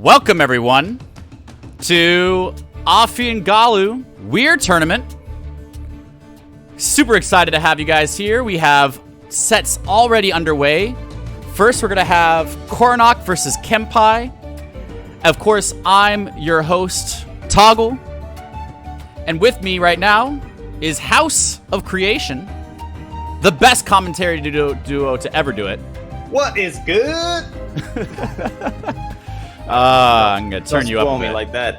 Welcome, everyone, to Afi Galu Wyr tournament. Super excited to have you guys here. We have sets already underway. First, we're going to have Koronach versus Kenpai. Of course, I'm your host, Toggle. And with me right now is House of Creation, the best commentary duo to ever do it. What is good? I'm going to turn you up a bit. Me like that.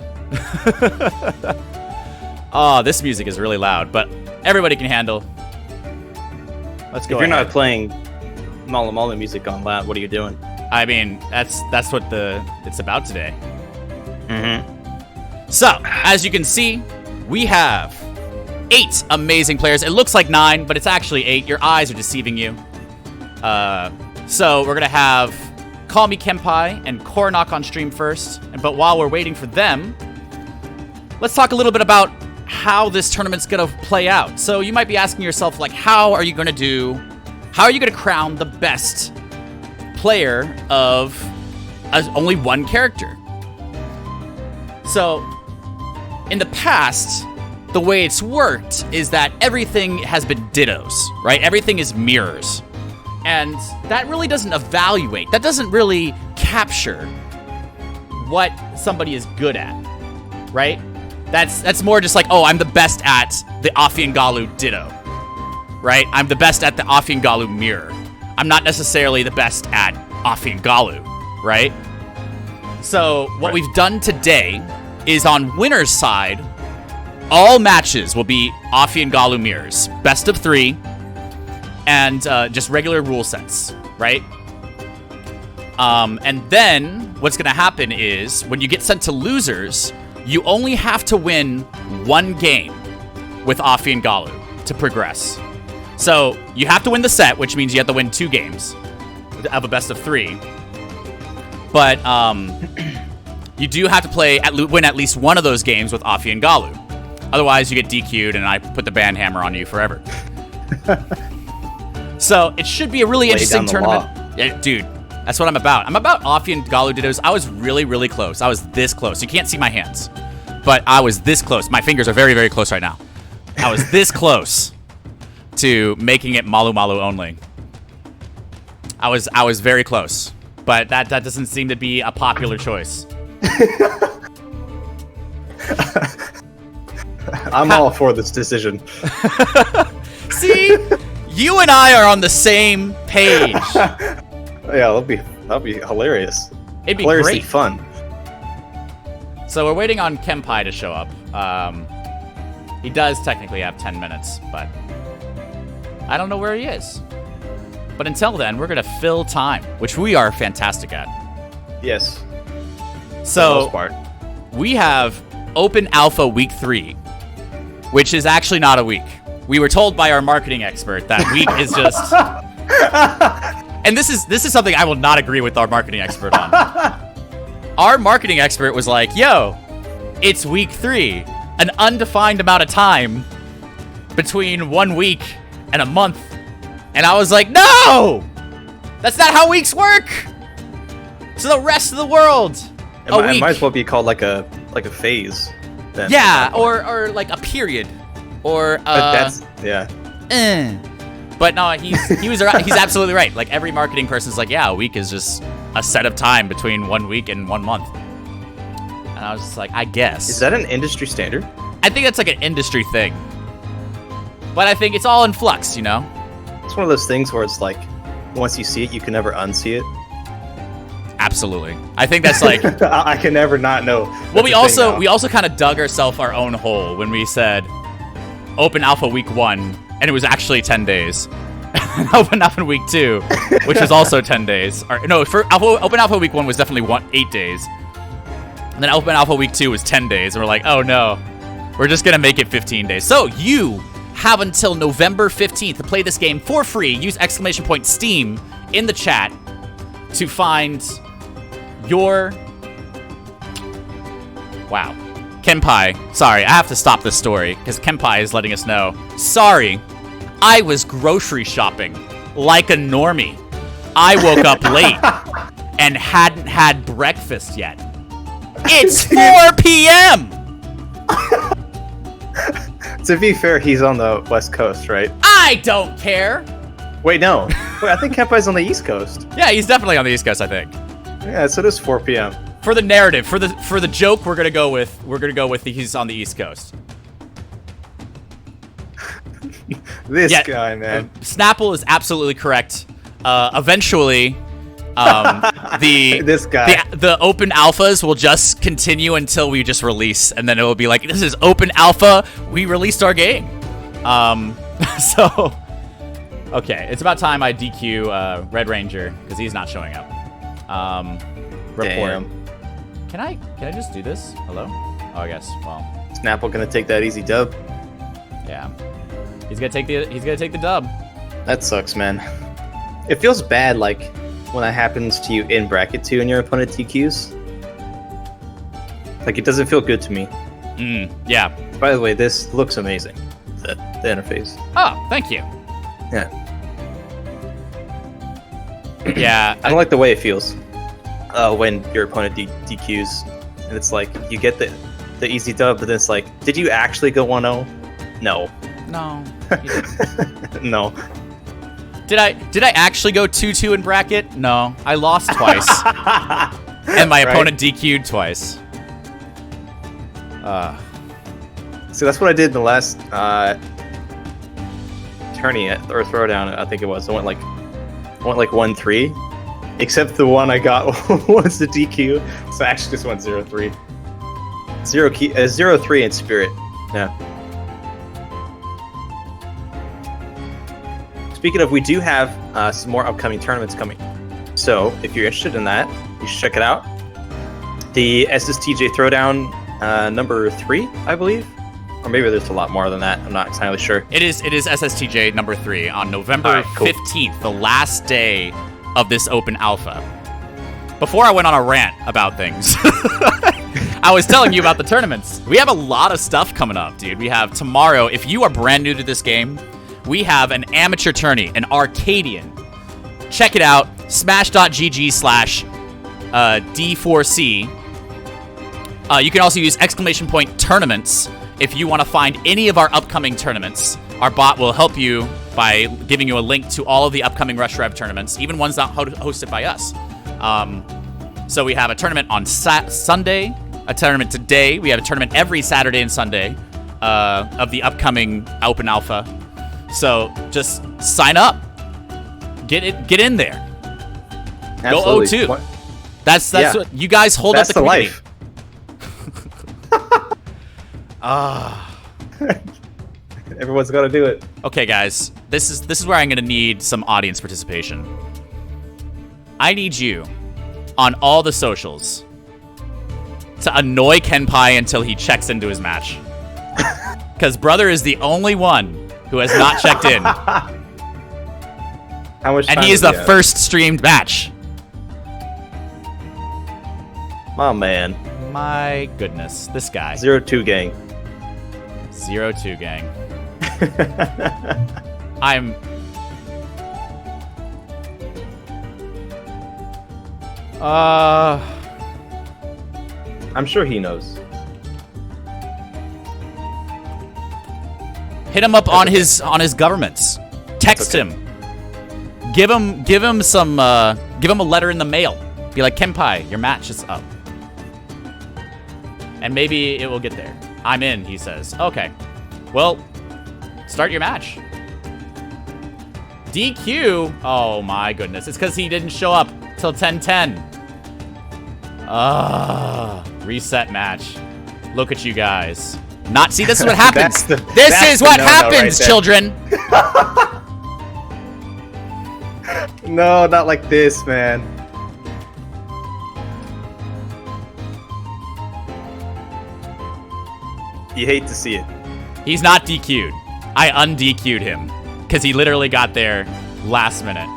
Oh, this music is really loud, but everybody can handle. Let's go. If you're not playing Mala Mala music on loud, what are you doing? I mean, that's what it's about today. Mm-hmm. So, as you can see, we have 8 amazing players. It looks like 9, but it's actually 8. Your eyes are deceiving you. So we're gonna have callMeKenpai and Koronach on stream first. But while we're waiting for them, let's talk a little bit about how this tournament's gonna play out. So you might be asking yourself, like, how are you gonna crown the best player of only one character? So, in the past, the way it's worked is that everything has been dittos, right? Everything is mirrors. And that really doesn't evaluate. That doesn't really capture what somebody is good at, right? That's more just like, oh, I'm the best at the Afi Galu ditto, right? I'm the best at the Afi Galu mirror. I'm not necessarily the best at Afi Galu, right? So what we've done today is on winner's side, all matches will be Afi Galu mirrors, best of 3, and just regular rule sets, right? And then what's going to happen is when you get sent to losers, you only have to win 1 game with Afi Galu to progress. So you have to win the set, which means you have to win 2 games of a best of 3. But you do have to win at least one of those games with Afi Galu. Otherwise, you get DQ'd, and I put the ban hammer on you forever. So it should be a really interesting tournament. Yeah, dude, that's what I'm about. I'm about Afi Galu dittos. I was really, really close. I was this close. You can't see my hands, but I was this close. My fingers are very, very close right now. I was this close to making it Malu Malu only. I was very close, but that doesn't seem to be a popular choice. I'm all for this decision. See? You and I are on the same page. Yeah, that'll be hilarious. It'd be hilariously great. Fun. So we're waiting on Kenpai to show up. He does technically have 10 minutes, but I don't know where he is. But until then, we're gonna fill time, which we are fantastic at. Yes. So for the most part. We have Open Alpha Week 3, which is actually not a week. We were told by our marketing expert that week is just... And this is something I will not agree with our marketing expert on. Our marketing expert was like, yo, it's week 3, an undefined amount of time between 1 week and a month. And I was like, no! That's not how weeks work! So the rest of the world, it might as well be called like a phase. Then. Yeah, or like a period. Or but that's But no, he's absolutely right. Like, every marketing person's like, yeah, a week is just a set of time between 1 week and 1 month. And I was just like, I guess. Is that an industry standard? I think that's like an industry thing. But I think it's all in flux, you know? It's one of those things where it's like, once you see it, you can never unsee it. Absolutely. I think that's like... I can never not know. Well, we also kind of dug ourselves our own hole when we said Open Alpha Week 1, and it was actually 10 days. Open Alpha Week 2, which was also 10 days. Open Alpha Week 1 was definitely 8 days. And then Open Alpha Week 2 was 10 days, and we're like, oh no, we're just going to make it 15 days. So you have until November 15th to play this game for free. Use !Steam in the chat to find your... Wow. Kenpai, sorry, I have to stop this story because Kenpai is letting us know. Sorry, I was grocery shopping like a normie. I woke up late and hadn't had breakfast yet. It's 4 p.m. To be fair, he's on the West Coast, right? I don't care. Wait, no. Wait, I think Kenpai's on the East Coast. Yeah, he's definitely on the East Coast, I think. Yeah, so it is 4 p.m. For the narrative, for the joke, we're gonna go with he's on the East Coast. This guy, man. Snapple is absolutely correct. Eventually, this guy. the open alphas will just continue until we just release, and then it will be like, this is open alpha. We released our game. So, okay, it's about time I DQ Red Ranger because he's not showing up. Report. Damn. Can I just do this? Hello? Oh, I guess. Well, Snapple gonna take that easy dub. yeah. He's gonna take the dub. That sucks, man. It feels bad, like when that happens to you in bracket 2 and your opponent DQs. Like, it doesn't feel good to me. Yeah. By the way, this looks amazing. The interface. Oh, thank you. Yeah. Yeah. I don't like the way it feels when your opponent DQs, and it's like you get the easy dub, but then it's like, did you actually go 1-0? No. No. No. Did I actually go 2-2 in bracket? No. I lost twice. And my opponent DQ'd twice. So that's what I did in the last tourney or throwdown, I think it was. I went like 1-3. Except the one I got was the DQ. So I actually just went 0-3. 0-3 in spirit. Yeah. Speaking of, we do have some more upcoming tournaments coming. So if you're interested in that, you should check it out. The SSTJ Throwdown number 3, I believe. Or maybe there's a lot more than that. I'm not entirely sure. It is SSTJ number 3 on November 15th, the last day of this open alpha. Before I went on a rant about things, I was telling you about the tournaments. We have a lot of stuff coming up, dude. We have tomorrow, if you are brand new to this game, we have an amateur tourney, an Arcadian. Check it out, smash.gg/D4C. You can also use !tournaments if you want to find any of our upcoming tournaments. Our bot will help you by giving you a link to all of the upcoming Rush Rev tournaments, even ones not hosted by us. So we have a tournament on Sunday, a tournament today. We have a tournament every Saturday and Sunday of the upcoming Open Alpha. So just sign up. Get in there. Absolutely. Go 0-2. That's what you guys hold up the community. Everyone's got to do it. Okay, guys. This is where I'm going to need some audience participation. I need you on all the socials to annoy Kenpai until he checks into his match. Because brother is the only one who has not checked in. How much time and he is the first streamed match. My man. My goodness. This guy. 0-2 gang. 0-2 gang. I'm sure he knows. Hit him up on his governments. Text him. Give him some give him a letter in the mail. Be like, Kenpai, your match is up. And maybe it will get there. I'm in, he says. Okay. Well, start your match. DQ? Oh my goodness. It's because he didn't show up till 10:10. Reset match. Look at you guys. See, this is what happens. This is what happens, children. No, not like this, man. You hate to see it. He's not DQ'd. I un-DQ'd him because he literally got there last minute.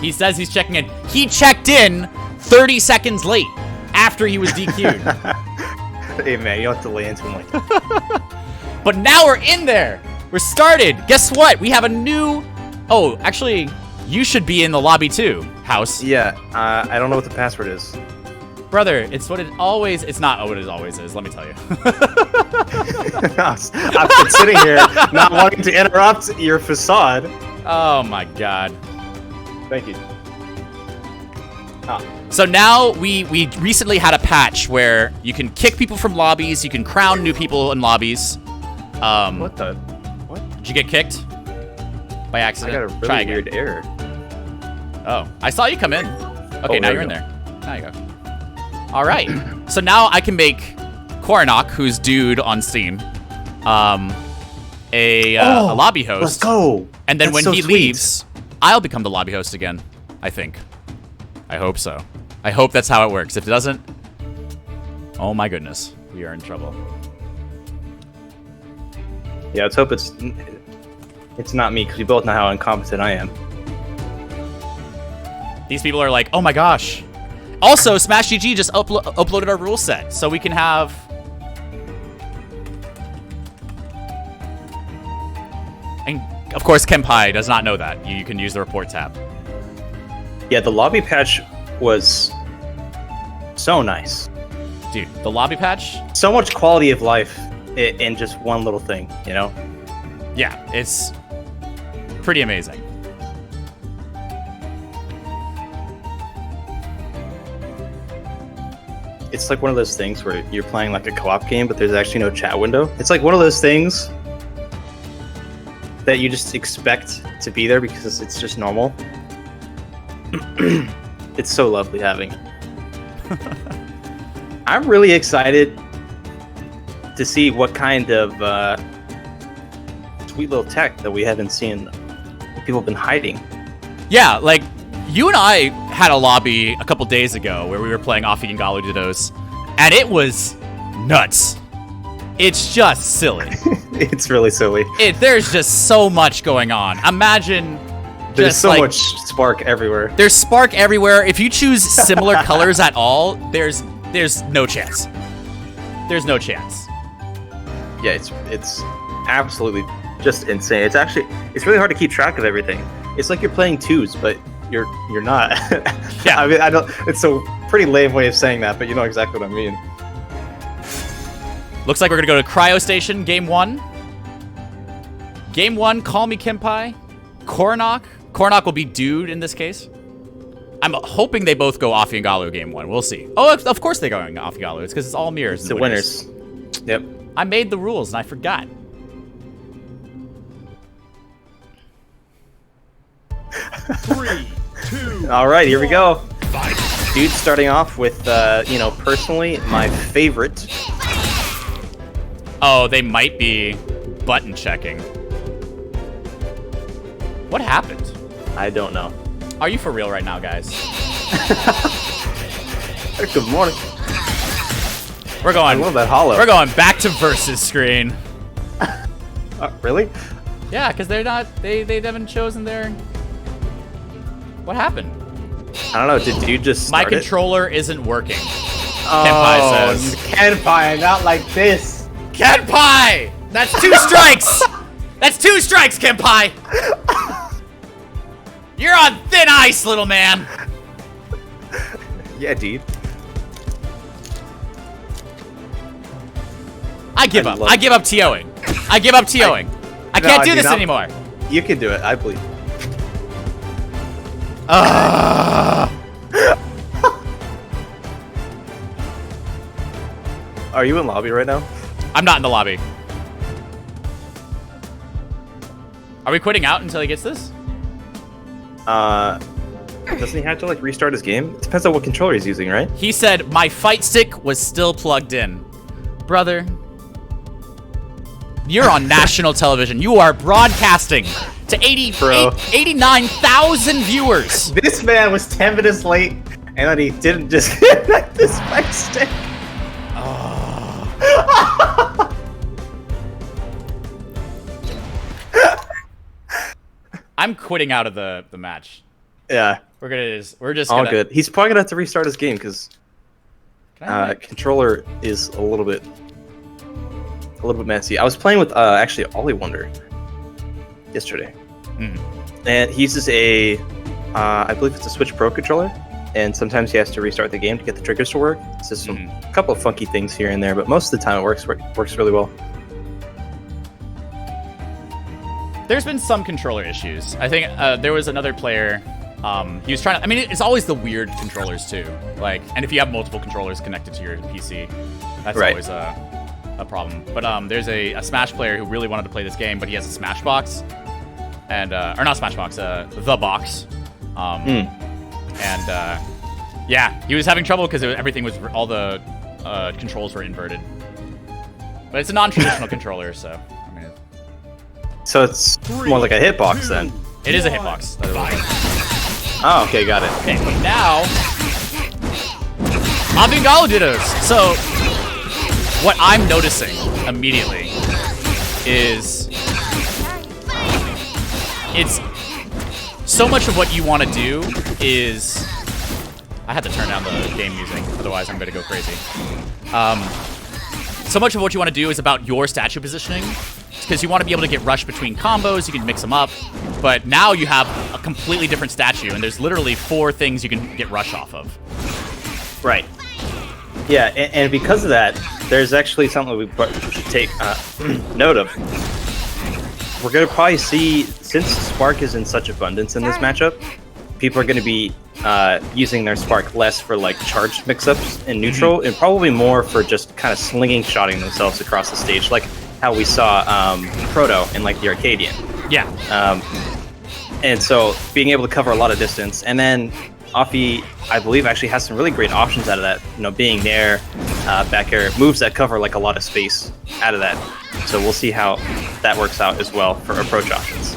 He says he's checking in. He checked in 30 seconds late after he was DQ'd. Hey, man, you don't have to lay into him like that. But now we're in there. We're started. Guess what? We have a new... Oh, actually, You should be in the lobby too, House. Yeah, I don't know what the password is. Brother, it's what it always... It's not what it always is, let me tell you. I've been sitting here not wanting to interrupt your facade. Oh my god. Thank you. So now we recently had a patch where you can kick people from lobbies, you can crown new people in lobbies. What the? What? Did you get kicked? By accident? I got a really Try again. weird error. Oh, I saw you come in. Okay, Oh, now there you're we in go. there. Now you go. All right. So now I can make Koronach, who's dude on Steam, a lobby host. Let's go. And then That's when so he sweet. leaves, I'll become the lobby host again. I think. I hope so. I hope that's how it works. If it doesn't, oh my goodness, we are in trouble. Yeah, let's hope it's not me, because we both know how incompetent I am. These people are like, oh my gosh. Also, Smash GG just uploaded our rule set, so we can have... And, of course, Kenpai does not know that. You can use the report tab. Yeah, the lobby patch was so nice. Dude, the lobby patch? So much quality of life in just one little thing, you know? Yeah, it's pretty amazing. It's like one of those things where you're playing like a co-op game, but there's actually no chat window. It's like one of those things that you just expect to be there because it's just normal. It's so lovely having it. I'm really excited to see what kind of sweet little tech that we haven't seen, that people have been hiding. Yeah, like, you and I had a lobby a couple days ago where we were playing Afi Galu Wyr, and it was nuts. It's just silly. It's really silly. There's just so much going on. Imagine There's just so like, much spark everywhere. There's spark everywhere. If you choose similar colors at all, there's no chance. There's no chance. Yeah, it's absolutely just insane. It's really hard to keep track of everything. It's like you're playing twos, but you're not. Yeah. I mean, I don't. It's a pretty lame way of saying that, but you know exactly what I mean. Looks like we're gonna go to Cryo Station, game 1. Game 1, callMeKenpai, Koronach. Koronach will be dude in this case. I'm hoping they both go Afi Galu game 1. We'll see. Oh, of course they're going Afi Galu. It's because it's all mirrors. It's the winners. Yep. I made the rules and I forgot. Three, two. All right, here we go. Fight. Dude, starting off with, personally, my favorite. Oh, they might be button checking. What happened? I don't know. Are you for real right now, guys? Good morning. We're going. I love that hollow. We're going back to versus screen. Really? Yeah, because they're not. They haven't chosen their. What happened? I don't know. Did you just My start it? controller isn't working. Oh, Kenpai says. Kenpai, not like this. Kenpai! That's 2 strikes! That's 2 strikes, Kenpai! You're on thin ice, little man! Yeah, dude. I give up. I give up TOing. I give up TOing. I can't do this anymore. You can do it. I believe. Are you in lobby right now? I'm not in the lobby. Are we quitting out until he gets this? Doesn't he have to like restart his game? It depends on what controller he's using, right? He said my fight stick was still plugged in. Brother, you're on national television. You are broadcasting to 89,000 viewers. This man was 10 minutes late, and then he didn't just connect this fight stick. I'm quitting out of the match. Yeah. We're just All gonna, good. He's probably gonna have to restart his game because controller is a little bit messy. I was playing with actually Ollie Wonder yesterday, and he uses a I believe it's a Switch Pro controller, and sometimes he has to restart the game to get the triggers to work. It's just a couple of funky things here and there, but most of the time it works really well. There's been some controller issues. I think there was another player. He was trying to. I mean, it's always the weird controllers too. Like, and if you have multiple controllers connected to your PC, that's always a problem. But there's a Smash player who really wanted to play this game, but he has a Smash box, and or not Smash box, the box. And yeah, he was having trouble because everything was all the controls were inverted. But it's a non-traditional controller, so I mean. So it's more like a hitbox then. It is a hitbox. Oh, okay, got it. Okay, but now Afi Galu dittos. So what I'm noticing immediately is it's so much of what you want to do is I had to turn down the game music, otherwise I'm going to go crazy. So much of what you want to do is about your statue positioning, because you want to be able to get rush between combos, you can mix them up, but now you have a completely different statue, and there's literally 4 things you can get rush off of. Right. Yeah, and because of that, there's actually something we should take note of. We're going to probably see, since Spark is in such abundance in this matchup, people are going to be using their Spark less for like charged mix-ups in neutral, and probably more for just kind of slinging shotting themselves across the stage, like how we saw Proto in like the Arcadian. Yeah. And so being able to cover a lot of distance, and then Afi, I believe, actually has some really great options out of that. You know, being there, back air, moves that cover like a lot of space out of that. So we'll see how that works out as well for approach options.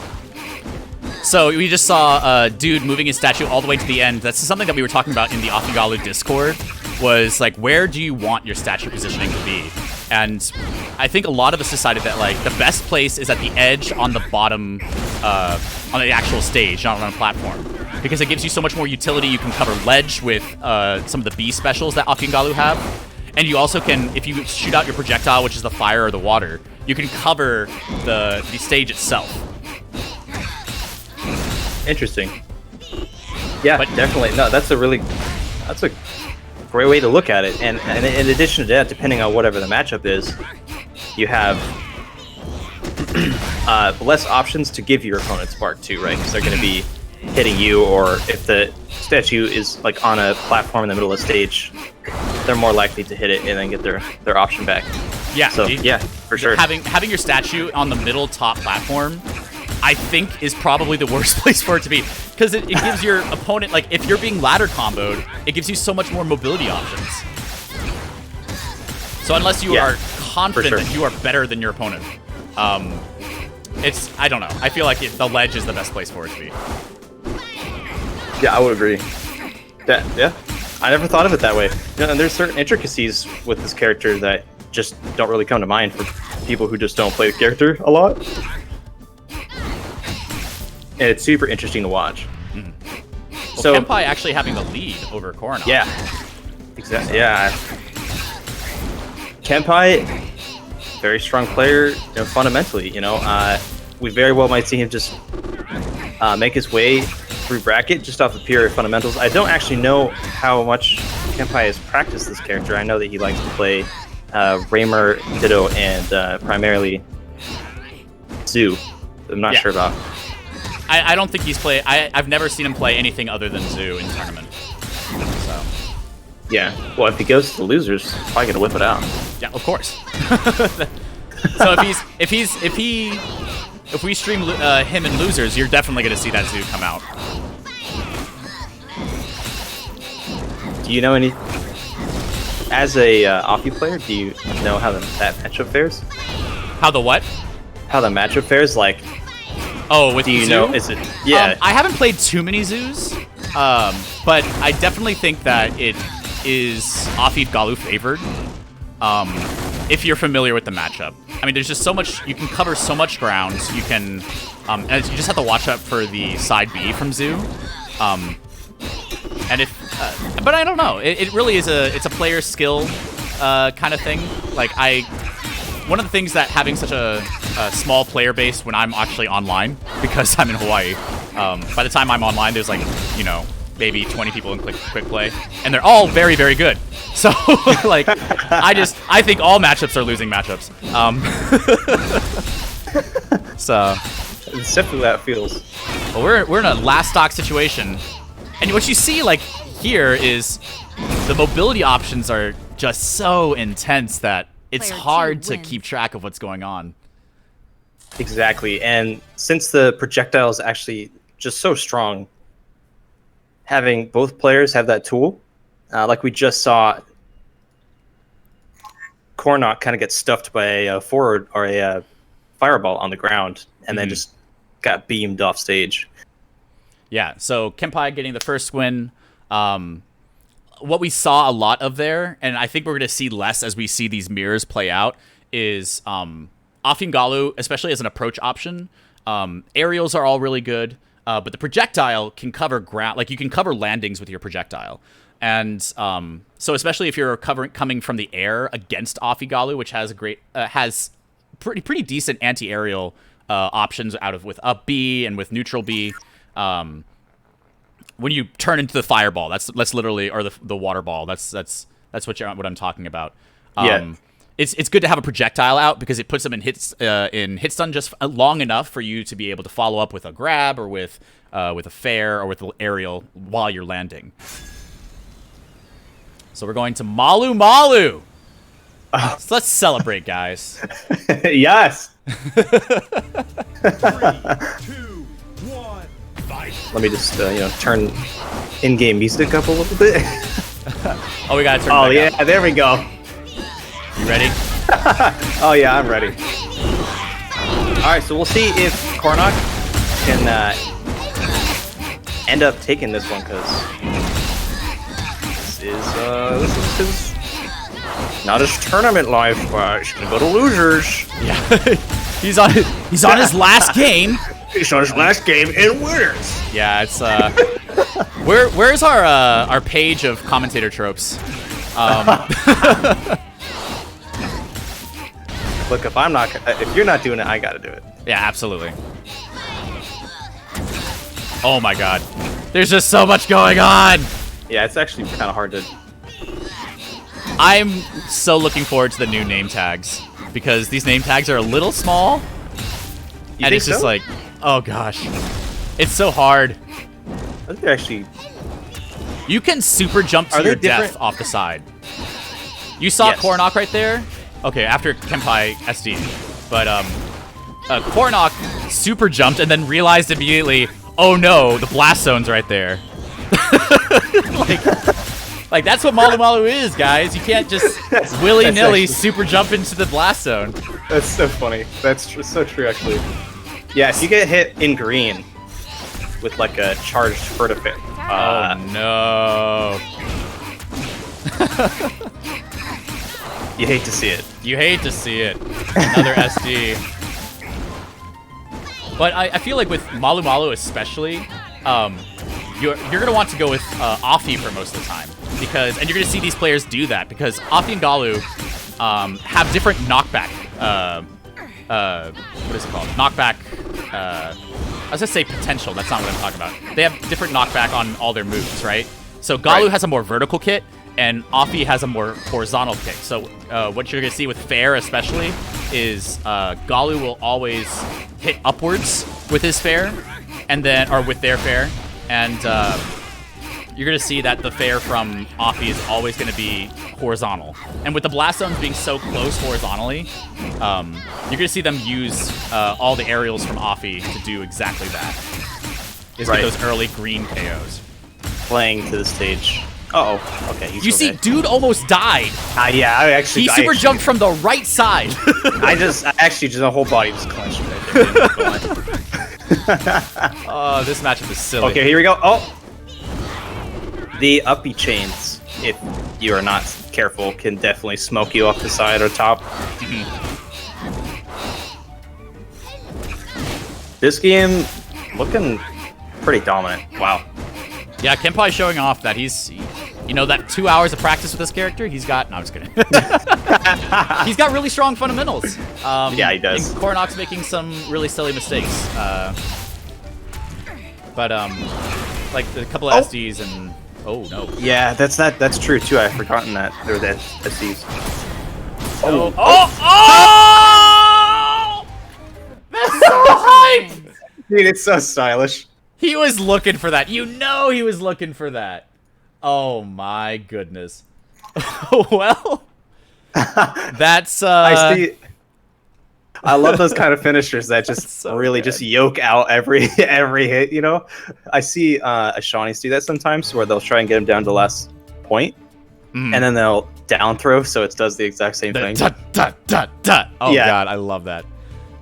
So we just saw a dude moving his statue all the way to the end. That's something that we were talking about in the Afi Galu Discord, was like, where do you want your statue positioning to be? And I think a lot of us decided that like the best place is at the edge on the bottom, on the actual stage, not on a platform, because it gives you so much more utility. You can cover ledge with some of the B specials that Afi Galu have, and you also can, if you shoot out your projectile, which is the fire or the water, you can cover the stage itself. Interesting. Yeah, But- definitely. No, that's a great way to look at it. And in addition to that, depending on whatever the matchup is, you have less options to give your opponent Spark too, right? Because they're going to be hitting you, or if the statue is like on a platform in the middle of the stage, they're more likely to hit it and then get their option back. Yeah. So yeah, for sure. Having your statue on the middle top platform, I think, is probably the worst place for it to be, because it gives your opponent, like, if you're being ladder comboed, it gives you so much more mobility options. So unless you are confident that you are better than your opponent, I don't know. I feel like the ledge is the best place for it to be. Yeah, I would agree. Yeah, I never thought of it that way. You know, and there's certain intricacies with this character that just don't really come to mind for people who just don't play the character a lot. And it's super interesting to watch. Well, So Kenpai actually having the lead over Koronach. yeah, exactly. Yeah, Kenpai, very strong player. You know, fundamentally, we very well might see him just make his way through bracket just off of pure fundamentals. I don't actually know how much Kenpai has practiced this character. I know that he likes to play Raymer, Ditto, and primarily Zoo. I'm not sure about. I don't think he's played. I've never seen him play anything other than Zoo in tournament. So Yeah. Well, if he goes to the losers, he's probably gonna whip it out. yeah, of course. So if we stream him in losers, you're definitely gonna see that Zoo come out. Do you know any? As a Afi player, do you know how that matchup fares? How the what? How the matchup fares? Like, Oh, with do you Zoo? know? Is it? Yeah. I haven't played too many Zoos, but I definitely think that it is Afi Galu favored. If you're familiar with the matchup, I mean, there's just so much. You can cover so much ground. You can, and you just have to watch out for the side B from Zoo. And but I don't know. It really is it's a player skill kind of thing. Like one of the things that having such a small player base when I'm actually online, because I'm in Hawaii, By the time I'm online, there's like, you know, maybe 20 people in quick play, and they're all very, very good. So, like, I think all matchups are losing matchups. So, It's definitely how it feels. well, we're in a last stock situation, and what you see like here is the mobility options are just so intense that it's Player two hard to wins. keep track of what's going on. Exactly, and since the projectile is actually just so strong, having both players have that tool, like we just saw, Koronach kind of get stuffed by a forward or a fireball on the ground, and then just got beamed off stage. Yeah, so Kenpai getting the first win. What we saw a lot of there, and I think we're going to see less as we see these mirrors play out, is Afi Galu, especially as an approach option. Aerials are all really good, but the projectile can cover ground. Like, you can cover landings with your projectile. And so especially if you're coming from the air against Afi Galu, which has a great has pretty decent anti-aerial options with up B and with neutral B. When you turn into the fireball, that's literally, or the water ball. That's what I'm talking about. Yeah. It's good to have a projectile out because it puts them in hit stun just long enough for you to be able to follow up with a grab or with a fair or with an aerial while you're landing. So we're going to Malu Malu. So let's celebrate, guys. Yes. 3, 2, 1, fight. Let me just turn in-game music up a little bit. Oh, we gotta turn. Oh it back yeah, up. there we go. You ready? Oh yeah, I'm ready. All right, so we'll see if Koronach can end up taking this one, because this is not his tournament life, but he's gonna go to losers. Yeah. he's on his last game. He's on his last game in winners. Yeah, it's where's our page of commentator tropes? Look, if you're not doing it, I gotta do it. Yeah, absolutely. Oh my god. There's just so much going on. Yeah, it's actually kind of hard to. I'm so looking forward to the new name tags because these name tags are a little small. You And think it's just so? like, oh gosh. It's so hard. I think they're actually. You can super jump to Are they your death different? off the side. You saw Yes. Koronach right there? Okay, after Kenpai SD. But Koronach super jumped and then realized immediately, oh no, the blast zone's right there. like that's what Malu Malu is, guys. You can't just willy-nilly actually- super jump into the blast zone. That's so funny. That's so true, actually. Yeah, if you get hit in green with like a charged Fertifit, Oh no. you hate to see it. You hate to see it. Another SD. But I feel like with Malu Malu especially, you're gonna want to go with Afi for most of the time and you're gonna see these players do that because Afi and Galu have different knockback. What is it called? Knockback. I was gonna say potential. That's not what I'm talking about. They have different knockback on all their moves, right? So Galu Right. has a more vertical kit, and Afi has a more horizontal kick. So what you're gonna see with Fair especially is Galu will always hit upwards with his Fair, or with their Fair, and you're gonna see that the Fair from Afi is always gonna be horizontal. And with the blast zones being so close horizontally, you're gonna see them use all the aerials from Afi to do exactly that. Is Right. get those early green KOs. Playing to the stage. Uh oh. Okay. He's You see, okay. dude almost died. Yeah, I actually. He super jumped from the right side. I actually just the whole body just clenched right there. Oh, this matchup is silly. Okay, here we go. Oh, the uppy chains, if you are not careful, can definitely smoke you off the side or top. This game looking pretty dominant. Wow. Yeah, Kenpai showing off that that 2 hours of practice with this character, no, I'm just kidding. He's got really strong fundamentals. Yeah, he does. And Koronach's making some really silly mistakes. But like a couple of SDs and oh no. Yeah, that's true too. I've forgotten that there were the SDs. Oh! That's so hype! Dude, it's so stylish. He was looking for that. You know he was looking for that. Oh my goodness. Well, that's I see. I love those kind of finishers that just so really good. just yoke out every hit. You know, I see Ashani's do that sometimes, where they'll try and get him down to the last point, and then they'll down throw, so it does the exact same thing. Dut, dut, dut, dut. Oh Yeah. god, I love that.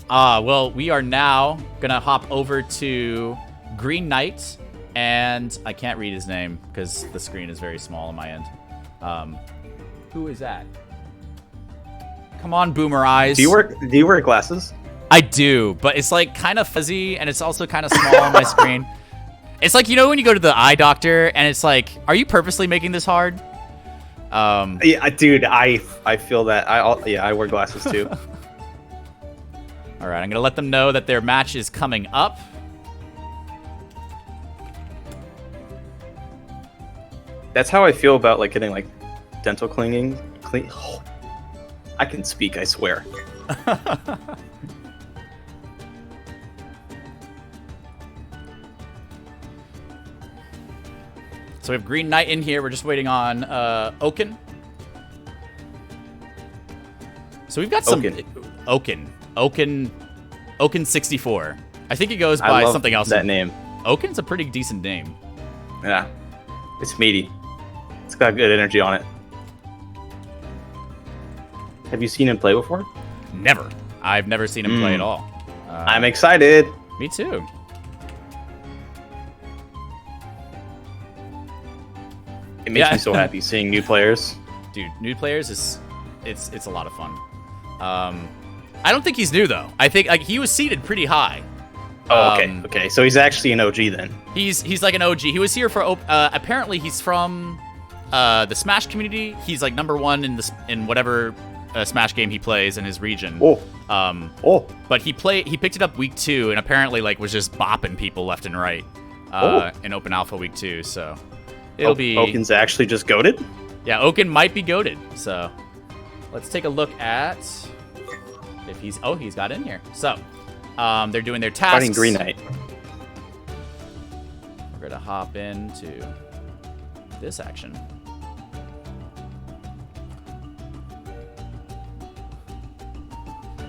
Well, we are now gonna hop over to GreenKnight, and I can't read his name because the screen is very small on my end. Who is that? Come on, Boomer Eyes. Do you wear glasses? I do, but it's like kind of fuzzy, and it's also kind of small on my screen. It's like, you know when you go to the eye doctor, and it's like, are you purposely making this hard? Yeah, dude, I feel that. I wear glasses too. All right, I'm gonna let them know that their match is coming up. That's how I feel about like getting like dental cleaning. I can speak, I swear. So we have GreenKnight in here. We're just waiting on Oaken. So we've got some Oaken 64. I think he goes by something else. That name. Oaken's a pretty decent name. Yeah, it's meaty. It's got good energy on it. Have you seen him play before? Never. I've never seen him play at all. I'm excited. Me too. It makes me so happy seeing new players. Dude, new players it's a lot of fun. I don't think he's new though. I think like he was seated pretty high. Oh, okay. Okay, so he's actually an OG then. He's like an OG. He was here for apparently he's from the Smash community. He's like #1 in whatever Smash game he plays in his region. But he picked it up week 2 and apparently like was just bopping people left and right in open alpha week 2. So it'll be Oaken's actually just goated. Yeah, Oaken might be goated. So let's take a look at if he's got in here. So they're doing their tasks. Fighting GreenKnight. We're gonna hop into this action.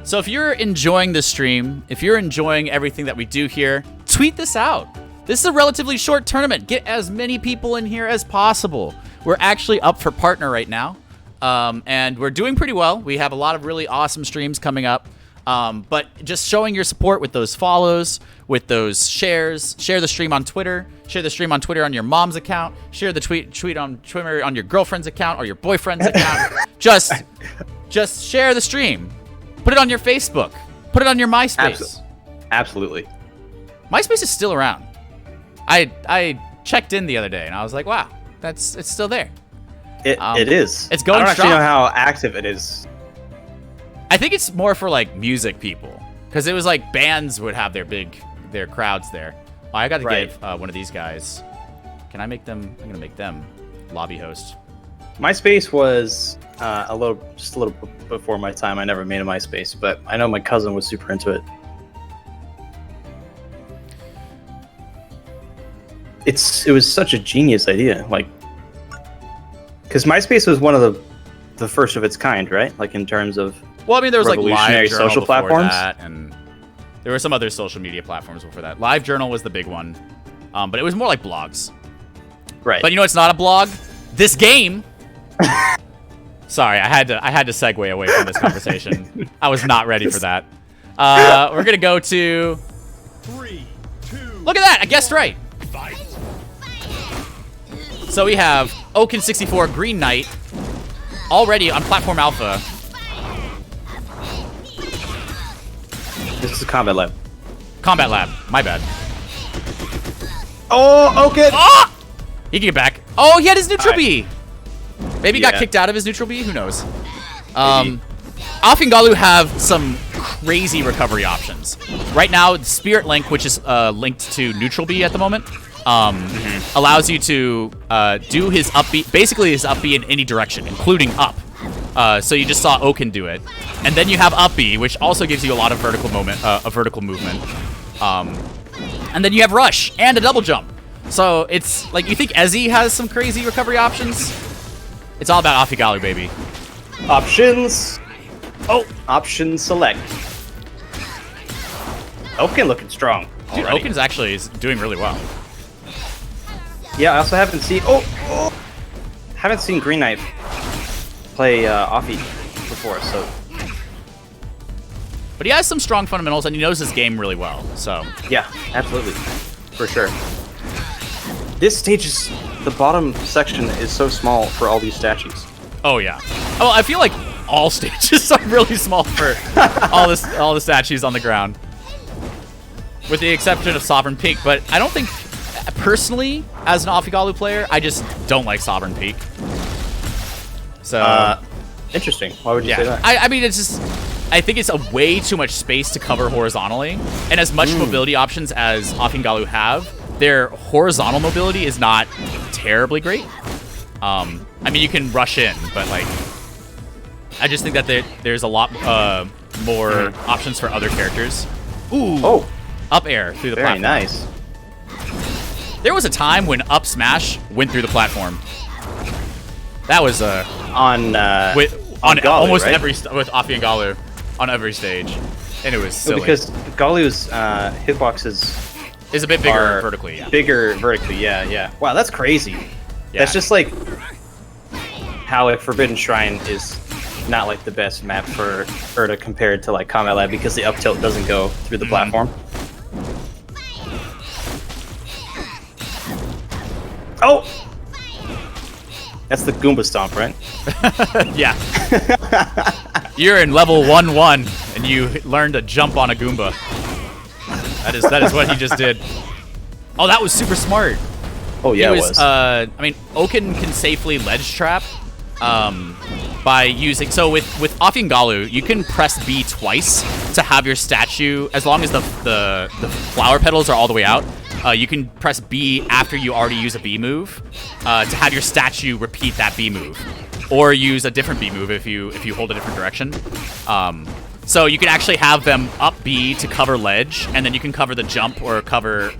So if you're enjoying this stream, if you're enjoying everything that we do here, tweet this out. This is a relatively short tournament. Get as many people in here as possible. We're actually up for partner right now, and we're doing pretty well. We have a lot of really awesome streams coming up, but just showing your support with those follows, with those shares. Share the stream on Twitter. Share the stream on Twitter on your mom's account. Share the tweet on Twitter on your girlfriend's account or your boyfriend's account. Just share the stream. Put it on your Facebook. Put it on your MySpace. Absolutely. MySpace is still around. I checked in the other day and I was like, wow, it's still there. It is. It's going I don't strong. actually know how active it is. I think it's more for like music people because it was like bands would have their crowds there. Oh, I got to give one of these guys. Can I make them? I'm gonna make them lobby host. MySpace was just a little before my time. I never made a MySpace, but I know my cousin was super into it. It was such a genius idea, like, because MySpace was one of the first of its kind, right? Like in terms of well, I mean, there was like revolutionary LiveJournal social before platforms, that, and there were some other social media platforms before that. LiveJournal was the big one, but it was more like blogs. right? But you know, it's not a blog. This game. Sorry, I had to segue away from this conversation. I was not ready for that. We're gonna go to. 3, 2. Look at that! I guessed right. Fight. So we have Oaken64 GreenKnight already on Platform Alpha. This is Combat Lab. Combat Lab. My bad. Oh, okay. Ah! He can get back. Oh, he had his neutral Alright. B. Maybe he got kicked out of his neutral B. Who knows? Maybe. Afi Galu have some crazy recovery options. Right now, Spirit Link, which is linked to Neutral B at the moment, allows you to do his up B, basically his up B in any direction, including up. So you just saw Oaken do it. And then you have up B, which also gives you a lot of vertical movement. And then you have Rush and a double jump. So it's like, you think Ezzy has some crazy recovery options? It's all about Afi Galu, baby. Options. Oh, option select. Oaken looking strong. Dude, already. Oaken's actually is doing really well. Yeah, I also haven't seen. Haven't seen GreenKnight play Afi before, so. But he has some strong fundamentals, and he knows his game really well. So Yeah, absolutely, for sure. This stage is the bottom section is so small for all these statues. oh yeah. Oh, I feel like all stages are really small for all the statues on the ground, with the exception of Sovereign Peak. But I don't think, personally, as an Afi Galu player, I just don't like Sovereign Peak. So Interesting. Why would you say that? I mean, it's just, I think it's a way too much space to cover horizontally, and as much mobility options as Afi Galu have, their horizontal mobility is not terribly great. I mean, you can rush in, but like, I just think that there's a lot more options for other characters. Ooh. Oh, Up air through the very platform. nice. There was a time when up smash went through the platform. That was On Galu, almost right? every with Afi and Galu on every stage, and it was silly. Because Galu's hitboxes It's a bit bigger are vertically. Yeah. Bigger vertically, yeah. Wow, that's crazy. Yeah. That's just like how like Forbidden Shrine is not like the best map for her to compare it to like Combat Lab because the up tilt doesn't go through the platform. Oh! That's the Goomba Stomp, right? Yeah. You're in level 1-1, and you learned to jump on a Goomba. That is what he just did. Oh, that was super smart. Oh yeah, He it was. I mean, Oaken can safely ledge trap by using. So with Afi and Galu, you can press B twice to have your statue, as long as the flower petals are all the way out. You can press B after you already use a B move to have your statue repeat that B move, or use a different B move if you hold a different direction. So you can actually have them up B to cover ledge, and then you can cover the jump or cover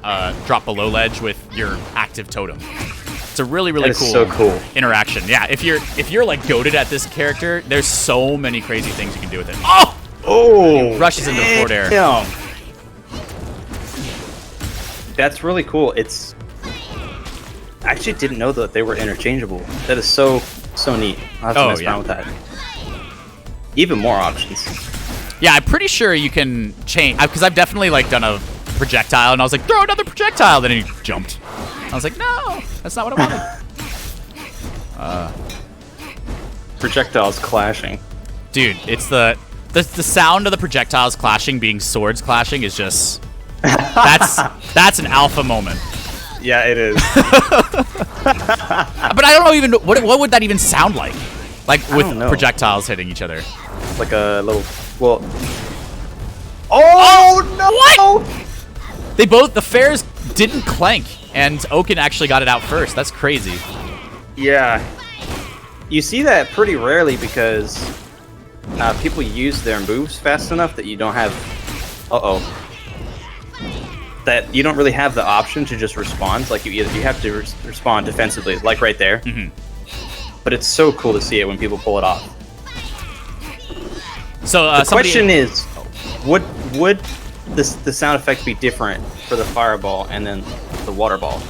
drop below ledge with your active totem. It's a really That is cool, so cool interaction. Yeah, if you're like goated at this character, there's so many crazy things you can do with it. Oh! Oh! He rushes into the forward air. Damn. That's really cool. I actually didn't know that they were interchangeable. That is so neat. I'll have to mess around with that. Even more options. Yeah, I'm pretty sure you can change, because I've definitely like done a projectile, and I was like, throw another projectile, then he jumped. I was like, no, that's not what I wanted. Projectiles clashing. Dude, it's the sound of the projectiles clashing being swords clashing is just, that's an alpha moment. Yeah, it is. But I don't know even, what would that even sound like? Like with don't know. projectiles hitting each other. Like a little. Well. Oh no! What? The fares didn't clank, and Oaken actually got it out first. That's crazy. Yeah. You see that pretty rarely because people use their moves fast enough that you don't have. That you don't really have the option to just respond. Like you have to respond defensively, like right there. But it's so cool to see it when people pull it off. So The question is, would the sound effect be different for the fireball and then the water ball?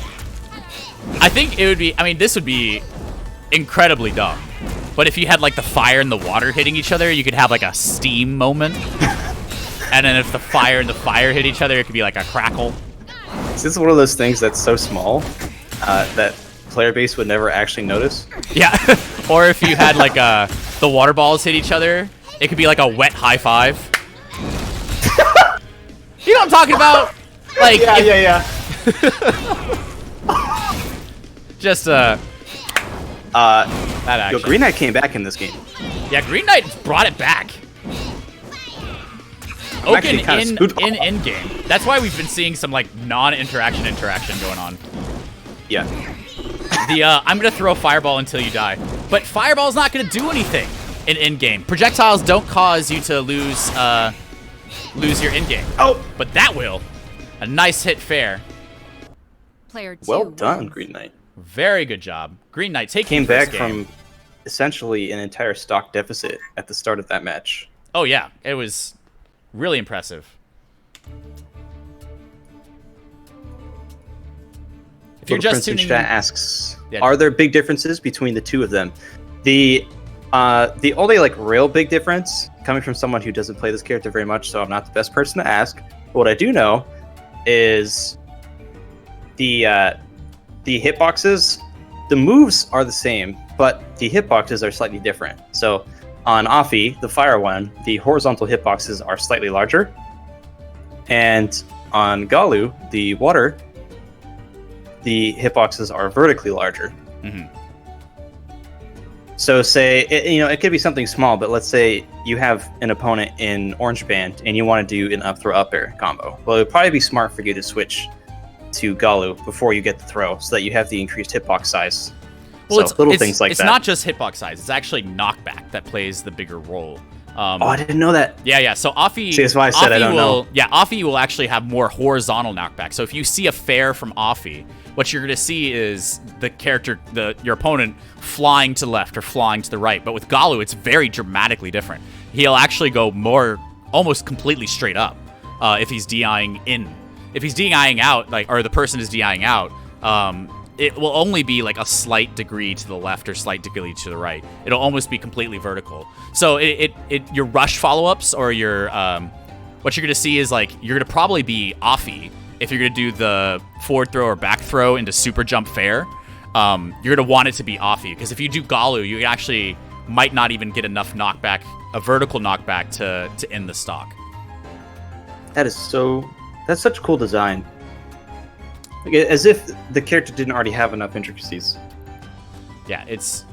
I think it would be. I mean, this would be incredibly dumb. But if you had like the fire and the water hitting each other, you could have like a steam moment. And then if the fire and the fire hit each other, it could be like a crackle. This is one of those things that's so small that player base would never actually notice. Yeah. Or if you had like the water balls hit each other, it could be like a wet high five. You know what I'm talking about? Like Yeah. just that action. GreenKnight came back in this game. Yeah, GreenKnight brought it back. Oaken kinda spooked. in game. That's why we've been seeing some like non-interaction going on. Yeah. The I'm gonna throw fireball until you die, but fireball's not gonna do anything in game. Projectiles don't cause you to lose your in game. Oh, but that will. A nice hit fair. Player 2 well done, wins. GreenKnight. Very good job. GreenKnight taking Came first back game. from essentially an entire stock deficit at the start of that match. Oh yeah, it was really impressive. If you're just tuning in, Chat asks, Yeah. are there big differences between the two of them? The only like real big difference, coming from someone who doesn't play this character very much, so I'm not the best person to ask. But what I do know is the hitboxes. The moves are the same, but the hitboxes are slightly different. So on Afi, the fire one, the horizontal hitboxes are slightly larger, and on Galu, the water, the hitboxes are vertically larger. Mhm. So say, it could be something small, but let's say you have an opponent in orange band and you want to do an up throw up air combo. Well, it would probably be smart for you to switch to Galu before you get the throw so that you have the increased hitbox size. well, So little things like it's that. not just hitbox size. It's actually knockback that plays the bigger role. Oh, I didn't know that. Yeah. So Afi, See, that's why I said I don't know. Yeah, Afi will actually have more horizontal knockback. So if you see a fair from Afi, what you're going to see is the character, your opponent, flying to the left or flying to the right. But with Galu, it's very dramatically different. He'll actually go almost completely straight up if he's DIing in. If he's DIing out, or the person is DIing out, it will only be like a slight degree to the left or slight degree to the right. It'll almost be completely vertical. So your rush follow-ups or your what you're gonna see is like you're gonna probably be Afi if you're gonna do the forward throw or back throw into super jump fair. You're gonna want it to be Afi because if you do Galu, you actually might not even get enough knockback, a vertical knockback to end the stock. That's such a cool design. Like, as if the character didn't already have enough intricacies. Yeah, it's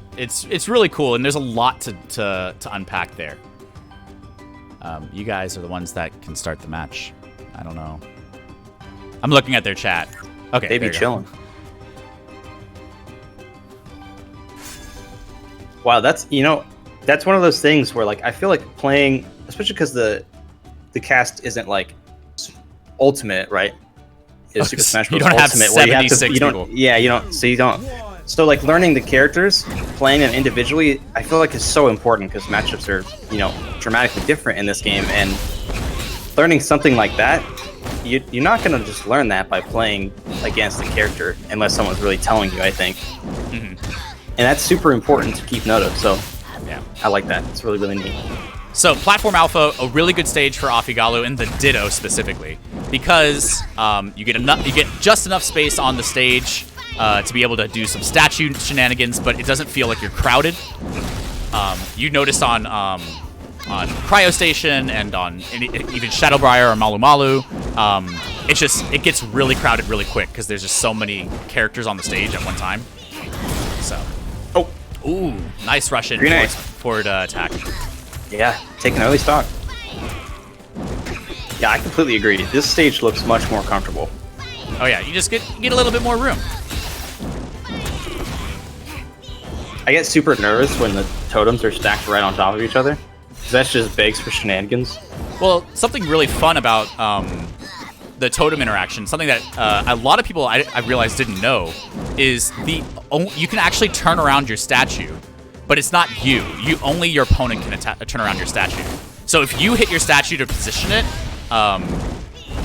really cool, and there's a lot to unpack there. You guys are the ones that can start the match. I don't know. I'm looking at their chat. Okay, They there be you go. chilling. Wow, that's one of those things where like I feel like playing, especially because the cast isn't like ultimate, right? It's Super Smash Bros. You don't have Ultimate where you have to, 76 you don't, people. yeah, you don't. So you don't. So like learning the characters, playing them individually, I feel like is so important because matchups are dramatically different in this game, and learning something like that, you're not gonna just learn that by playing against the character unless someone's really telling you. I think, and that's super important to keep note of. So Yeah. I like that. It's really really neat. So Platform Alpha, a really good stage for Afi Galu and the Ditto specifically, because you get just enough space on the stage to be able to do some statue shenanigans, but it doesn't feel like you're crowded. You noticed on Cryo Station and on even Shadowbriar or Malu Malu, it gets really crowded really quick because there's just so many characters on the stage at one time. So, ooh, nice Russian forward attack. Yeah, taking early stock. Yeah, I completely agree. This stage looks much more comfortable. Oh yeah, you just get a little bit more room. I get super nervous when the totems are stacked right on top of each other. 'Cause that's just begs for shenanigans. Well, something really fun about the totem interaction, something that a lot of people I realized didn't know, is you can actually turn around your statue, but it's not you. Only your opponent can turn around your statue. So if you hit your statue to position it,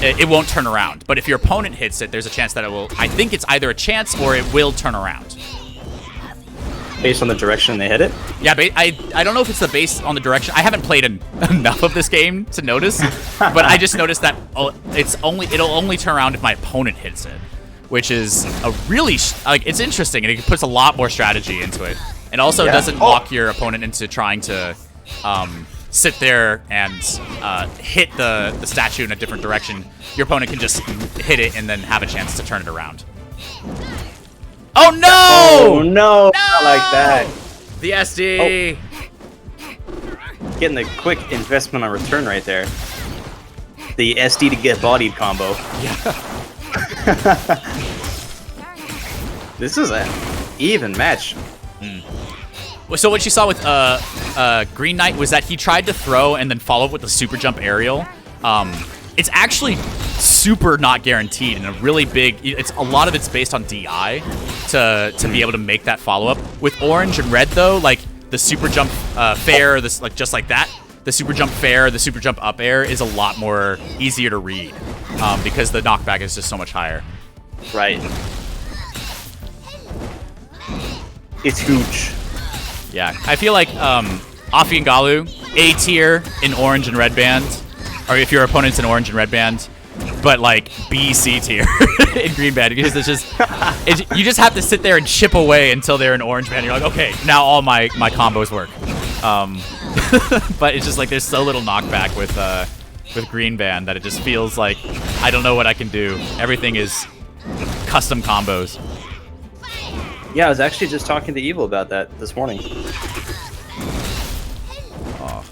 it won't turn around. But if your opponent hits it, there's a chance that it will. I think it's either a chance or it will turn around. Based on the direction they hit it? Yeah, I don't know if it's based on the direction. I haven't played enough of this game to notice, but I just noticed that it'll only turn around if my opponent hits it, which is a really it's interesting, and it puts a lot more strategy into it. It also doesn't lock your opponent into trying to sit there and hit the statue in a different direction. Your opponent can just hit it and then have a chance to turn it around. Oh no! Oh no! Not like that. The SD. Getting the quick investment on return right there. The SD to get bodied combo. Yeah. This is an even match. So what you saw with GreenKnight was that he tried to throw and then follow up with the super jump aerial. It's actually super not guaranteed and a really big. A lot of it's based on DI to be able to make that follow up. With orange and red though, like the super jump fair, this like just like that. The super jump fair, the super jump up air is a lot more easier to read because the knockback is just so much higher. Right. It's huge. Yeah, I feel like Afi Galu, A tier in orange and red band, or if your opponent's in orange and red band, but like B, C tier in green band because it's just you just have to sit there and chip away until they're in orange band. You're like, okay, now all my combos work. But it's just like there's so little knockback with green band that it just feels like I don't know what I can do. Everything is custom combos. Yeah, I was actually just talking to Evil about that this morning. Oh.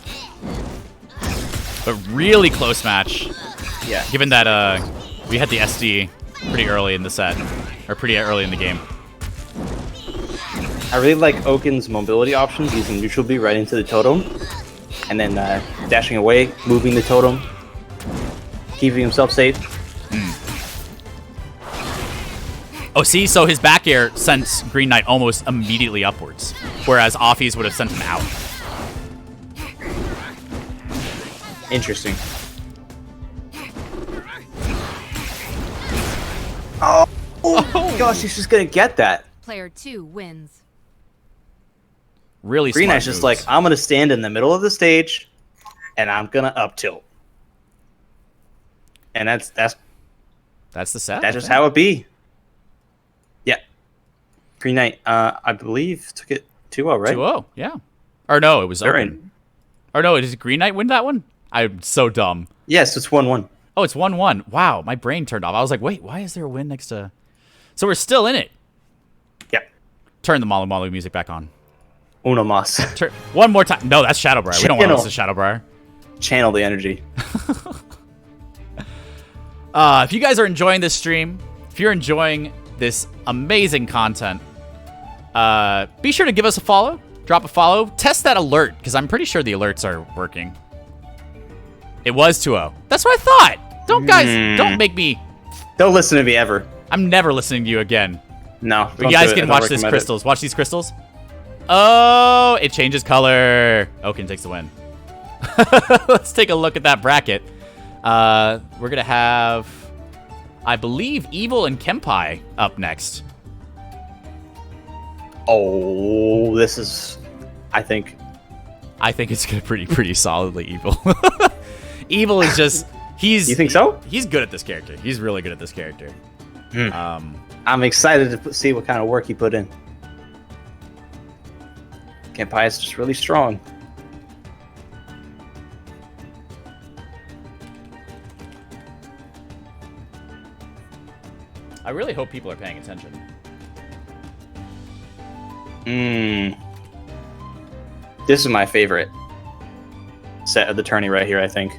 But really close match. Yeah. Given that we had the SD pretty early in the set, or pretty early in the game. I really like Oaken's mobility options, using neutral B right into the totem, and then dashing away, moving the totem, keeping himself safe. Oh, see? So his back air sent GreenKnight almost immediately upwards, whereas Afi's would have sent him out. Interesting. Oh gosh, he's just gonna get that. Player 2 wins. Really smart GreenKnight's just like, moves. I'm gonna stand in the middle of the stage, and I'm gonna up tilt. And that's the set. just how it be. Yeah. GreenKnight, I believe, took it 2-0, right? 2-0, yeah. Or no, it was They're open. in. Or no, did GreenKnight win that one? I'm so dumb. Yes, it's 1-1. Oh, it's 1-1. Wow, my brain turned off. I was like, wait, why is there a win next to... So we're still in it. Yeah. Turn the Malu Malu music back on. Uno mas. One more time. No, that's Shadowbriar. We don't want to listen to Shadowbriar. Channel the energy. If you guys are enjoying this stream, if you're enjoying this amazing content, be sure to give us a follow. Drop a follow. Test that alert, because I'm pretty sure the alerts are working. It was 2-0. That's what I thought. Don't make me... Don't listen to me ever. I'm never listening to you again. No. You guys can watch these crystals. Watch these crystals. Oh, it changes color. Oaken takes the win. Let's take a look at that bracket. We're going to have, I believe, Evil and Kenpai up next. Oh, this is, I think it's going to pretty solidly Evil. Evil is just, You think so? He's good at this character. He's really good at this character. I'm excited to see what kind of work he put in. Kenpai is just really strong. I really hope people are paying attention. This is my favorite set of the tourney right here, I think.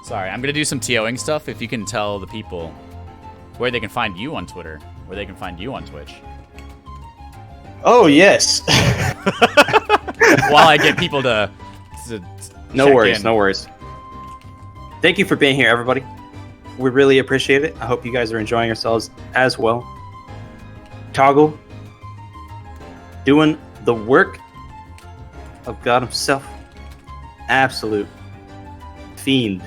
Sorry, I'm going to do some TOing stuff. If you can tell the people where they can find you on Twitter, where they can find you on Twitch. Oh, yes. While I get people to No worries, in. no worries. Thank you for being here, everybody. We really appreciate it. I hope you guys are enjoying yourselves as well. Toggle, doing the work of God himself. Absolute fiend.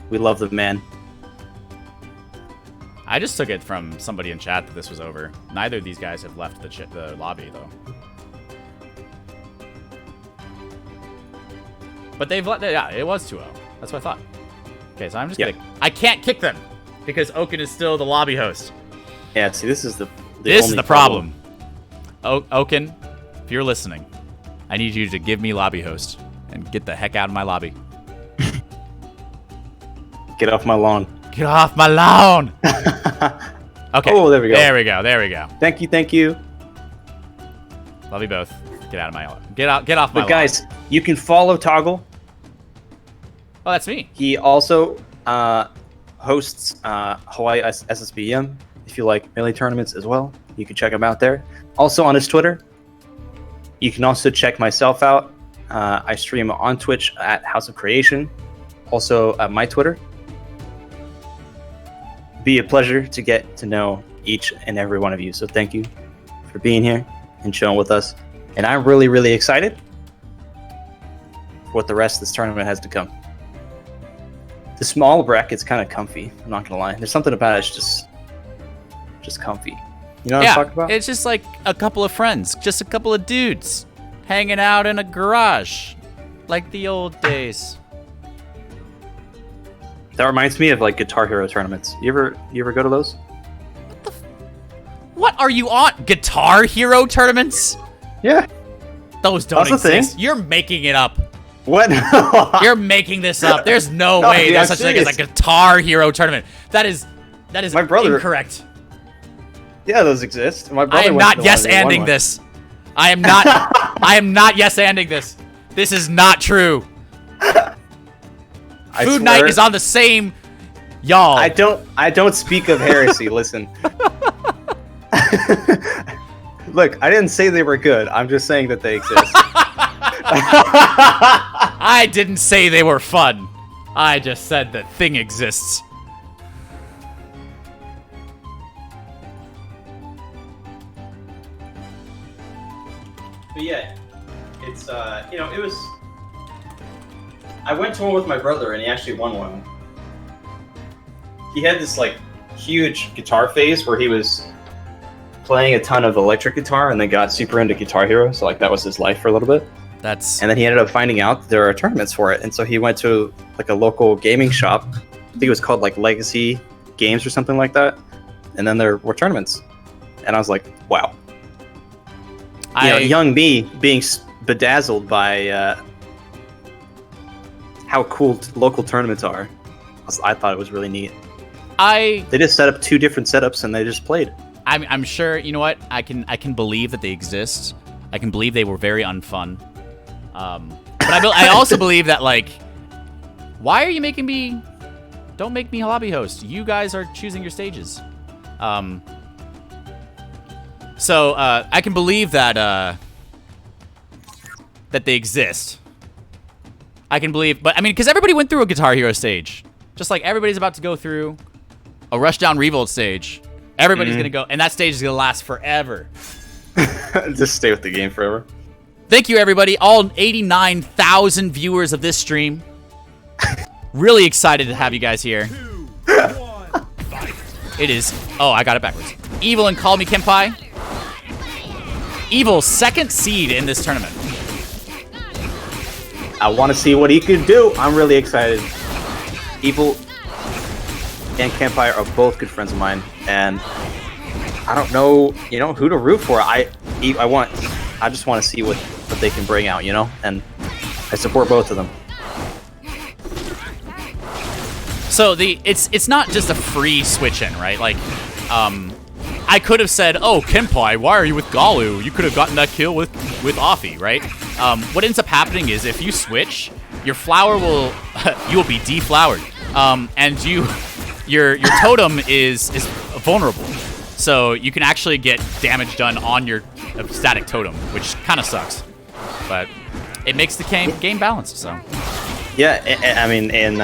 We love the man. I just took it from somebody in chat that this was over. Neither of these guys have left the lobby, though. But they've let... Yeah, it was 2-0. That's what I thought. Okay, so I'm just gonna... I can't kick them because Oaken is still the lobby host. Yeah, see, this is the This is the problem. Oaken, if you're listening, I need you to give me lobby host and get the heck out of my lobby. Get off my lawn. Get off my lawn! Okay. Oh, there we go. There we go. There we go. Thank you, thank you. Love you both. Get out of my... Get off my lawn. But guys, you can follow Toggle Oh, that's me. He also hosts Hawaii SSBM. If you like melee tournaments as well, you can check him out there. Also on his Twitter. You can also check myself out. I stream on Twitch at House of Creation. Also at my Twitter. Be a pleasure to get to know each and every one of you. So thank you for being here and chilling with us. And I'm really, really excited for what the rest of this tournament has to come. The small bracket's kind of comfy. I'm not gonna lie. There's something about it that's just comfy. You know what I'm talking about? It's just like a couple of friends, just a couple of dudes hanging out in a garage, like the old days. That reminds me of like Guitar Hero tournaments. You ever go to those? What are you on? Guitar Hero tournaments? Yeah. Those don't That's the exist. thing. You're making it up. What? You're making this up. There's no No, way dude, there's I'm such a thing as a serious. Guitar Hero tournament. That is My brother- incorrect. Yeah, those exist. My I brother am went not to one and they won yes-anding one. this. I am not. I am not yes-anding this. This is not true. I Food swear- Night is on the same. Y'all. I don't speak of heresy. Listen. Look, I didn't say they were good. I'm just saying that they exist. I didn't say they were fun. I just said that thing exists. But yeah, it's it was. I went to one with my brother, and he actually won one. He had this like huge guitar phase where he was playing a ton of electric guitar, and then got super into Guitar Hero. So like that was his life for a little bit. That's. And then he ended up finding out that there are tournaments for it, and so he went to like a local gaming shop. I think it was called like Legacy Games or something like that. And then there were tournaments, and I was like, wow. Young me being bedazzled by how cool local tournaments are. I thought it was really neat. They just set up two different setups and they just played. I'm sure. You know what? I can believe that they exist. I can believe they were very unfun. But I also believe that like, why are you making me? Don't make me lobby host. You guys are choosing your stages. So I can believe that that they exist. I can believe, but I mean, because everybody went through a Guitar Hero stage, just like everybody's about to go through a Rushdown Revolt stage. Everybody's gonna go, and that stage is gonna last forever. Just stay with the game forever. Thank you, everybody, all 89,000 viewers of this stream. Really excited to have you guys here. 2, 1, fight. It is. Oh, I got it backwards. Evil and callMeKenpai. Evil's second seed in this tournament. I want to see what he could do. I'm really excited. Evil and Kenpai are both good friends of mine, and I don't know, who to root for. I just want to see what they can bring out, and I support both of them. So it's not just a free switch in, right? Like, I could have said, "Oh, Kenpai, why are you with Galu? You could have gotten that kill with Afi, right?" What ends up happening is if you switch, your flower will you will be deflowered, and your totem is vulnerable, so you can actually get damage done on your static totem, which kind of sucks, but it makes the game balanced. So yeah, I mean, in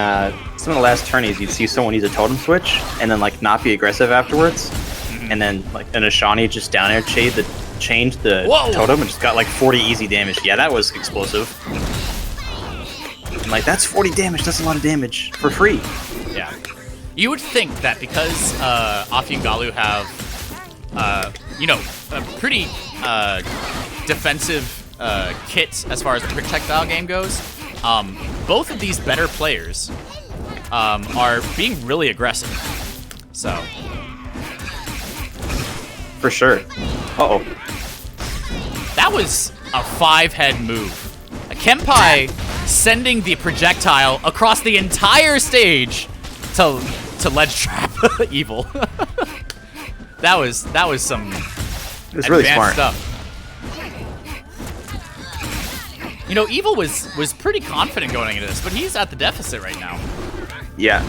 some of the last tourneys, you'd see someone use a totem switch and then like not be aggressive afterwards, and then like an Ashani just down air changed the totem and just got like 40 easy damage. Yeah, that was explosive. I'm like, that's 40 damage. That's a lot of damage for free. yeah, you would think that because Afi and Galu have a pretty defensive kit as far as the projectile game goes. Both of these better players are being really aggressive. So For sure. Uh-oh. that was a 5-head move. A Kenpai sending the projectile across the entire stage to ledge trap Evil. that was some It's really advanced smart. stuff. You know, Evil was pretty confident going into this, but he's at the deficit right now. Yeah.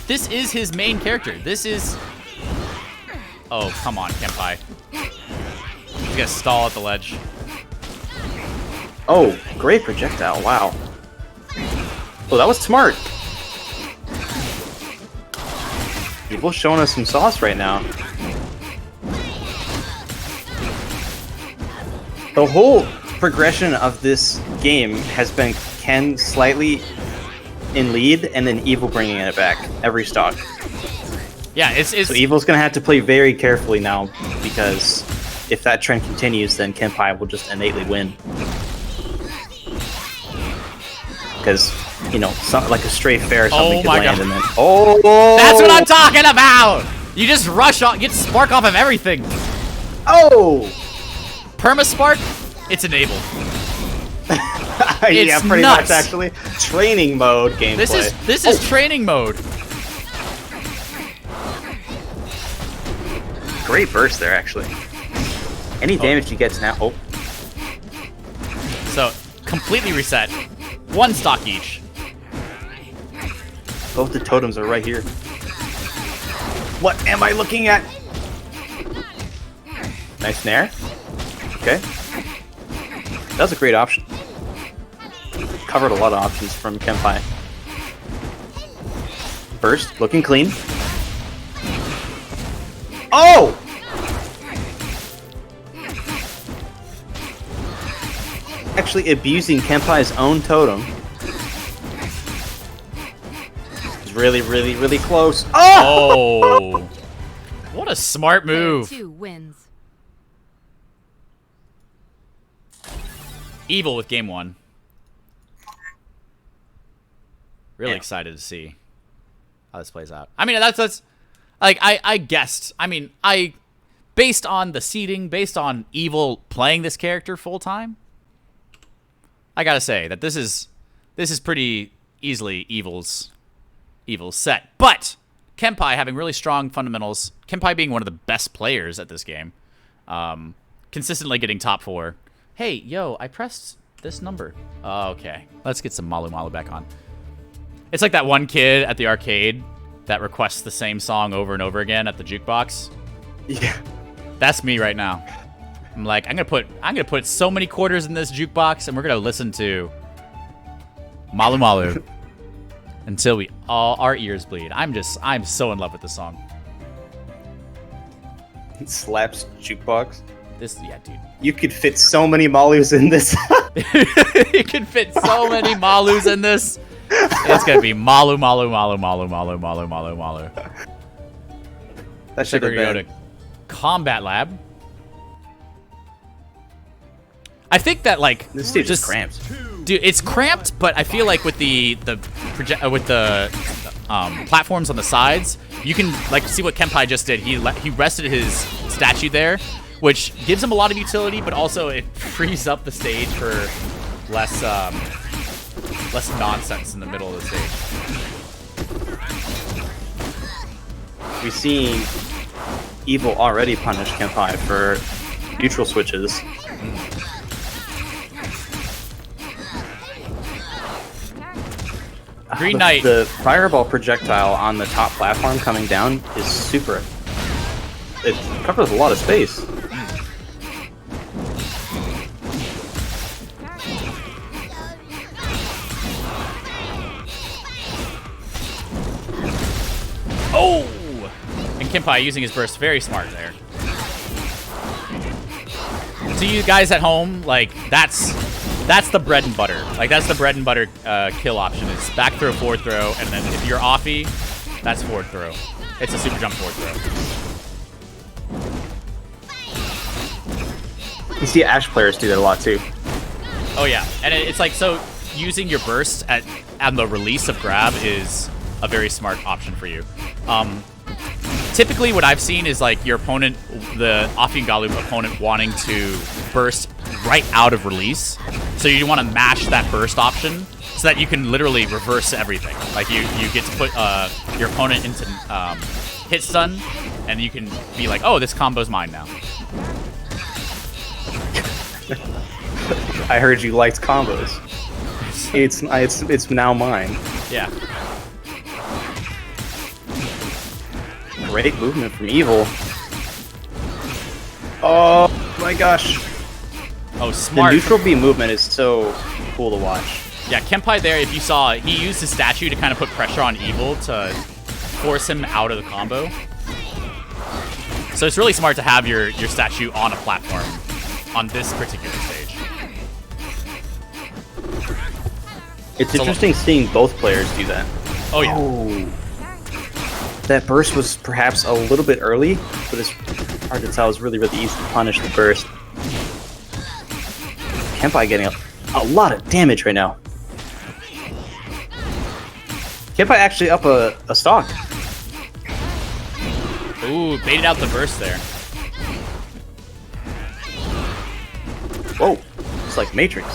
This is his main character. This is... Oh, come on, Kenpai. He's gonna stall at the ledge. Oh, great projectile. Wow. Oh, that was smart. Evil's showing us some sauce right now. The whole progression of this game has been Ken slightly in lead and then Evil bringing it back every stock. Yeah, it's So Evil's gonna have to play very carefully now, because if that trend continues, then Kenpai will just innately win. Because, you know, something like a stray fair or something could land and then... Oh! That's what I'm talking about! You just rush off, get spark off of everything. Oh! Perma-spark, it's enabled. Yeah, It's pretty nuts. much actually. Training mode gameplay. This is training mode. Great burst there, actually. Any damage he gets now... Oh. So, completely reset. One stock each. Both the totems are right here. What am I looking at? Nice nair. Okay. That was a great option. Covered a lot of options from Kenpai. Burst, looking clean. Oh! Actually abusing Kenpai's own totem. It's really, really, really close. Oh! Oh! What a smart Player move. 2 wins. Evil with game 1. Really Yeah. excited to see how this plays out. I mean, that's like I guessed. I mean, based on the seeding, based on Evil playing this character full time, I gotta say that this is pretty easily Evil's set. But Kenpai having really strong fundamentals, Kenpai being one of the best players at this game, consistently getting top 4. Hey, yo, I pressed this number. Okay, let's get some Malu Malu back on. It's like that one kid at the arcade that requests the same song over and over again at the jukebox. Yeah. That's me right now. I'm like, I'm gonna put so many quarters in this jukebox, and we're gonna listen to Malu Malu until our ears bleed. I'm so in love with this song. Slaps jukebox. Yeah, dude. You could fit so many Malus in this. You could fit so many Malus in this. It's gonna be Malu Malu Malu Malu Malu Malu Malu Malu. That should We're have gonna been. go to Combat Lab. I think that like This stage is cramped. dude, it's cramped, but I feel like with the platforms on the sides, you can like see what Kenpai just did. He rested his statue there, which gives him a lot of utility, but also it frees up the stage for less nonsense in the middle of the stage. We've seen Evil already punish Kenpai for neutral switches. GreenKnight. The fireball projectile on the top platform coming down is super. It covers a lot of space. Oh! And Kenpai using his burst very smart there. To you guys at home, like that's the bread and butter. Like that's the bread and butter kill option. It's back throw, forward throw, and then if you're offy, that's forward throw. It's a super jump forward throw. You see Ash players do that a lot too. Oh yeah, and it's like so using your burst on the release of grab is a very smart option for you. Typically what I've seen is like your opponent, the Afi Galu opponent wanting to burst right out of release. So you want to mash that burst option so that you can literally reverse everything. Like you get to put your opponent into hit stun, and you can be like, oh, this combo's mine now. I heard you liked combos. It's now mine. Yeah. Great movement from Evil. Oh my gosh. Oh, The smart. neutral B movement is so cool to watch. Yeah, Kenpai there, if you saw, he used his statue to kind of put pressure on Evil to force him out of the combo. So it's really smart to have your statue on a platform on this particular stage. It's interesting seeing both players do that. Oh, yeah. Oh. That burst was perhaps a little bit early, but it's hard to tell. It's really, really easy to punish the burst. Kenpai getting a lot of damage right now. Kenpai actually up a stock. Ooh, baited out the burst there. Whoa, it's like Matrix.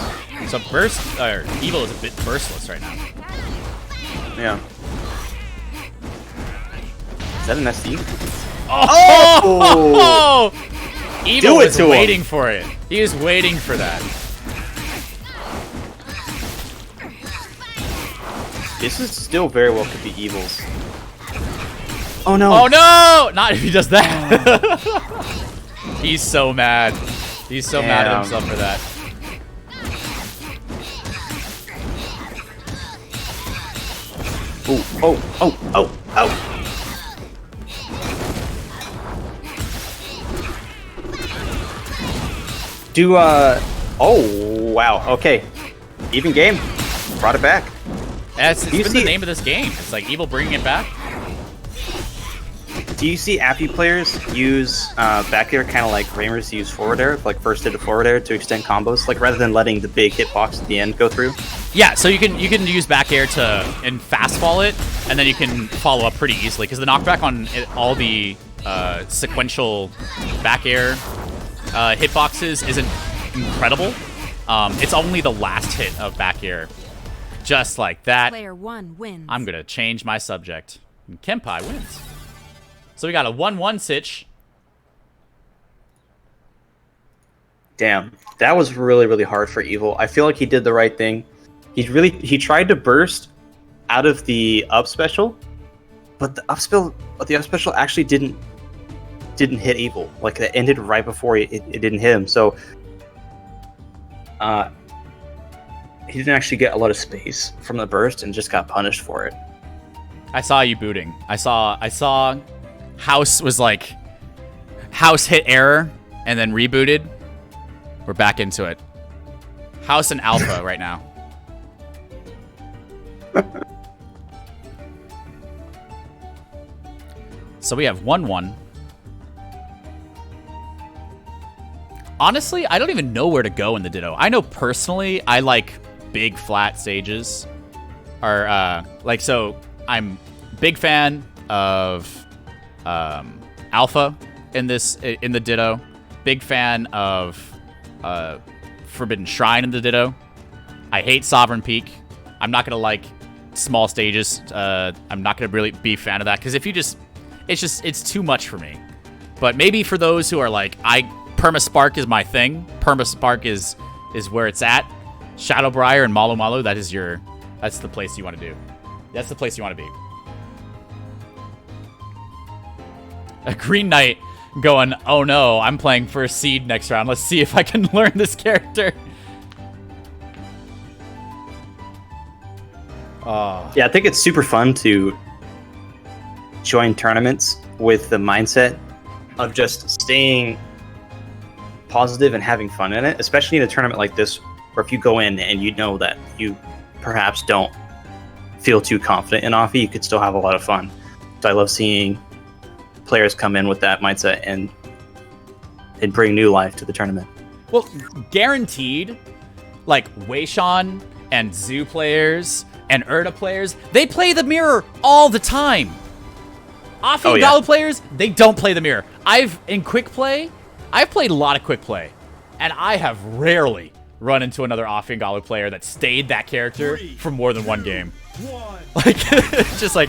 So burst, or Evil is a bit burstless right now. Yeah. Is that an SD? Oh! Evil Do it was to him. waiting for it. He was waiting for that. This is still very well could be Evil's. Oh no! Oh no! Not if he does that. He's so mad. He's so mad at himself for that. Oh! Oh, wow, okay. Even game. Brought it back. It's you been see- the name of this game. It's like Evil bringing it back. Do you see Afi players use back air kind of like Ramers use forward air, like first hit to forward air to extend combos, like rather than letting the big hitbox at the end go through? Yeah, so you can use back air and fast fall it, and then you can follow up pretty easily because the knockback on all the sequential back air hitboxes isn't incredible. It's only the last hit of back air, just like that. Player 1 wins. I'm gonna change my subject. And Kenpai wins. So we got a 1-1 sitch. Damn, that was really, really hard for Evil. I feel like he did the right thing. He tried to burst out of the up special, but the up special actually didn't hit Evil. Like it ended right before it didn't hit him. So he didn't actually get a lot of space from the burst and just got punished for it. I saw you booting. I saw House was like House hit error and then rebooted. We're back into it. House and Alpha right now. So we have 1-1. Honestly, I don't even know where to go in the Ditto. I know personally I like big flat stages. Or so I'm big fan of Alpha in the Ditto. Big fan of Forbidden Shrine in the Ditto. I hate Sovereign Peak. I'm not gonna like small stages. I'm not gonna really be a fan of that because it's too much for me. But maybe for those who are like, Perma-Spark is my thing. Perma-Spark is where it's at. Shadowbriar and Malu Malu, that's the place you want to do. That's the place you want to be. A GreenKnight going, oh no, I'm playing for a seed next round. Let's see if I can learn this character. Yeah, I think it's super fun to join tournaments with the mindset of just staying positive and having fun in it, especially in a tournament like this, where if you go in and you know that you perhaps don't feel too confident in Afi, you could still have a lot of fun. So I love seeing players come in with that mindset and bring new life to the tournament. Well, guaranteed, like Weishan and Zoo players and Erda players, they play the mirror all the time. Afi Galu players, they don't play the mirror. In quick play, I've played a lot of quick play, and I have rarely run into another Afi Galu player that stayed that character for more than one game. Like, it's just like,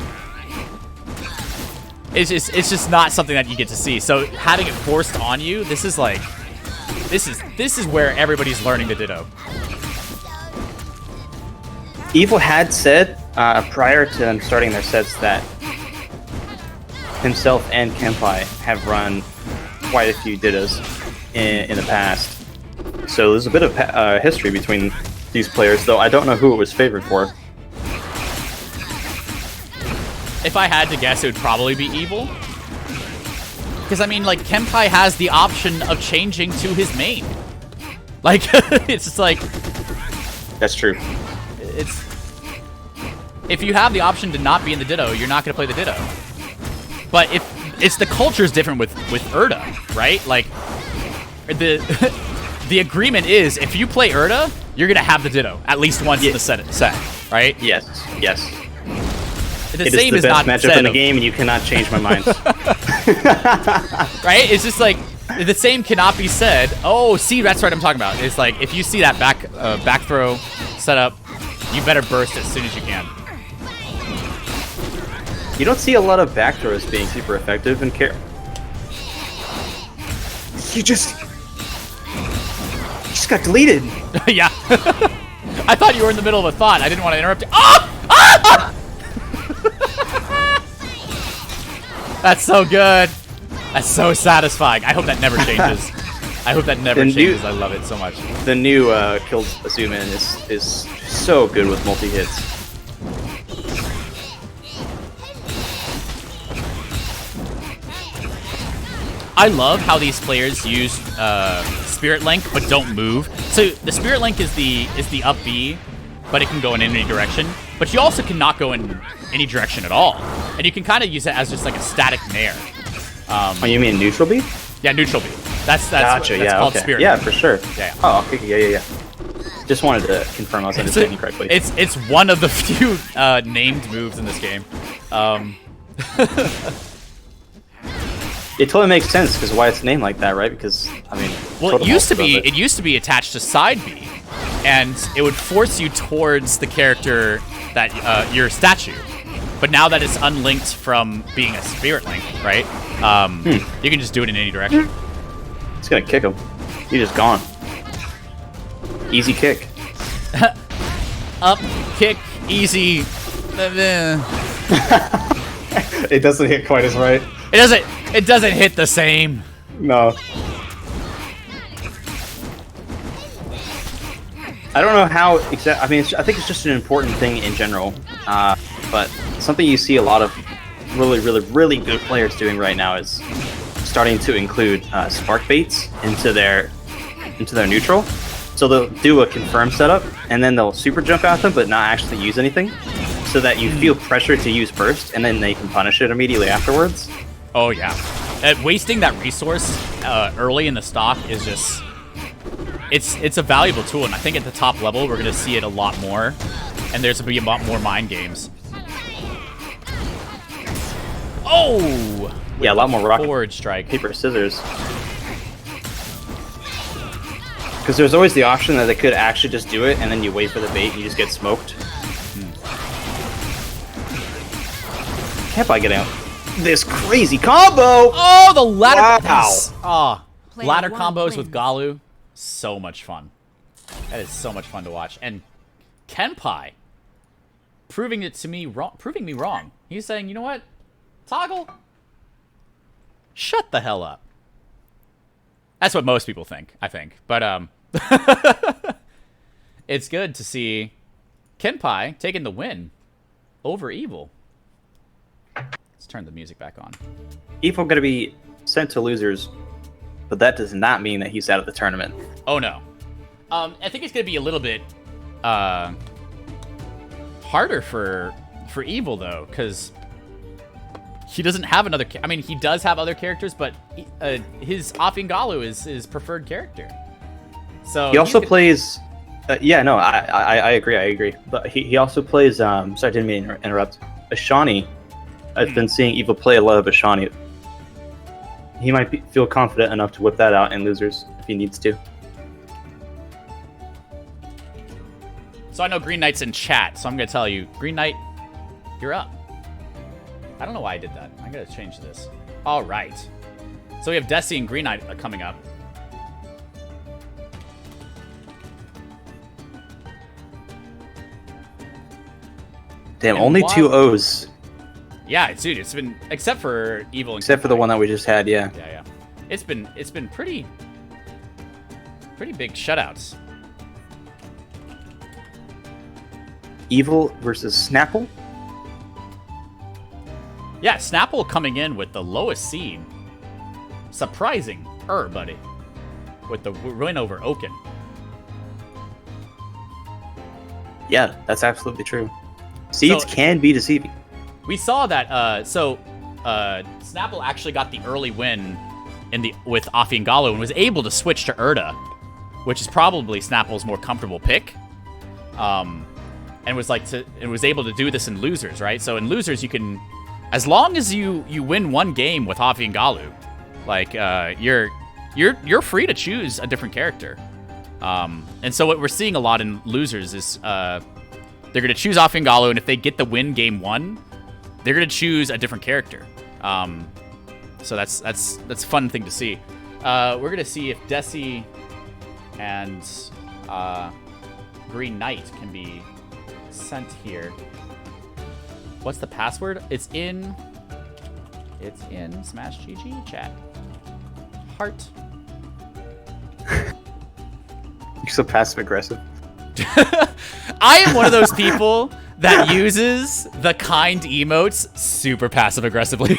it's just not something that you get to see. So having it forced on you, this is where everybody's learning the Ditto. Evil had said prior to them starting their sets that himself and Kenpai have run quite a few Dittos in the past. So there's a bit of history between these players, though I don't know who it was favored for. If I had to guess, it would probably be Evil. Because, I mean, like, Kenpai has the option of changing to his main. Like, it's just like... That's true. It's... If you have the option to not be in the Ditto, you're not going to play the Ditto. But if... It's the culture's different with Urda, right? Like, the agreement is, if you play Urda, you're going to have the Ditto at least once in the set, right? Yes, yes. The same is not best matchup in the game, and you cannot change my mind. Right? It's just like the same cannot be said. Oh, see, that's what I'm talking about. It's like if you see that back throw setup, you better burst as soon as you can. You don't see a lot of back throws being super effective in care. You just got deleted. Yeah. I thought you were in the middle of a thought. I didn't want to interrupt you. Ah! Ah! That's so good. That's so satisfying. I hope that never changes. I hope that never changes. I love it so much. The new Killed Azuman is so good with multi-hits. I love how these players use Spirit Link but don't move. So the Spirit Link is the up B, but it can go in any direction. But you also cannot go in any direction at all. And you can kind of use it as just like a static nair. Oh, you mean neutral B? Yeah, neutral B. That's gotcha, that's called okay. Spirit. Yeah, for sure. Yeah. Oh, okay, yeah. Just wanted to confirm I was understanding correctly. It's one of the few named moves in this game. It totally makes sense because why it's named like that, right? Because I mean, well, it used to be attached to side B, and it would force you towards the character that your statue. But now that it's unlinked from being a Spirit Link, right? You can just do it in any direction. It's gonna kick him. You're just gone. Easy kick. Up, kick, easy. It doesn't hit quite as right. It doesn't hit the same. No. I don't know how exactly. I mean, I think it's just an important thing in general. But something you see a lot of really good players doing right now is starting to include spark baits into their neutral. So they'll do a confirm setup and then they'll super jump at them, but not actually use anything, so that you feel pressure to use first, and then they can punish it immediately afterwards. Oh yeah, wasting that resource early in the stock is just it's a valuable tool, and I think at the top level we're gonna see it a lot more, and there's gonna be a lot more mind games. Oh! Yeah, a lot more rock, forward strike, paper, scissors. Because there's always the option that they could actually just do it, and then you wait for the bait and you just get smoked. Can't I get out? This crazy combo! Oh, the ladder! Wow! Ladder combos with Galu, so much fun. That is so much fun to watch. And Kenpai proving me wrong. He's saying, you know what, Toggle, shut the hell up. That's what most people think, I think. But it's good to see Kenpai taking the win over Evil. Let's turn the music back on. Evil gonna be sent to losers, but that does not mean that he's out of the tournament. Oh no. I think it's gonna be a little bit harder for Evil though, because he doesn't have another. I mean, he does have other characters, but his Afi Galu is his preferred character. So he also plays. Yeah, no, I agree. But he also plays. Sorry, I didn't mean to interrupt. Ashani. I've been seeing Evil play a lot of Ashani. He might feel confident enough to whip that out in losers if he needs to. So I know GreenKnight's in chat, so I'm gonna tell you, GreenKnight, you're up. I don't know why I did that. I gotta change this. All right. So we have Deci and GreenKnight coming up. Damn, And only while- 2 O's. Yeah, dude, it's been except for Evil and Except for the Kenpai. one that we just had, yeah. Yeah. It's been pretty big shutouts. Evil versus Snapple? Yeah, Snapple coming in with the lowest seed. Surprising, buddy. With the win over Oaken. Yeah, that's absolutely true. Seeds can be deceiving. We saw that. Snapple actually got the early win with Afi Galu and was able to switch to Erda, which is probably Snapple's more comfortable pick. And was able to do this in losers, right? So in losers, you can, as long as you win one game with Afi and Galu, like you're free to choose a different character. And so what we're seeing a lot in losers is they're gonna choose Afi and Galu, and if they get the win game 1, they're gonna choose a different character. So that's a fun thing to see. We're gonna see if Deci and GreenKnight can be sent here. What's the password? It's in Smash GG chat. Heart. You're so passive aggressive. I am one of those people that uses the kind emotes super passive aggressively.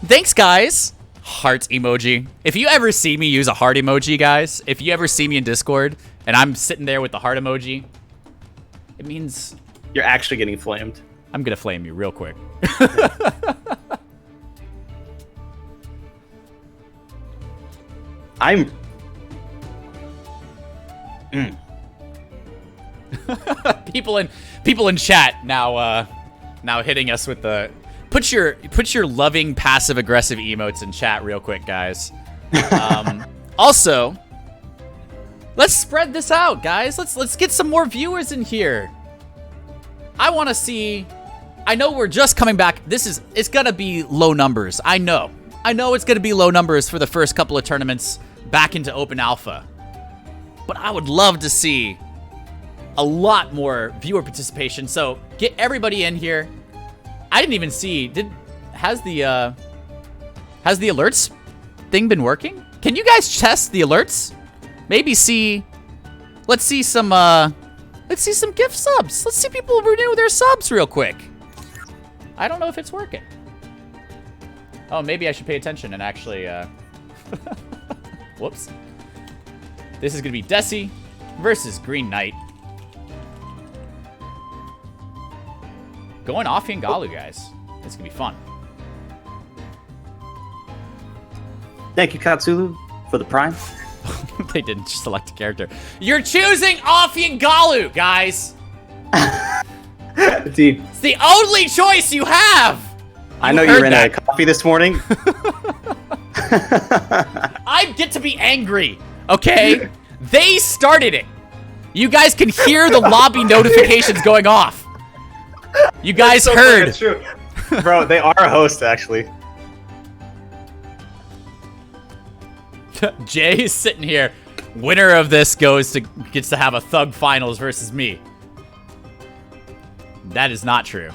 Thanks, guys. Heart emoji. If you ever see me use a heart emoji, guys, if you ever see me in Discord and I'm sitting there with the heart emoji, it means You're actually getting flamed. I'm gonna flame you real quick. I'm... people in chat now hitting us with the put your loving passive aggressive emotes in chat real quick, guys. Also, let's spread this out, guys. Let's get some more viewers in here. I want to see. I know we're just coming back. It's gonna be low numbers. I know it's gonna be low numbers for the first couple of tournaments back into open alpha. But I would love to see a lot more viewer participation. So get everybody in here. I didn't even see. Has the alerts thing been working? Can you guys test the alerts? Maybe see. Let's see some gift subs. Let's see people renew their subs real quick. I don't know if it's working. Oh, maybe I should pay attention and actually. Whoops. This is gonna be Deci versus GreenKnight. Going Afi and Galu, guys. It's gonna be fun. Thank you, Katsulu, for the prime. They didn't select a character. You're choosing Afi and Galu, guys. Dude, It's the only choice you have. I know you ran out of coffee this morning. I get to be angry, okay? They started it. You guys can hear the lobby notifications going off. You guys heard. That's true. Bro, they are a host, actually. Jay is sitting here. Winner of this gets to have a thug finals versus me. That is not true.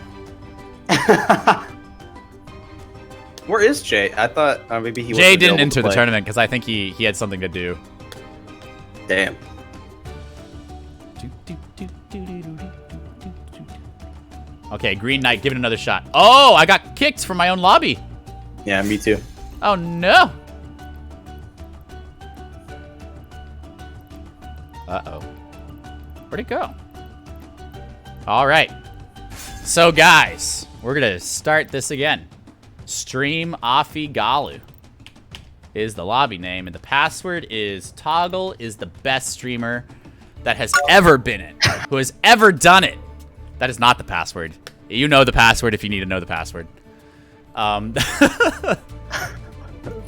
Where is Jay? I thought maybe he. Jay didn't enter the tournament because I think he had something to do. Damn. Okay, GreenKnight, give it another shot. Oh, I got kicked from my own lobby. Yeah, me too. Oh no. Uh-oh. Where'd it go? All right. So, guys, we're going to start this again. Stream Afi Galu is the lobby name, and the password is Toggle is the best streamer that has ever been it, who has ever done it. That is not the password. You know the password if you need to know the password.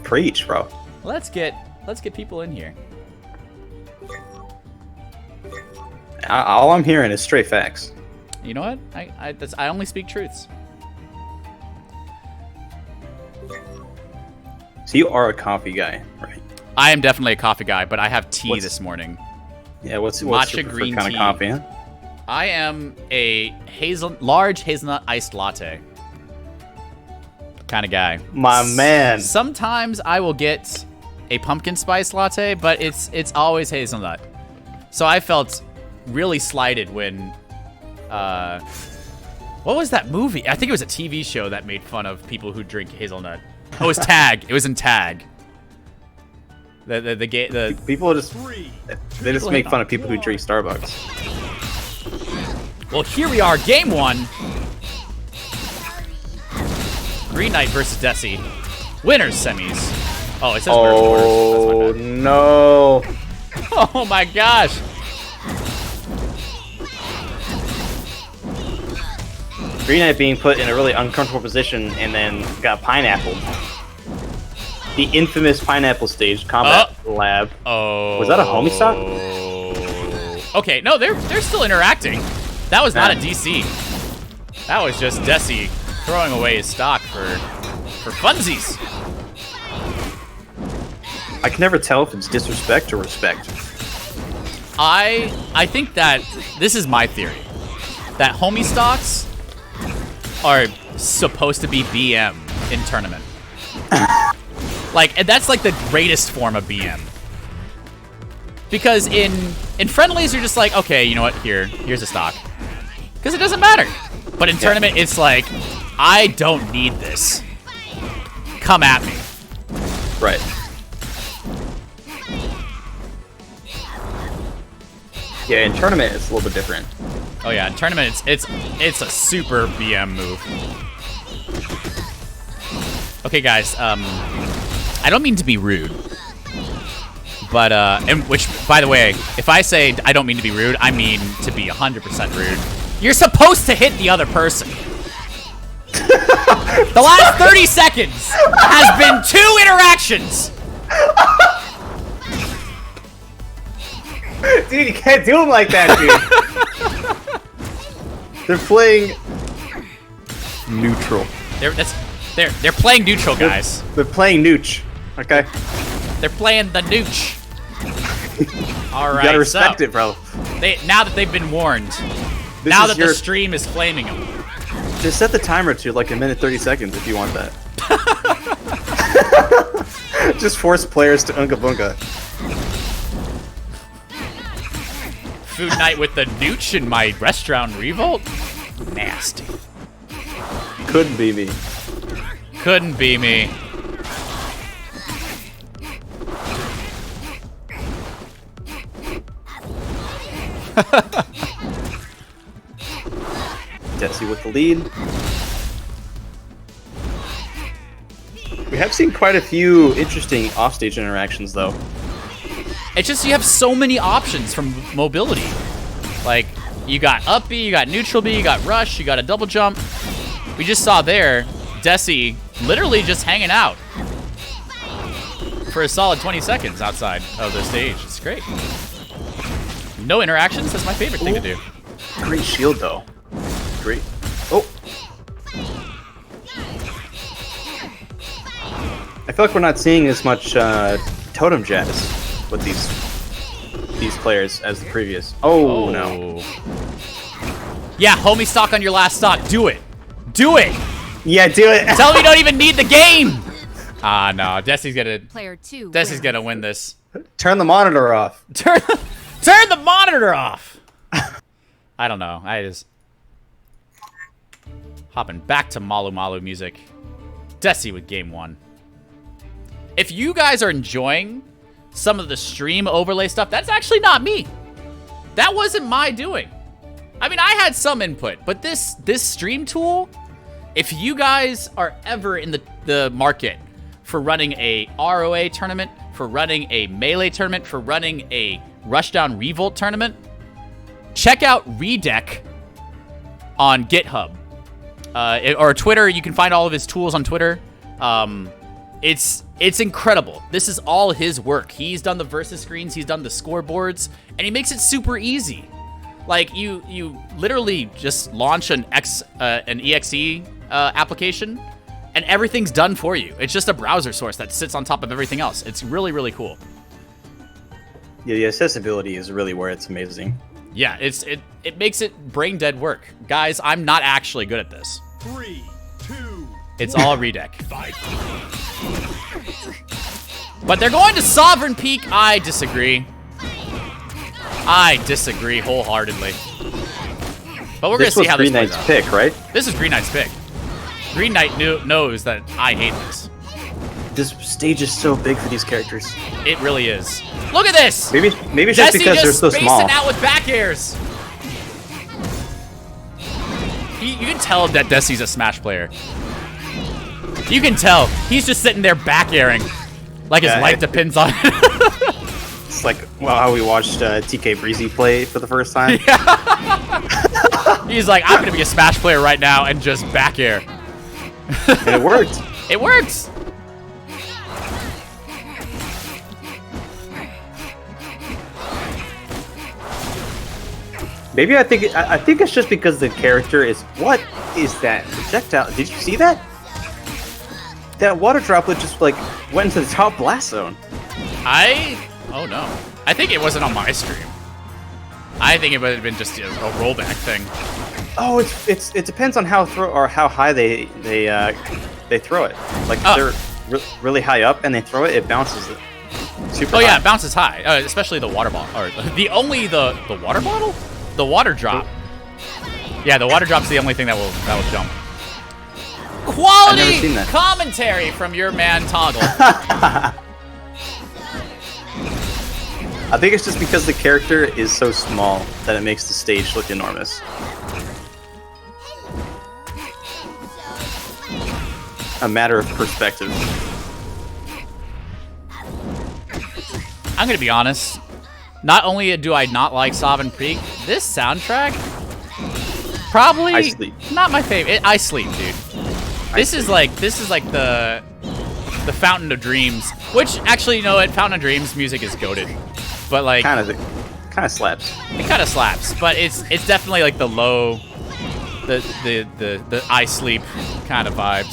Preach, bro. Let's get people in here. All I'm hearing is straight facts. You know what? I only speak truths. So you are a coffee guy, right? I am definitely a coffee guy, but I have tea What's- this morning. Yeah. What's Matcha your green preferred kind tea. of coffee? Huh? I am a large hazelnut iced latte kind of guy. My man. Sometimes I will get a pumpkin spice latte, but it's always hazelnut. So I felt really slighted when, what was that movie? I think it was a TV show that made fun of people who drink hazelnut. Oh, it was Tag. It was in Tag. The People just make fun of people who drink Starbucks. Well, here we are, game 1. GreenKnight versus Deci. Winners semis. Oh, it says Oh no! Oh my gosh! GreenKnight being put in a really uncomfortable position and then got pineappled. The infamous pineapple stage combat lab. Oh. Was that a homie stock? Okay, no, they're still interacting. That was not a DC. That was just Deci throwing away his stock for funsies. I can never tell if it's disrespect or respect. I think that this is my theory. That homie stocks are supposed to be BM in tournament. Like, and that's like the greatest form of BM. Because in friendlies, you're just like, okay, you know what? Here's a stock. Because it doesn't matter. But in tournament, it's like, I don't need this. Come at me. Right. Yeah, in tournament, it's a little bit different. Oh yeah, in tournament, it's a super BM move. Okay, guys. I don't mean to be rude. But, and which, by the way, if I say I don't mean to be rude, I mean to be 100% rude. You're supposed to hit the other person. The last 30 seconds has been 2 interactions. Dude, you can't do them like that, dude. They're playing neutral. They're playing neutral, guys. They're playing nooch. Okay. They're playing the nooch. All right. You gotta respect it, bro. Now that they've been warned. Now that the stream is flaming them. Just set the timer to like 1:30 if you want that. Just force players to unga bunga. Food night with the nooch in my Rushdown Revolt? Nasty. Couldn't be me. Couldn't be me. Deci with the lead. We have seen quite a few interesting offstage interactions, though. It's just you have so many options from mobility. Like, you got up B, you got neutral B, you got rush, you got a double jump. We just saw there, Deci literally just hanging out for a solid 20 seconds outside of the stage. It's great. No interactions, that's my favorite thing to do. Great shield, though. Great. Oh. I feel like we're not seeing as much totem jazz with these players as the previous. Oh, no. Yeah, homie stock on your last stock. Do it. Do it. Yeah, do it. Tell me you don't even need the game. Ah, no. Player 2 Deci's gonna win this. Turn the monitor off. Turn the monitor off. I don't know. I just hopping back to Malu Malu music. Deci with game 1. If you guys are enjoying some of the stream overlay stuff, that's actually not me. That wasn't my doing. I mean, I had some input, but this stream tool, if you guys are ever in the market for running a ROA tournament, for running a melee tournament, for running a Rushdown Revolt tournament, check out Redeck on GitHub. Or Twitter. You can find all of his tools on Twitter. It's incredible. This is all his work. He's done the versus screens, he's done the scoreboards, and he makes it super easy. Like, you literally just launch an exe application, and everything's done for you. It's just a browser source that sits on top of everything else. It's really, really cool. Yeah, the accessibility is really where it's amazing. Yeah, it makes it brain dead work. Guys, I'm not actually good at this. 3, 2, It's all redeck. fight. But they're going to Sovereign Peak. I disagree. I disagree wholeheartedly. But we're going to see how this plays GreenKnight's out. pick, right? This is GreenKnight's pick. GreenKnight knows that I hate this. This stage is so big for these characters. It really is. Look at this! Maybe it's just Deci because they're so spacing small. out with back airs. You can tell that Deci's a Smash player. You can tell. He's just sitting there back airing. Like his life depends on it. It's like how we watched TK Breezy play for the first time. He's like, I'm going to be a Smash player right now and just back air. And it worked. It works. Maybe I think it's just because the character is. What is that projectile? Did you see that? That water droplet just like went into the top blast zone. Oh no. I think it wasn't on my stream. I think it would have been just a rollback thing. Oh, it depends on how high they throw it. Like if they're really high up and they throw it, it bounces it super high. Yeah, it bounces high, especially the water bottle. Or the water bottle, the water drop. Yeah, the water drop's the only thing that will jump. Quality commentary from your man Toggle. I think it's just because the character is so small that it makes the stage look enormous. A matter of perspective. I'm gonna be honest. Not only do I not like Sovereign Peak, this soundtrack probably I Sleep. Not my favorite. I Sleep, dude. This is like the Fountain of Dreams, which actually, you know what? Fountain of Dreams music is goated, but like kind of slaps. It kind of slaps, but it's definitely like the low, the I Sleep kind of vibes.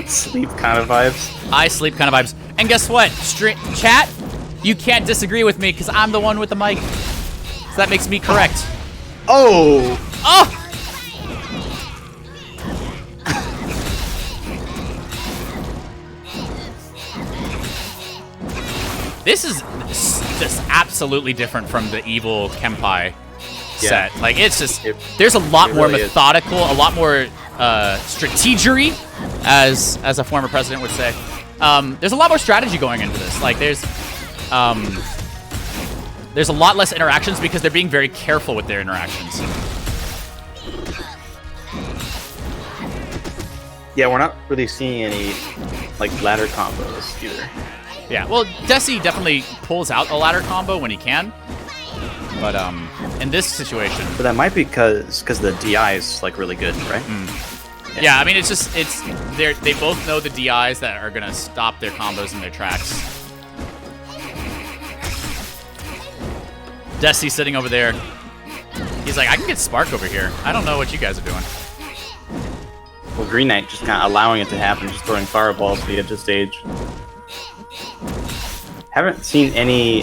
Sleep kind of vibes. I Sleep kind of vibes. And guess what? Chat, you can't disagree with me because I'm the one with the mic. So that makes me correct. Oh! Oh! This is just absolutely different from the evil Kenpai set. Like, it's just, there's a lot more really methodical, a lot more strategery, as a former president would say. There's a lot more strategy going into this. Like, there's a lot less interactions because they're being very careful with their interactions. Yeah, we're not really seeing any like ladder combos either. Yeah, well, Deci definitely pulls out a ladder combo when he can, but in this situation, But that might be because the DI is like really good, right? yeah, I mean, it's they both know the DIs that are gonna stop their combos in their tracks. Deci sitting over there, he's like, I can get Spark over here. I don't know what you guys are doing. Well, GreenKnight just kind of allowing it to happen, just throwing fireballs to the edge of stage. Haven't seen any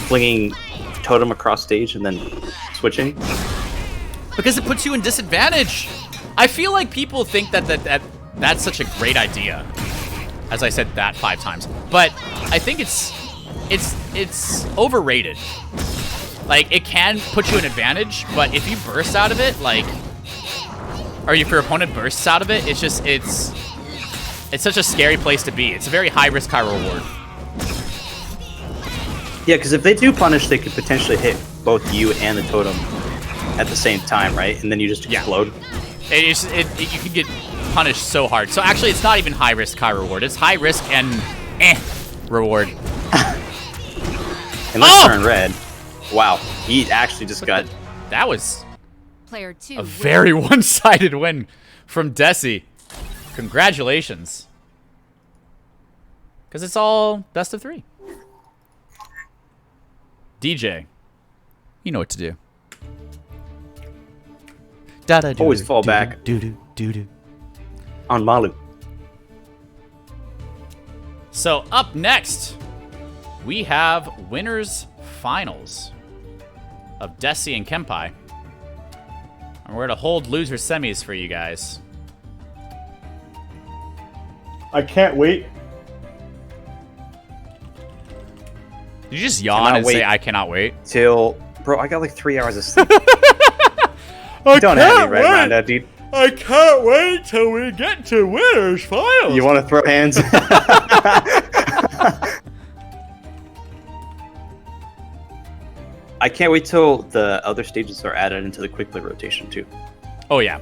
flinging totem across stage and then switching. Because it puts you in disadvantage. I feel like people think that's such a great idea. As I said that 5 times. But I think it's overrated. Like, it can put you in advantage, but if you burst out of it, like, or if your opponent bursts out of it, it's such a scary place to be. It's a very high risk, high reward. Yeah, because if they do punish, they could potentially hit both you and the totem at the same time, right? And then you just explode. You can get punished so hard. So actually, it's not even high risk, high reward. It's high risk and reward. And let's turn red. Wow, he actually just got... That was Player 2. a very one-sided win from Deci. Congratulations. Because it's all best of 3. DJ, you know what to do. Always fall back. Do-do, do-do. On Malu. So So up next, we have winners finals of Deci and Kenpai. And we're going to hold loser semis for you guys. I can't wait. Did you just yawn Cannot and wait. say, I cannot wait? Bro, I got like 3 hours of sleep. Don't have me right around that, dude. I can't wait till we get to winners finals. You want to throw hands? I can't wait till the other stages are added into the quick play rotation too. Oh, yeah.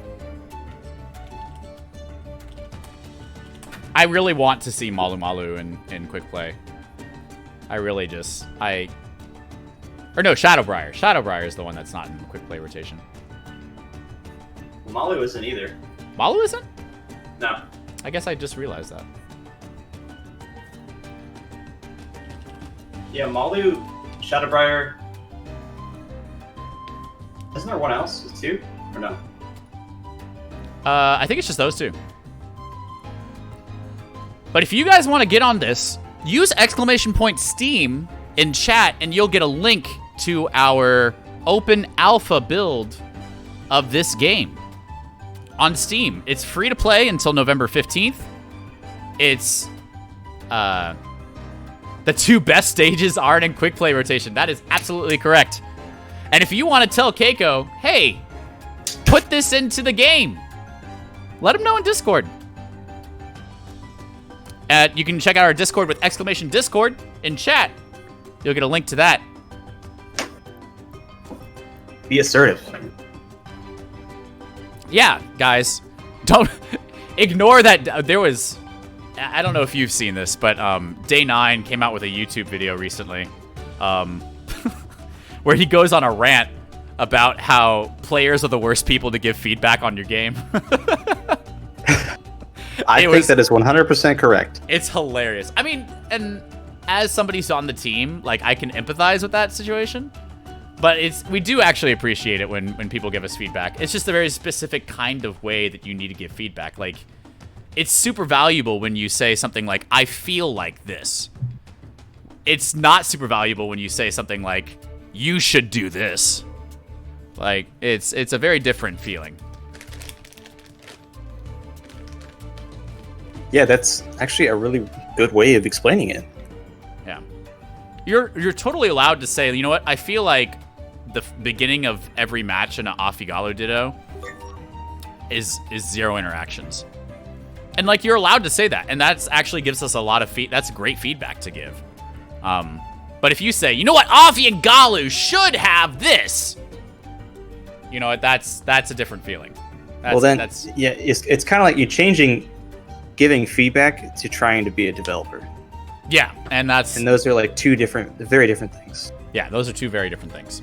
I really want to see Malu Malu in quick play. I really just... Or no, Shadowbriar. Shadowbriar is the one that's not in quick play rotation. Malu isn't either. Malu isn't? No. I guess I just realized that. Yeah, Malu, Shadowbriar. Isn't there one else? It's 2? Or no? I think it's just those two. But if you guys want to get on this, use !Steam in chat and you'll get a link to our open alpha build of this game on Steam. It's free to play until November 15th. It's the 2 best stages aren't in quick play rotation. That is absolutely correct. And if you want to tell Keiko, hey, put this into the game, let him know in Discord. You can check out our Discord with !Discord in chat. You'll get a link to that. Be assertive. Yeah, guys, don't ignore that. There was, I don't know if you've seen this, but Day 9 came out with a YouTube video recently where he goes on a rant about how players are the worst people to give feedback on your game. I think that is 100% correct. It's hilarious. I mean, and as somebody who's on the team, like, I can empathize with that situation. But we do actually appreciate it when people give us feedback. It's just a very specific kind of way that you need to give feedback. Like, it's super valuable when you say something like, I feel like this. It's not super valuable when you say something like, you should do this. Like, it's a very different feeling. Yeah, that's actually a really good way of explaining it. Yeah. You're totally allowed to say, you know what, I feel like the beginning of every match in an Afi Galu Ditto is 0 interactions. And, like, you're allowed to say that, and that's actually gives us a lot of that's great feedback to give. But if you say, you know what, Afi and Galu should have this, you know what, that's a different feeling. Yeah, it's kind of like you're changing giving feedback to trying to be a developer. Yeah, and those are like 2 very different things. Yeah, those are 2 very different things.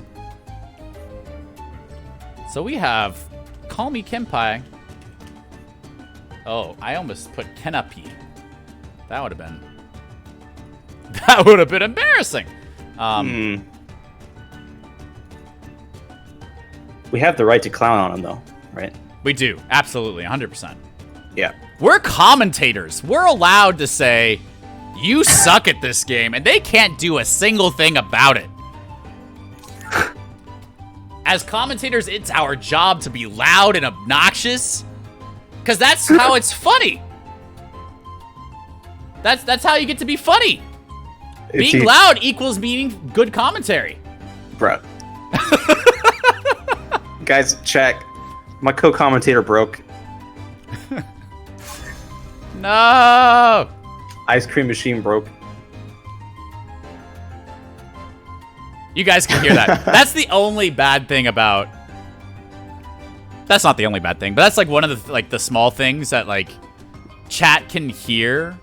So we have callMeKenpai. Oh, I almost put Kenapi. That would have been embarrassing. We have the right to clown on him, though, right? We do, absolutely, 100%. Yeah. We're commentators. We're allowed to say, you suck at this game, and they can't do a single thing about it. As commentators, it's our job to be loud and obnoxious, because that's how it's funny. That's how you get to be funny. Being loud equals meaning good commentary. Bro. Guys, check. My co-commentator broke. No! Ice cream machine broke. You guys can hear that. That's the only bad thing about... That's not the only bad thing, but that's like one of the the small things that like chat can hear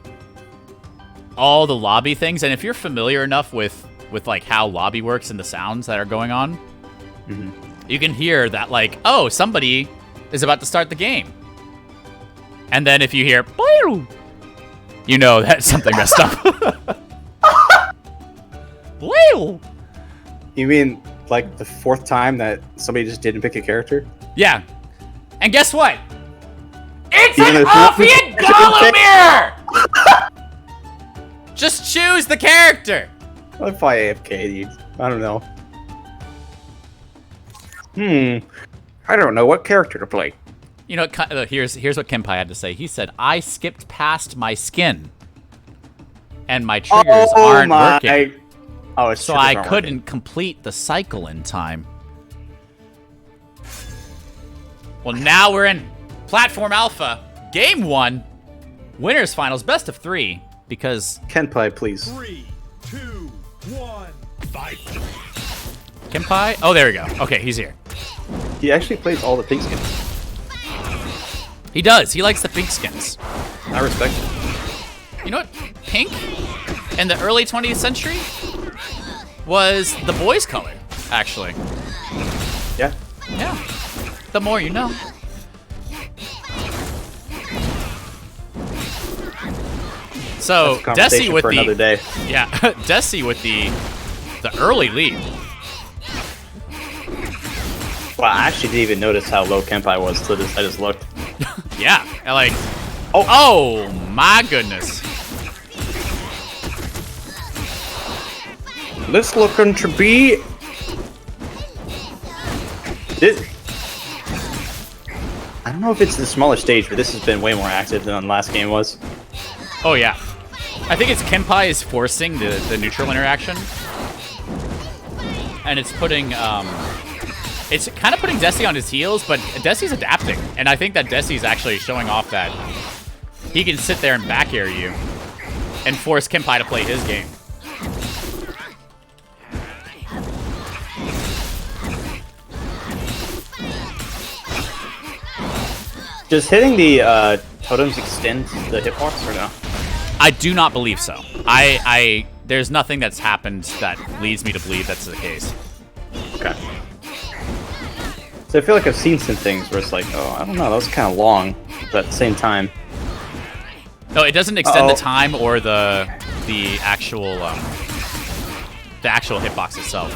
all the lobby things. And if you're familiar enough with like how lobby works and the sounds that are going on, you can hear that like, oh, somebody is about to start the game. And then if you hear, you know that something messed up. You mean like the 4th time that somebody just didn't pick a character? Yeah. And guess what? It's Even an if- Afi Galu Wyr! Just choose the character. What if I AFK, dude? I don't know. I don't know what character to play. You know, here's what KenPai had to say. He said, "I skipped past my skin, and my triggers aren't working, so I couldn't complete the cycle in time." Well, now we're in Platform Alpha, Game 1, Winners Finals, best of 3, because... KenPai, please. 3, 2, 1, fight. KenPai? Oh, there we go. Okay, he's here. He actually plays all the pink skins. He does. He likes the pink skins. I respect it. You know what? Pink in the early 20th century was the boys' color, actually. Yeah. Yeah. The more you know. So Deci with another day. Deci with the early lead. Well, I actually didn't even notice how low KenPai was till I just looked. Yeah, and like, oh my goodness. This looking to be this. I don't know if it's the smaller stage, but this has been way more active than the last game was. Oh yeah, I think it's KenPai is forcing the neutral interaction, and it's putting it's kind of putting Deci on his heels, but Deci's adapting, and I think that Deci's actually showing off that he can sit there and back air you and force KenPai to play his game. Does hitting the totems extend the hitbox or no? I do not believe so. There's nothing that's happened that leads me to believe that's the case. Okay. So I feel like I've seen some things where it's like, oh, I don't know, that was kind of long, but at the same time. No, it doesn't extend the time or the actual hitbox itself.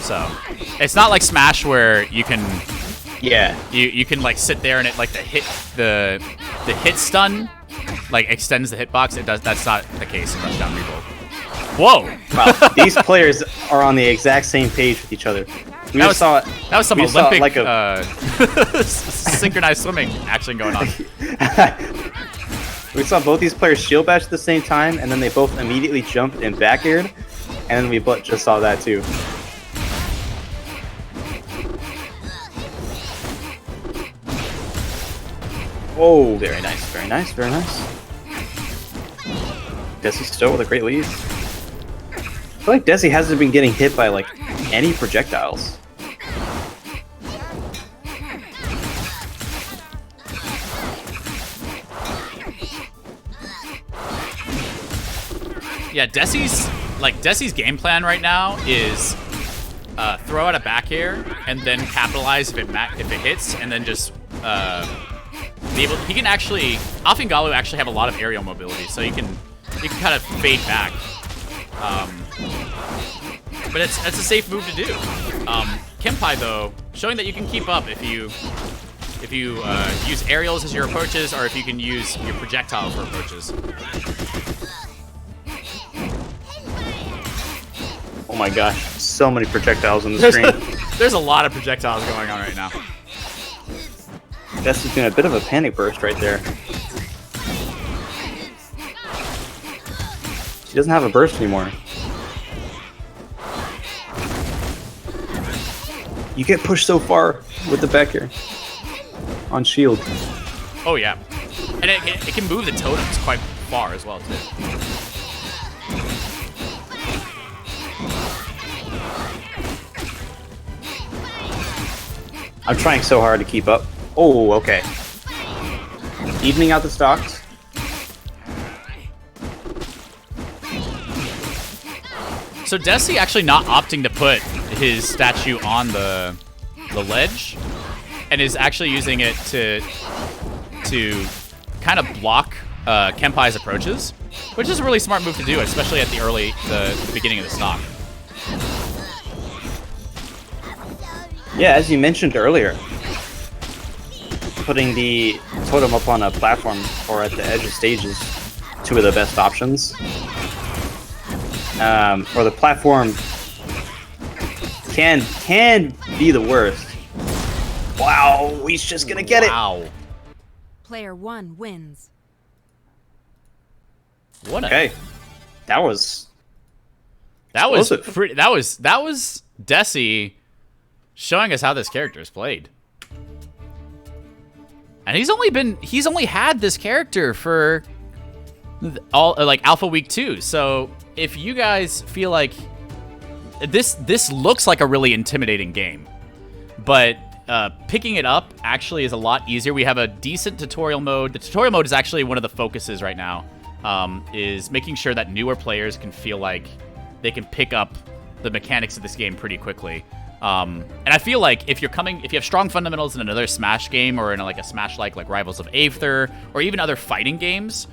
So it's not like Smash where you can you can like sit there and it like the hit stun like extends the hitbox. It does. That's not the case in Rushdown Revolt. Whoa! Wow, these players are on the exact same page with each other. That was some Olympic like synchronized swimming action going on. We saw both these players shield bash at the same time, and then they both immediately jumped and back aired, and then we both just saw that too. Oh, very nice, very nice, very nice. Deci still with a great lead. I feel like Deci hasn't been getting hit by like any projectiles. Yeah, Deci's game plan right now is throw out a back air and then capitalize if it hits, and then just be able. He can actually Afi Galu actually have a lot of aerial mobility, so you can kind of fade back. But it's a safe move to do. KenPai though, showing that you can keep up if you use aerials as your approaches, or if you can use your projectile for approaches. Oh my gosh, so many projectiles on the screen. There's a lot of projectiles going on right now. Deci's doing a bit of a panic burst right there. She doesn't have a burst anymore. You get pushed so far with the back air on shield. Oh yeah, and it can move the totems quite far as well too. I'm trying so hard to keep up. Oh, okay. Evening out the stocks. So Deci actually not opting to put his statue on the ledge, and is actually using it to kind of block KenPai's approaches, which is a really smart move to do, especially at the beginning of the stock. Yeah, as you mentioned earlier, putting the totem up on a platform or at the edge of stage is two of the best options. or the platform can be the worst. Wow, he's just gonna get it. Wow. Player 1 wins. What a Okay, that was explosive. That was Deci showing us how this character is played. And he's only had this character for all like Alpha Week 2. So if you guys feel like this looks like a really intimidating game, but picking it up actually is a lot easier. We have a decent tutorial mode. The tutorial mode is actually one of the focuses right now, is making sure that newer players can feel like they can pick up the mechanics of this game pretty quickly. And I feel like if you have strong fundamentals in another Smash game or in like a Smash like Rivals of Aether or even other fighting games,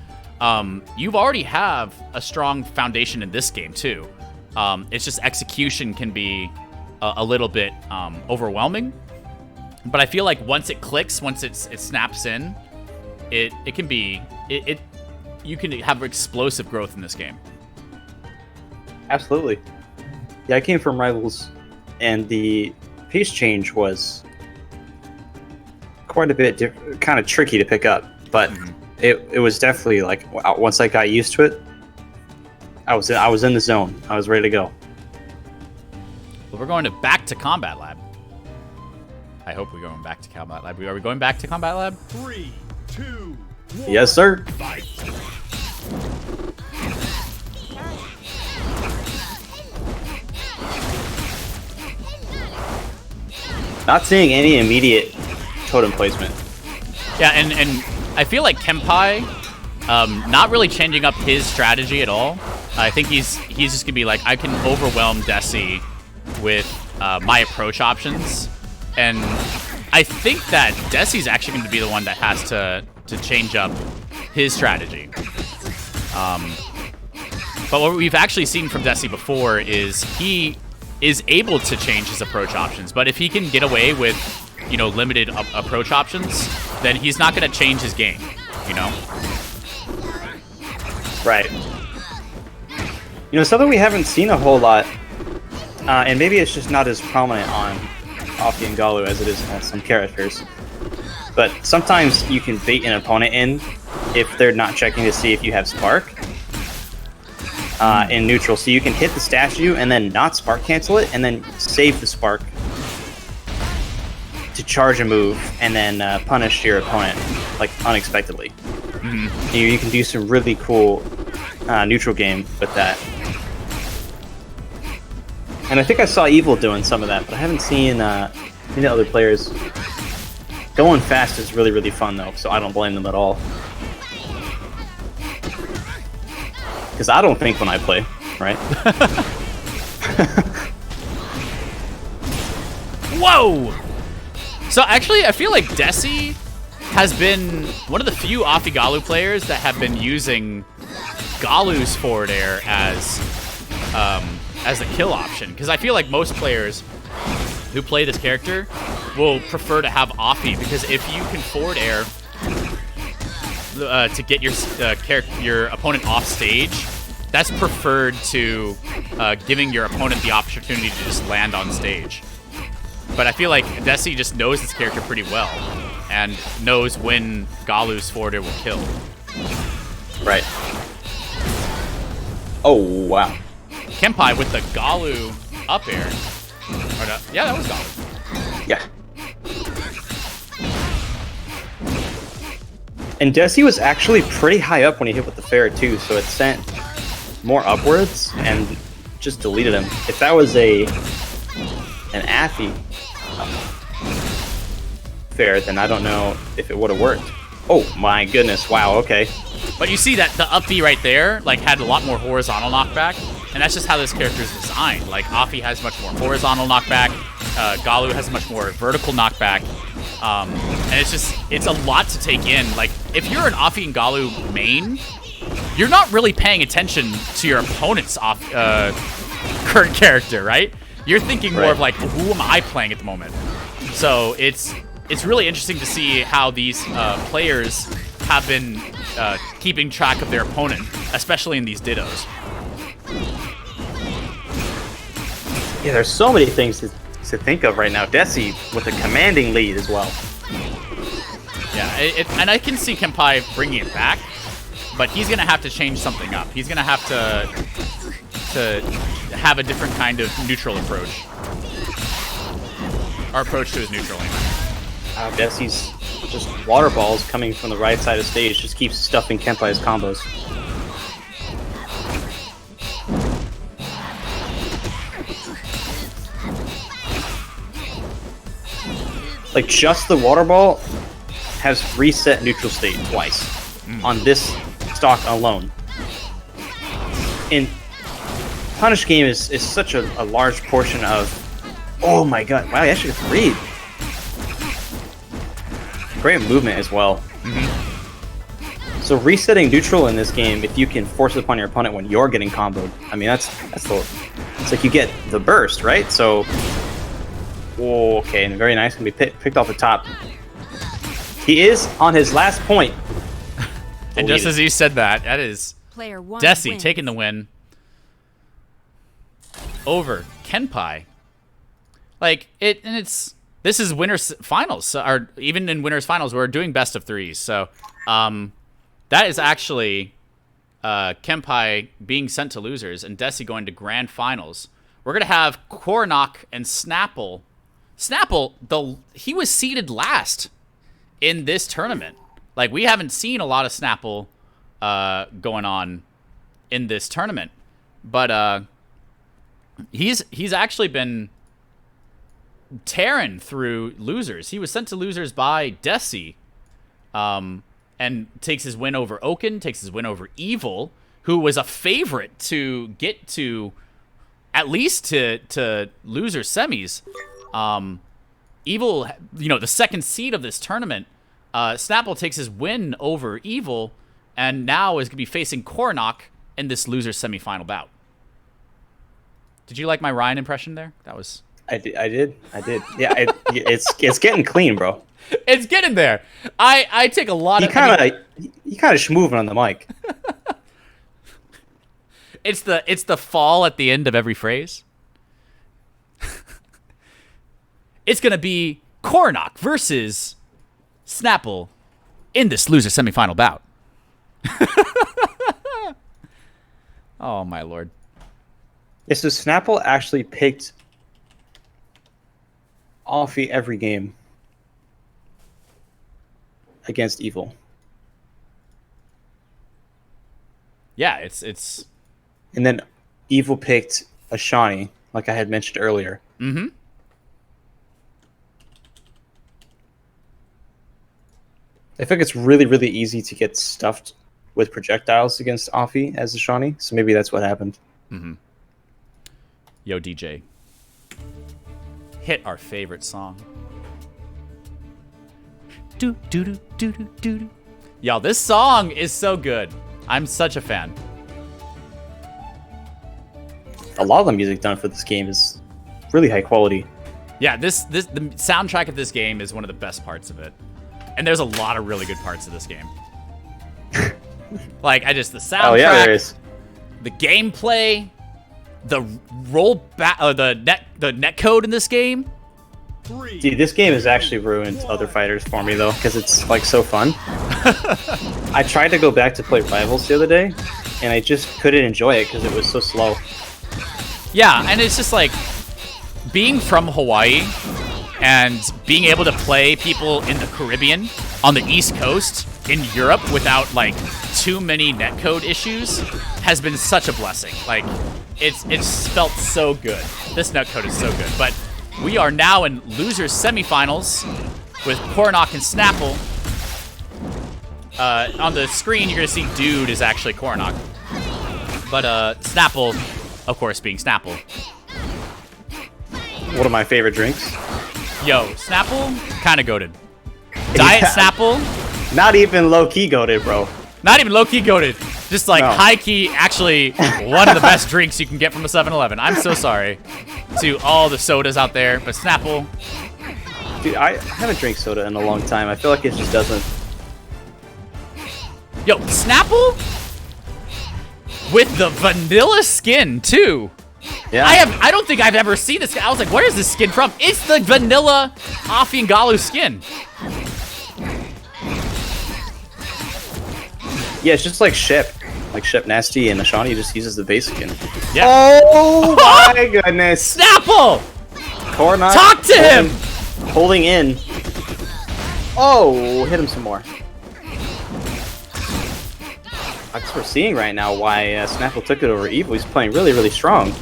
you've already have a strong foundation in this game too. It's just execution can be a little bit overwhelming. But I feel like once it clicks, once it snaps in, it can be you can have explosive growth in this game. Absolutely. Yeah, I came from Rivals, and the pace change was quite a bit kind of tricky to pick up, but it was definitely like once I got used to it, I was in the zone. I was ready to go. Well, we're going back to Combat Lab. I hope we're going back to Combat Lab. Are we going back to Combat Lab? 3, 2, 1. Yes, sir. Fight. Not seeing any immediate totem placement. Yeah, and I feel like Kenpai, not really changing up his strategy at all. I think he's just gonna be like, I can overwhelm Deci with my approach options, and I think that Deci's actually going to be the one that has to change up his strategy. But what we've actually seen from Deci before is he is able to change his approach options, but if he can get away with, you know, limited approach options, then he's not going to change his game, you know? Right. You know, something we haven't seen a whole lot, and maybe it's just not as prominent on Afi and Galu as it is on some characters, but sometimes you can bait an opponent in if they're not checking to see if you have Spark in neutral. So you can hit the statue and then not Spark cancel it, and then save the Spark to charge a move and then punish your opponent like unexpectedly. You can do some really cool neutral game with that. And I think I saw Evil doing some of that, but I haven't seen any other players. Going fast is really, really fun though, so I don't blame them at all. Because I don't think when I play, right? Whoa! So actually, I feel like Deci has been one of the few Afi Galu players that have been using Galu's forward air as the kill option. Because I feel like most players who play this character will prefer to have Afi, because if you can forward air to get your opponent off stage, that's preferred to giving your opponent the opportunity to just land on stage. But I feel like Deci just knows this character pretty well and knows when Galu's forward air will kill. Right. Oh, wow. Kenpai with the Galu up air. Or no, yeah, that was Galu. Yeah. And Deci was actually pretty high up when he hit with the fair too, so it sent more upwards and just deleted him. If that was an Afi fair, then I don't know if it would have worked. Oh my goodness, wow, okay. But you see that the up B right there like had a lot more horizontal knockback, and that's just how this character is designed. Like Afi has much more horizontal knockback, Galu has much more vertical knockback, and it's a lot to take in. Like if you're an Afi and Galu main, you're not really paying attention to your opponent's current character, right? You're thinking more of like, who am I playing at the moment? So it's really interesting to see how these players have been keeping track of their opponent, especially in these dittos. Yeah, there's so many things to think of right now. Deci with a commanding lead as well. Yeah, and I can see Kenpai bringing it back, but he's going to have to change something up. He's going to have to have a different kind of neutral approach. Or approach to his neutral lane. Deci's just water balls coming from the right side of stage just keeps stuffing Kenpai's combos. Like, just the water ball has reset neutral state twice on this stock alone. And Punish game is such a large portion of... Oh my god, wow, he actually can read. Great movement as well. So resetting neutral in this game, if you can force it upon your opponent when you're getting comboed, I mean, that's the... It's like you get the burst, right? So... Whoa, okay, and very nice. Gonna be picked off the top. He is on his last point. And just as he said that, that is Player 1 Deci wins. taking the win over Kenpai. Like this is winners finals, so, or even in winners finals, we're doing best of threes. So that is actually Kenpai being sent to losers and Deci going to grand finals. We're gonna have Koronach and Snapple. Snapple, he was seeded last in this tournament. Like, we haven't seen a lot of Snapple going on in this tournament, but he's actually been tearing through losers. He was sent to losers by Deci, and takes his win over Oaken, takes his win over Evil, who was a favorite to get to at least to loser semis. Evil, the second seed of this tournament. Snapple takes his win over Evil, and now is going to be facing Koronach in this loser semifinal bout. Did you like my Ryan impression there? That was... I did. Yeah, it's getting clean, bro. It's getting there. I take a lot of... You kind of schmooving on the mic. It's the fall at the end of every phrase. It's going to be Koronach versus Snapple in this loser semifinal bout. Oh, my lord. Yeah, so Snapple actually picked Afi every game against Evil. Yeah, it's... And then Evil picked Ashani, like I had mentioned earlier. Mm-hmm. I think it's really, really easy to get stuffed with projectiles against Afi as Ashani, so maybe that's what happened. Mm-hmm. Yo, DJ. Hit our favorite song. Do do do do do do do. Yo, this song is so good. I'm such a fan. A lot of the music done for this game is really high quality. Yeah, the soundtrack of this game is one of the best parts of it. And there's a lot of really good parts of this game. Like, the soundtrack, Oh yeah, there is. the gameplay, the the net code in this game. Dude, this game has actually ruined other fighters for me though, because it's like so fun. I tried to go back to play Rivals the other day, and I just couldn't enjoy it because it was so slow. Yeah, and it's just like being from Hawaii and being able to play people in the Caribbean on the East Coast in Europe without like too many netcode issues has been such a blessing. Like it's felt so good. This netcode is so good. But we are now in losers semifinals with Koronach and Snapple. On the screen, you're gonna see Dude is actually Koronach, but Snapple, of course, being Snapple. One of my favorite drinks. Yo, Snapple, kind of goated. Diet Yeah. Snapple, Not even low-key goated, bro. not even low-key goated. Just like No. high-key, actually one of the best drinks you can get from a 7-Eleven. I'm so sorry to all the sodas out there, but Snapple, Dude, I haven't drank soda in a long time. I feel like it just doesn't... yo, Snapple with the vanilla skin too. Yeah. I don't think I've ever seen this. I was like, where is this skin from? It's the vanilla Afi Galu skin. Yeah, it's just like Shep Nasty and Ashani just uses the base skin. Yeah. Oh my goodness. Snapple! Koronach Talk to him! Holding in. Oh, hit him some more. I guess we're seeing right now why Snapple took it over Evil. He's playing really, really strong.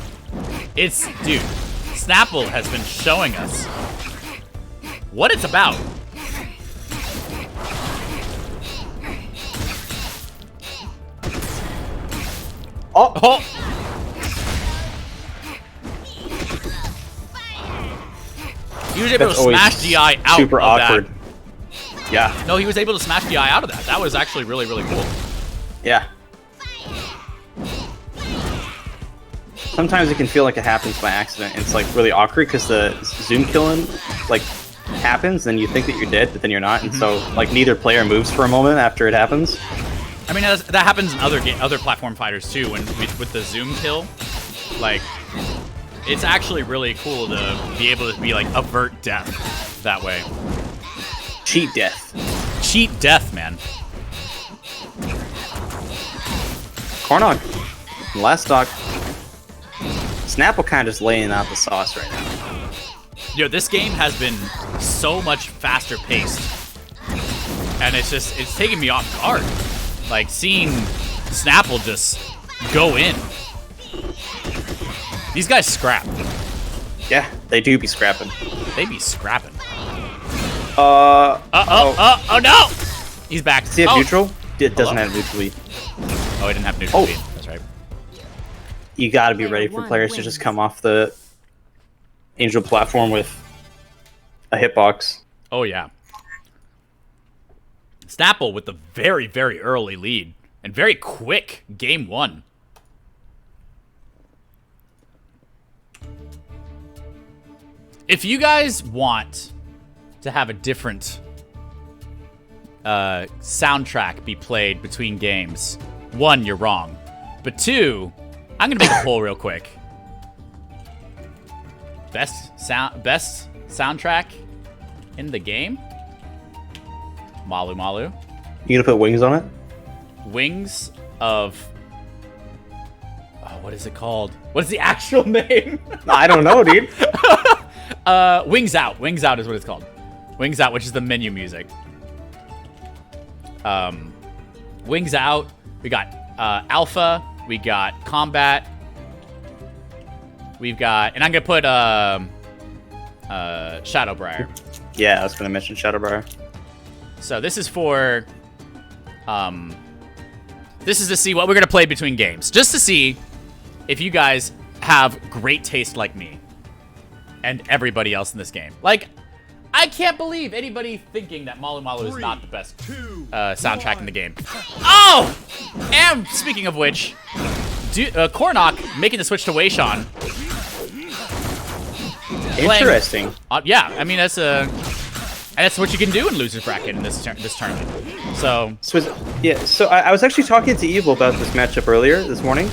Dude, Snapple has been showing us what it's about. Oh! He was able to smash DI out super of awkward. that. Yeah. No, he was able to smash DI out of that. That was actually really, really cool. Yeah. Sometimes it can feel like it happens by accident. It's like really awkward because the zoom killing like happens and you think that you're dead, but then you're not, and so like neither player moves for a moment after it happens. I mean, that happens in other platform fighters too. With the zoom kill, like it's actually really cool to be able to be like avert death that way. Cheat death. Cheat death, man. Koronach, last stock. Snapple kind of just laying out the sauce right now. Yo, this game has been so much faster paced, and it's taking me off guard. Like seeing Snapple just go in. These guys scrap. Yeah, they do be scrapping. They be scrapping. Oh No! He's back. Does he have neutral? It doesn't have neutral lead. Oh, he didn't have neutral lead. That's right. You gotta be ready for players to just come off the Angel platform with a hitbox. Oh, yeah. Snapple with the very, very early lead. And very quick game one. If you guys want to have a different soundtrack be played between games, one, you're wrong. But two, I'm going to make a poll real quick. Best soundtrack in the game? Malu Malu. You gonna put wings on it? Wings of... Oh, what is it called? What is the actual name? I don't know, dude. Wings Out. Wings Out is what it's called. Wings Out, which is the menu music. Wings Out. We got Alpha. We got Combat. We've got... And I'm going to put Shadowbriar. Yeah, I was gonna mention Shadowbriar. So this is for... this is to see what we're going to play between games. Just to see if you guys have great taste like me. And everybody else in this game. Like, I can't believe anybody thinking that Malu Malu is not the best soundtrack in the game. Oh! And speaking of which, Koronach making the switch to Weishan. Interesting. Yeah, I mean, that's what you can do in loser's bracket in this tournament. So I was actually talking to Evil about this matchup earlier this morning.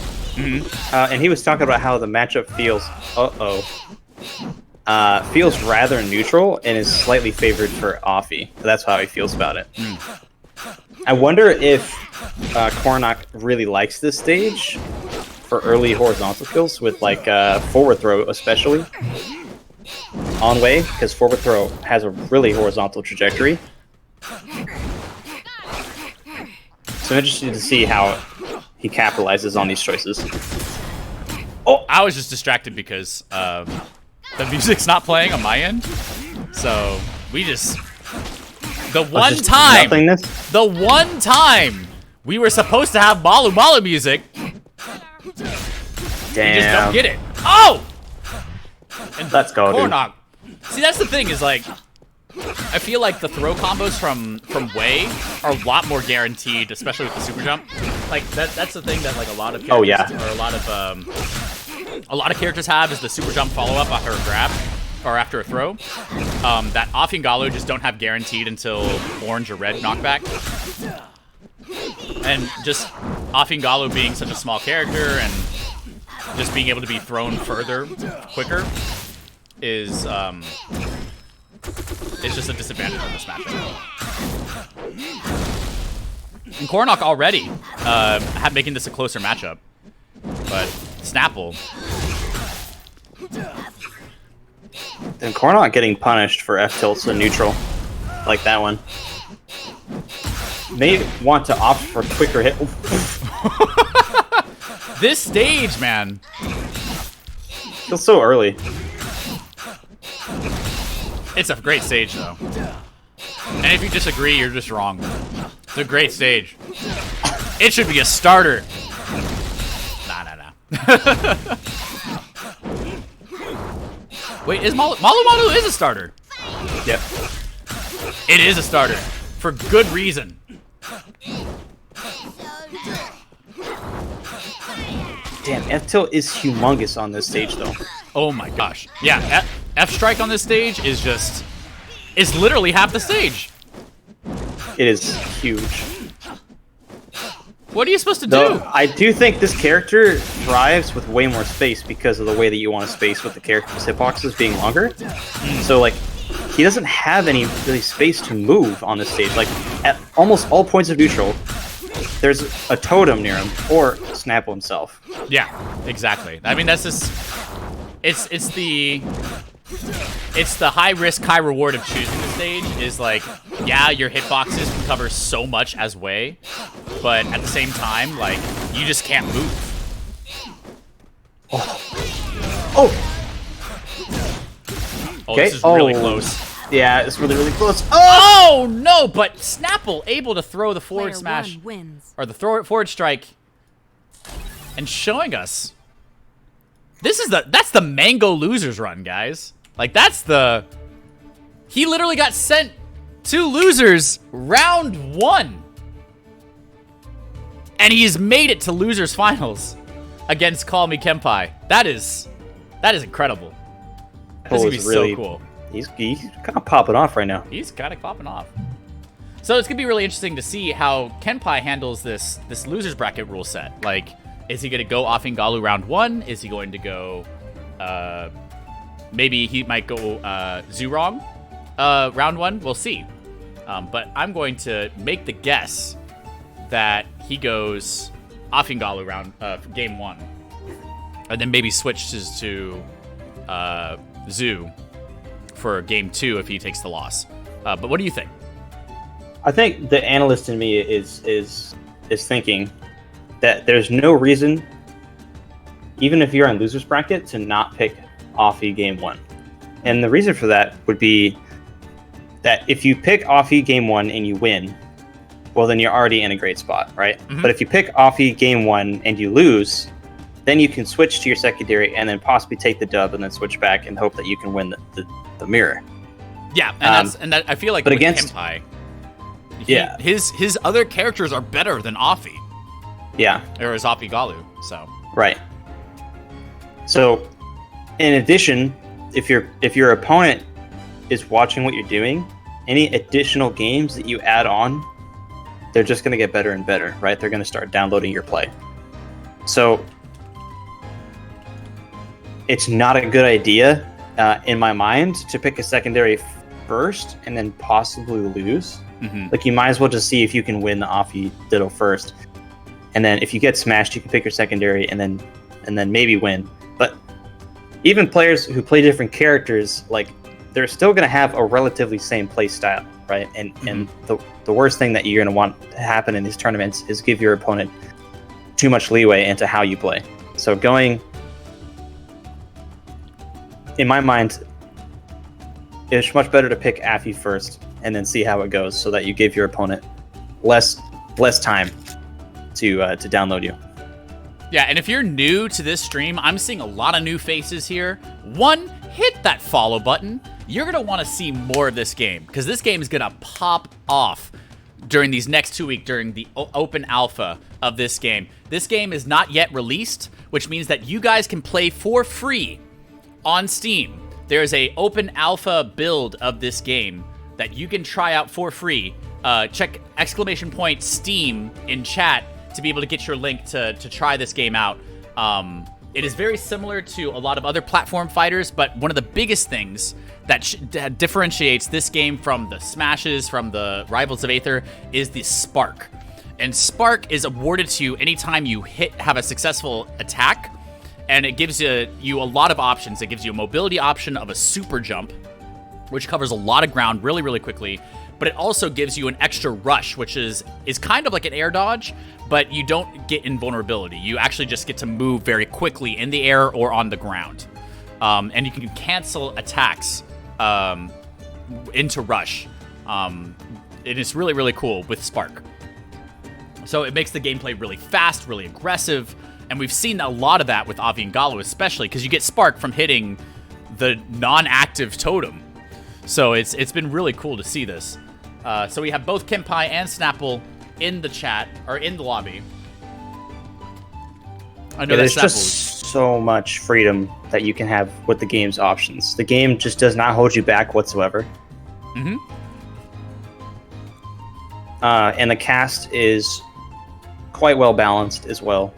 And he was talking about how the matchup feels. Feels rather neutral and is slightly favored for Afi. That's how he feels about it. I wonder if Koronach really likes this stage for early horizontal kills with like forward throw especially on way, because forward throw has a really horizontal trajectory. So I'm interested to see how he capitalizes on these choices. Oh, I was just distracted because the music's not playing on my end. So we just the one time we were supposed to have Malu Malu music. Damn. You just don't get it. Oh! And let's go, Koronach. See, that's the thing is like, I feel like the throw combos from Wei are a lot more guaranteed, especially with the super jump. Like that's the thing that like a lot of characters, or a lot of characters have is the super jump follow up after a grab or after a throw. That Afi Galu just don't have guaranteed until orange or red knockback. And just Afi Galu being such a small character and just being able to be thrown further, quicker, is just a disadvantage on this matchup. And Koronach already making this a closer matchup, but Snapple. And Koronach getting punished for F tilts and neutral, like that one. May want to opt for quicker hit. This stage, man. Feels so early. It's a great stage, though. And if you disagree, you're just wrong. It's a great stage. It should be a starter. Nah. Wait, is Malu is a starter? Yep. It is a starter. For good reason. Damn, F tilt is humongous on this stage, though. Oh my gosh. Yeah, F strike on this stage is just... It's literally half the stage. It is huge. What are you supposed to Though, do? I do think this character thrives with way more space because of the way that you want to space with the character's hitboxes being longer. So, like, he doesn't have any really space to move on this stage. Like, at almost all points of neutral, there's a totem near him, or Snapple himself. Yeah, exactly. I mean, that's just... It's the high risk, high reward of choosing the stage is like, yeah, your hitboxes can cover so much as way, but at the same time, like, you just can't move. Oh, Oh, this is really close. Yeah, it's really, really close. Oh, no, but Snapple able to throw the forward Player smash, one wins. or the forward strike, and showing us. That's the Mango losers run, guys. Like, he literally got sent to losers round 1. And he's made it to losers finals against callMeKenpai. That is incredible. This is gonna be so cool. He's kind of popping off right now. He's kind of popping off. So it's gonna be really interesting to see how Kenpai handles this losers bracket rule set. Like, is he gonna go Afi Galu round 1? Is he going to go? Maybe he might go Zurong round 1. We'll see. But I'm going to make the guess that he goes Afi Galu round game 1, and then maybe switches to Zoo for game 2 if he takes the loss. But what do you think? I think the analyst in me is thinking that there's no reason, even if you're on losers bracket, to not pick Afi game 1. And the reason for that would be that if you pick Afi game 1 and you win, well, then you're already in a great spot, right? Mm-hmm. But if you pick Afi game 1 and you lose, then you can switch to your secondary and then possibly take the dub and then switch back and hope that you can win the mirror. Yeah, and I feel like but with against Kenpai, yeah, his other characters are better than Afi. Yeah, or is Afi Galu? So right. So, in addition, if your opponent is watching what you're doing, any additional games that you add on, they're just going to get better and better, right? They're going to start downloading your play. So, it's not a good idea, in my mind, to pick a secondary first and then possibly lose. Mm-hmm. Like, you might as well just see if you can win the Afi Ditto first. And then if you get smashed, you can pick your secondary and then maybe win. But even players who play different characters, like, they're still going to have a relatively same play style, right? And and the worst thing that you're going to want to happen in these tournaments is give your opponent too much leeway into how you play. So going, in my mind, it's much better to pick Afi first and then see how it goes, so that you give your opponent less time to download you. yeah, and if you're new to this stream, I'm seeing a lot of new faces here. One, hit that follow button. You're going to want to see more of this game, because this game is going to pop off during these next 2 weeks, during the open alpha of this game. This game is not yet released, which means that you guys can play for free on Steam. There is a open alpha build of this game that you can try out for free. Check !Steam in chat to be able to get your link to try this game out. It is very similar to a lot of other platform fighters, but one of the biggest things that differentiates this game from the Smashes, from the Rivals of Aether, is the Spark. And Spark is awarded to you anytime you have a successful attack, and it gives you a lot of options. It gives you a mobility option of a super jump, which covers a lot of ground really, really quickly. But it also gives you an extra rush, which is kind of like an air dodge, but you don't get invulnerability. You actually just get to move very quickly in the air or on the ground. And you can cancel attacks into rush. It is really, really cool with Spark. So it makes the gameplay really fast, really aggressive, and we've seen a lot of that with Afi Galu, especially because you get Spark from hitting the non-active totem. So it's been really cool to see this. So we have both Kenpai and Snapple in the chat, or in the lobby. I know there's just so much freedom that you can have with the game's options. The game just does not hold you back whatsoever. Mm-hmm. And the cast is quite well balanced as well.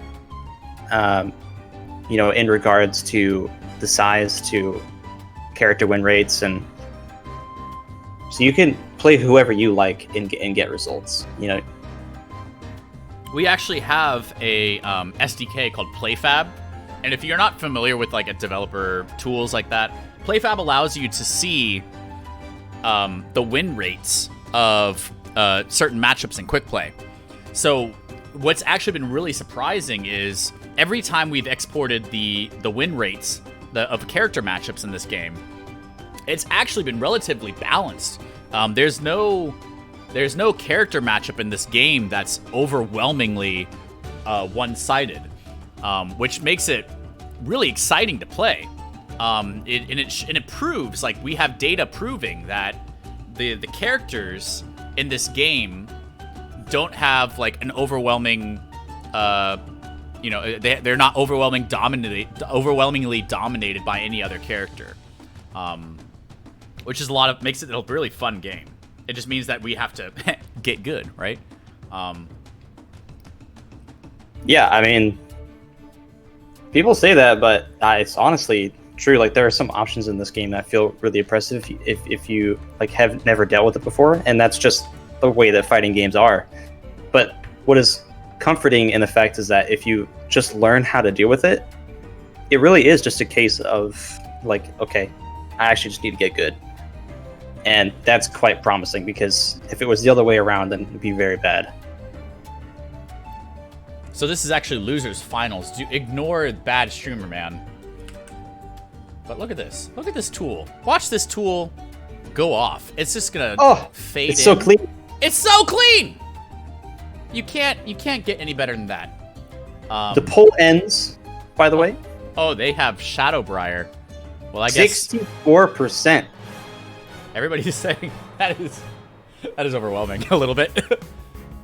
You know, in regards to the size, to character win rates, and so you can play whoever you like and get results. You know, we actually have a SDK called PlayFab, and if you're not familiar with like a developer tools like that, PlayFab allows you to see the win rates of certain matchups in quick play. So what's actually been really surprising is every time we've exported the win rates of character matchups in this game, it's actually been relatively balanced. There's no character matchup in this game that's overwhelmingly one-sided, which makes it really exciting to play. It proves, like, we have data proving that the characters in this game don't have like an overwhelming, you know, they're not overwhelmingly dominated by any other character, which is makes it a really fun game. It just means that we have to get good, right? Yeah, I mean, people say that, but it's honestly true. Like, there are some options in this game that feel really impressive if you like have never dealt with it before, and that's just the way that fighting games are. But what is comforting in the fact is that if you just learn how to deal with it, it really is just a case of like, okay, I actually just need to get good. And that's quite promising, because if it was the other way around, then it'd be very bad. So this is actually losers finals. Do ignore bad streamer, man. But look at this. Look at this tool. Watch this tool go off. It's just gonna fade in. It's so clean. It's so clean. You can't get any better than that. The poll ends, by the way. Oh, they have Shadowbriar. Well, I guess 64%. Everybody's saying that is overwhelming a little bit.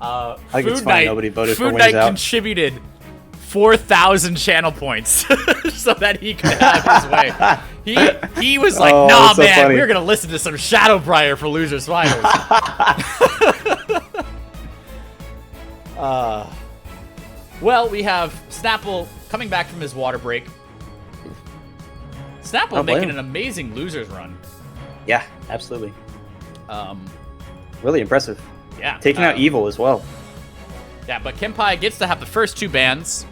I think it's funny nobody voted for Food wins Knight out. contributed 4,000 channel points so that he could have his way. He was like, nah, so man, funny. we're going to listen to some Shadowbriar for Losers Finals. Well, we have Snapple coming back from his water break. Snapple making an amazing Losers run. Yeah, absolutely. Really impressive. Yeah. Taking out Evil as well. Yeah, but Kenpai gets to have the first two bans.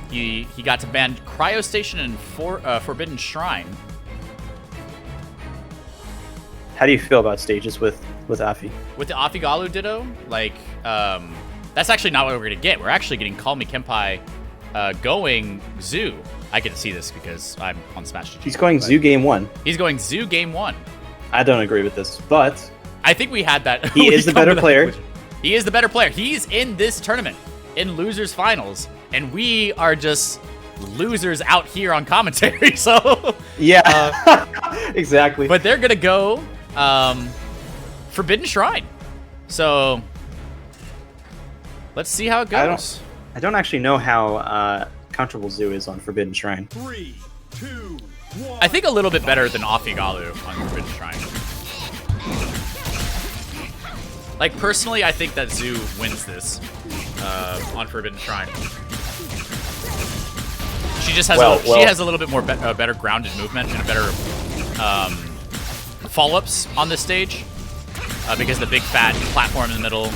He got to ban Cryo Station and Forbidden Shrine. How do you feel about stages with Afi? With the Afi Galu Ditto, like, that's actually not what we're going to get. We're actually getting callMeKenpai going Zoo. I get to see this because I'm on Smash. He's going Zoo Game 1. He's going Zoo Game 1. I don't agree with this, but I think we had that. He is the better player. He is the better player. He's in this tournament, in Losers Finals, and we are just losers out here on commentary, so... Yeah, exactly. But they're going to go Forbidden Shrine. So, let's see how it goes. I don't actually know how comfortable Zoo is on Forbidden Shrine. 3, 2, 1. I think a little bit better than Afi Galu on Forbidden Shrine. Like, personally, I think that Zoo wins this on Forbidden Shrine. She just has she has a little bit more better grounded movement and a better follow-ups on this stage because the big fat platform in the middle.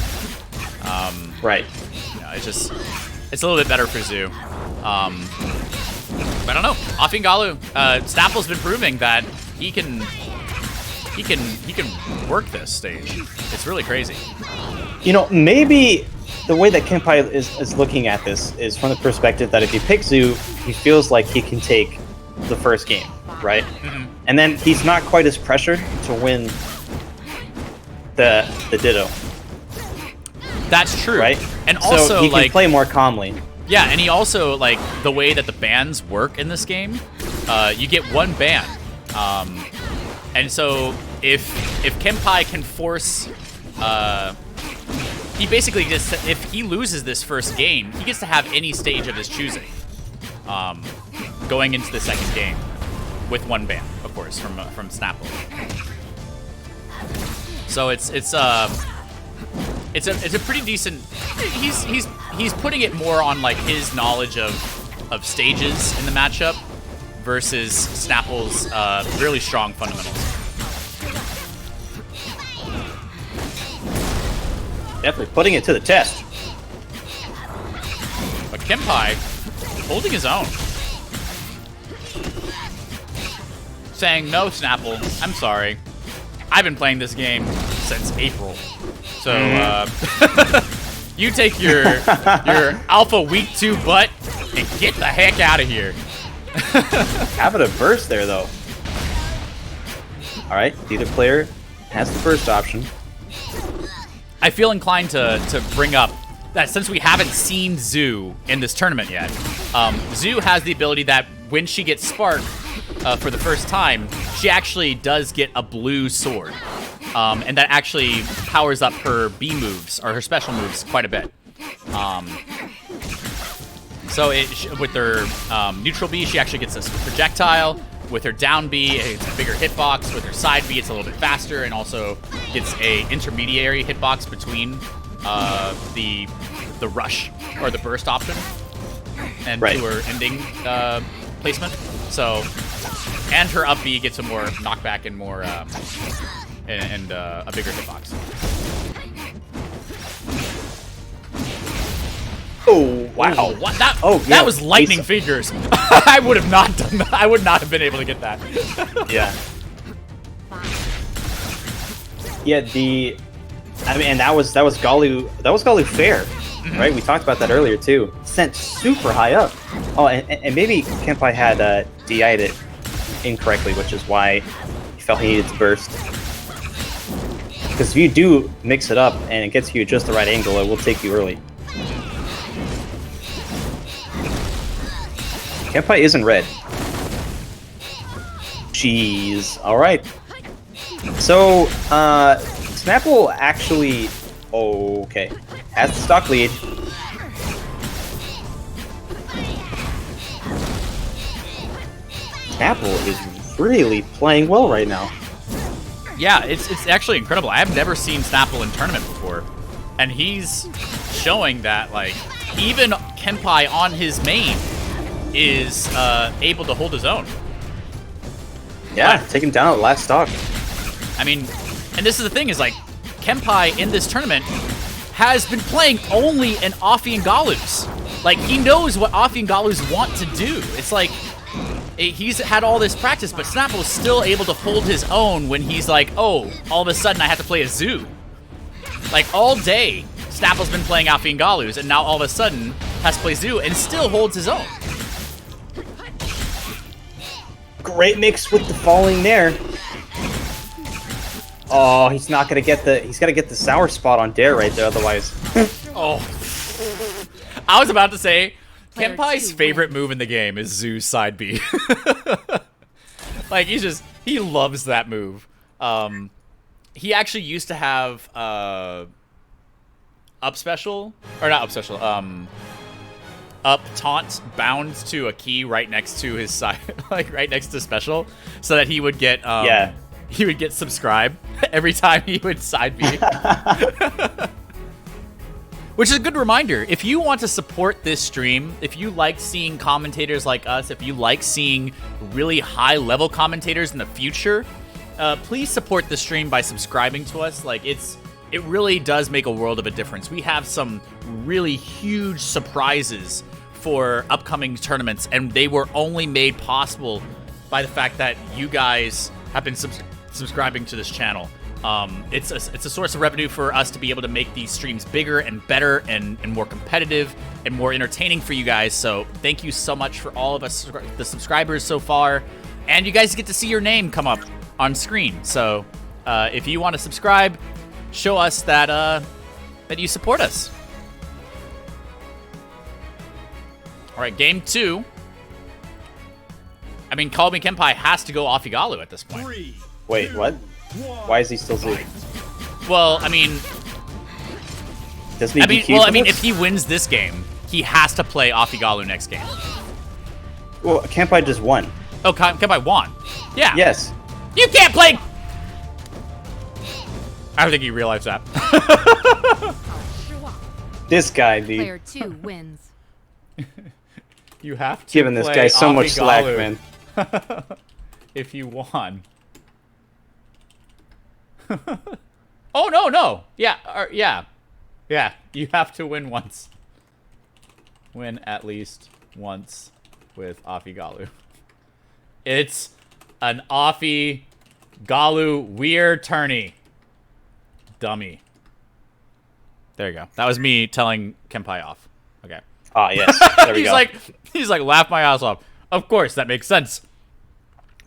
Right. You know, it's a little bit better for Zoo. I don't know. Afi Galu, Snapple's been proving that he can work this stage. It's really crazy. You know, maybe the way that Kenpai is looking at this is from the perspective that if he picks Zoo, he feels like he can take the first game, right? Mm-hmm. And then he's not quite as pressured to win the Ditto. That's true. Right? And also, so he can play more calmly. Yeah, and he also, like, the way that the bans work in this game, you get one ban. And so if Kenpai can force, he basically just, if he loses this first game, he gets to have any stage of his choosing, going into the second game with one ban, of course, from Snapple. So it's a pretty decent. He's putting it more on like his knowledge of stages in the matchup versus Snapple's really strong fundamentals. Definitely putting it to the test. But Kenpai holding his own, saying, "No, Snapple, I'm sorry. I've been playing this game since April. So you take your alpha week 2 butt and get the heck out of here." Having a burst there though. All right, either player has the first option. I feel inclined to bring up that since we haven't seen Zoo in this tournament yet, Zoo has the ability that when she gets Spark for the first time, she actually does get a blue sword. And that actually powers up her B moves, or her special moves, quite a bit. So with her neutral B, she actually gets a projectile. With her down B, it's a bigger hitbox. With her side B, it's a little bit faster, and also gets a intermediary hitbox between the rush, or the burst option, and to her ending placement. So, and her up B gets a more knockback and more... and a bigger hitbox. Oh wow! What that? Oh, yeah, that was lightning fingers. I would have not done that. I would not have been able to get that. Yeah. Yeah. I mean, and that was Galu. That was Galu fair, right? We talked about that earlier too. Sent super high up. Oh, and maybe Kenpai had DI'd it incorrectly, which is why he felt he needed to burst. Because if you do mix it up and it gets you just the right angle, it will take you early. Kenpai isn't red. Jeez. Alright. So, Snapple actually... Okay. Has the stock lead. Snapple is really playing well right now. Yeah, it's actually incredible. I have never seen Snapple in tournament before. And he's showing that, like, even Kenpai on his main is able to hold his own. Yeah, take him down at the last stock. I mean, and this is the thing, is like, Kenpai in this tournament has been playing only in Afi and Galu's. Like, he knows what Afi and Galu's want to do. It's like, he's had all this practice, but Snapple is still able to hold his own when he's like, oh, all of a sudden I have to play a Zoo. Like, all day, Snapple's been playing Afi and Galu's, and now all of a sudden has to play Zoo and still holds his own. Great mix with the falling there. Oh, he's not gonna get the. He's gotta get the sour spot on Dare right there, otherwise. Oh, I was about to say, Kenpai's favorite move in the game is Zoo's side B. Like, he loves that move. He actually used to have up special, or not up special. Up taunt bound to a key right next to his side, like right next to special, so that he would get he would get subscribe every time he would side B. Which is a good reminder. If you want to support this stream, if you like seeing commentators like us, if you like seeing really high-level commentators in the future, please support the stream by subscribing to us. Like, it really does make a world of a difference. We have some really huge surprises for upcoming tournaments, and they were only made possible by the fact that you guys have been subscribing to this channel. It's a source of revenue for us to be able to make these streams bigger and better and more competitive and more entertaining for you guys. So thank you so much for all of us, the subscribers so far. And you guys get to see your name come up on screen. So if you want to subscribe, show us that that you support us. All right, game 2. I mean, callMeKenpai has to go Afi Galu at this point. 3, Wait, 2, what? 1. Why is he still Zoo? Well, I mean, Doesn't he DQ for this? if he wins this game, he has to play Afi Galu next game. Well, Kenpai just won. Oh, Kenpai won. Yeah. Yes. You can't play. I don't think you realize that. This guy, dude. Player 2 wins. You have to Giving this play guy so Afi much slack, Galu man. if you won. Oh, no. Yeah, yeah. You have to win once. Win at least once with Afi Galu. It's an Afi Galu Wyr tourney. Dummy. There you go. That was me telling Kenpai off. Okay. Ah, yes. There we go. He's like, laugh my ass off. Of course, that makes sense.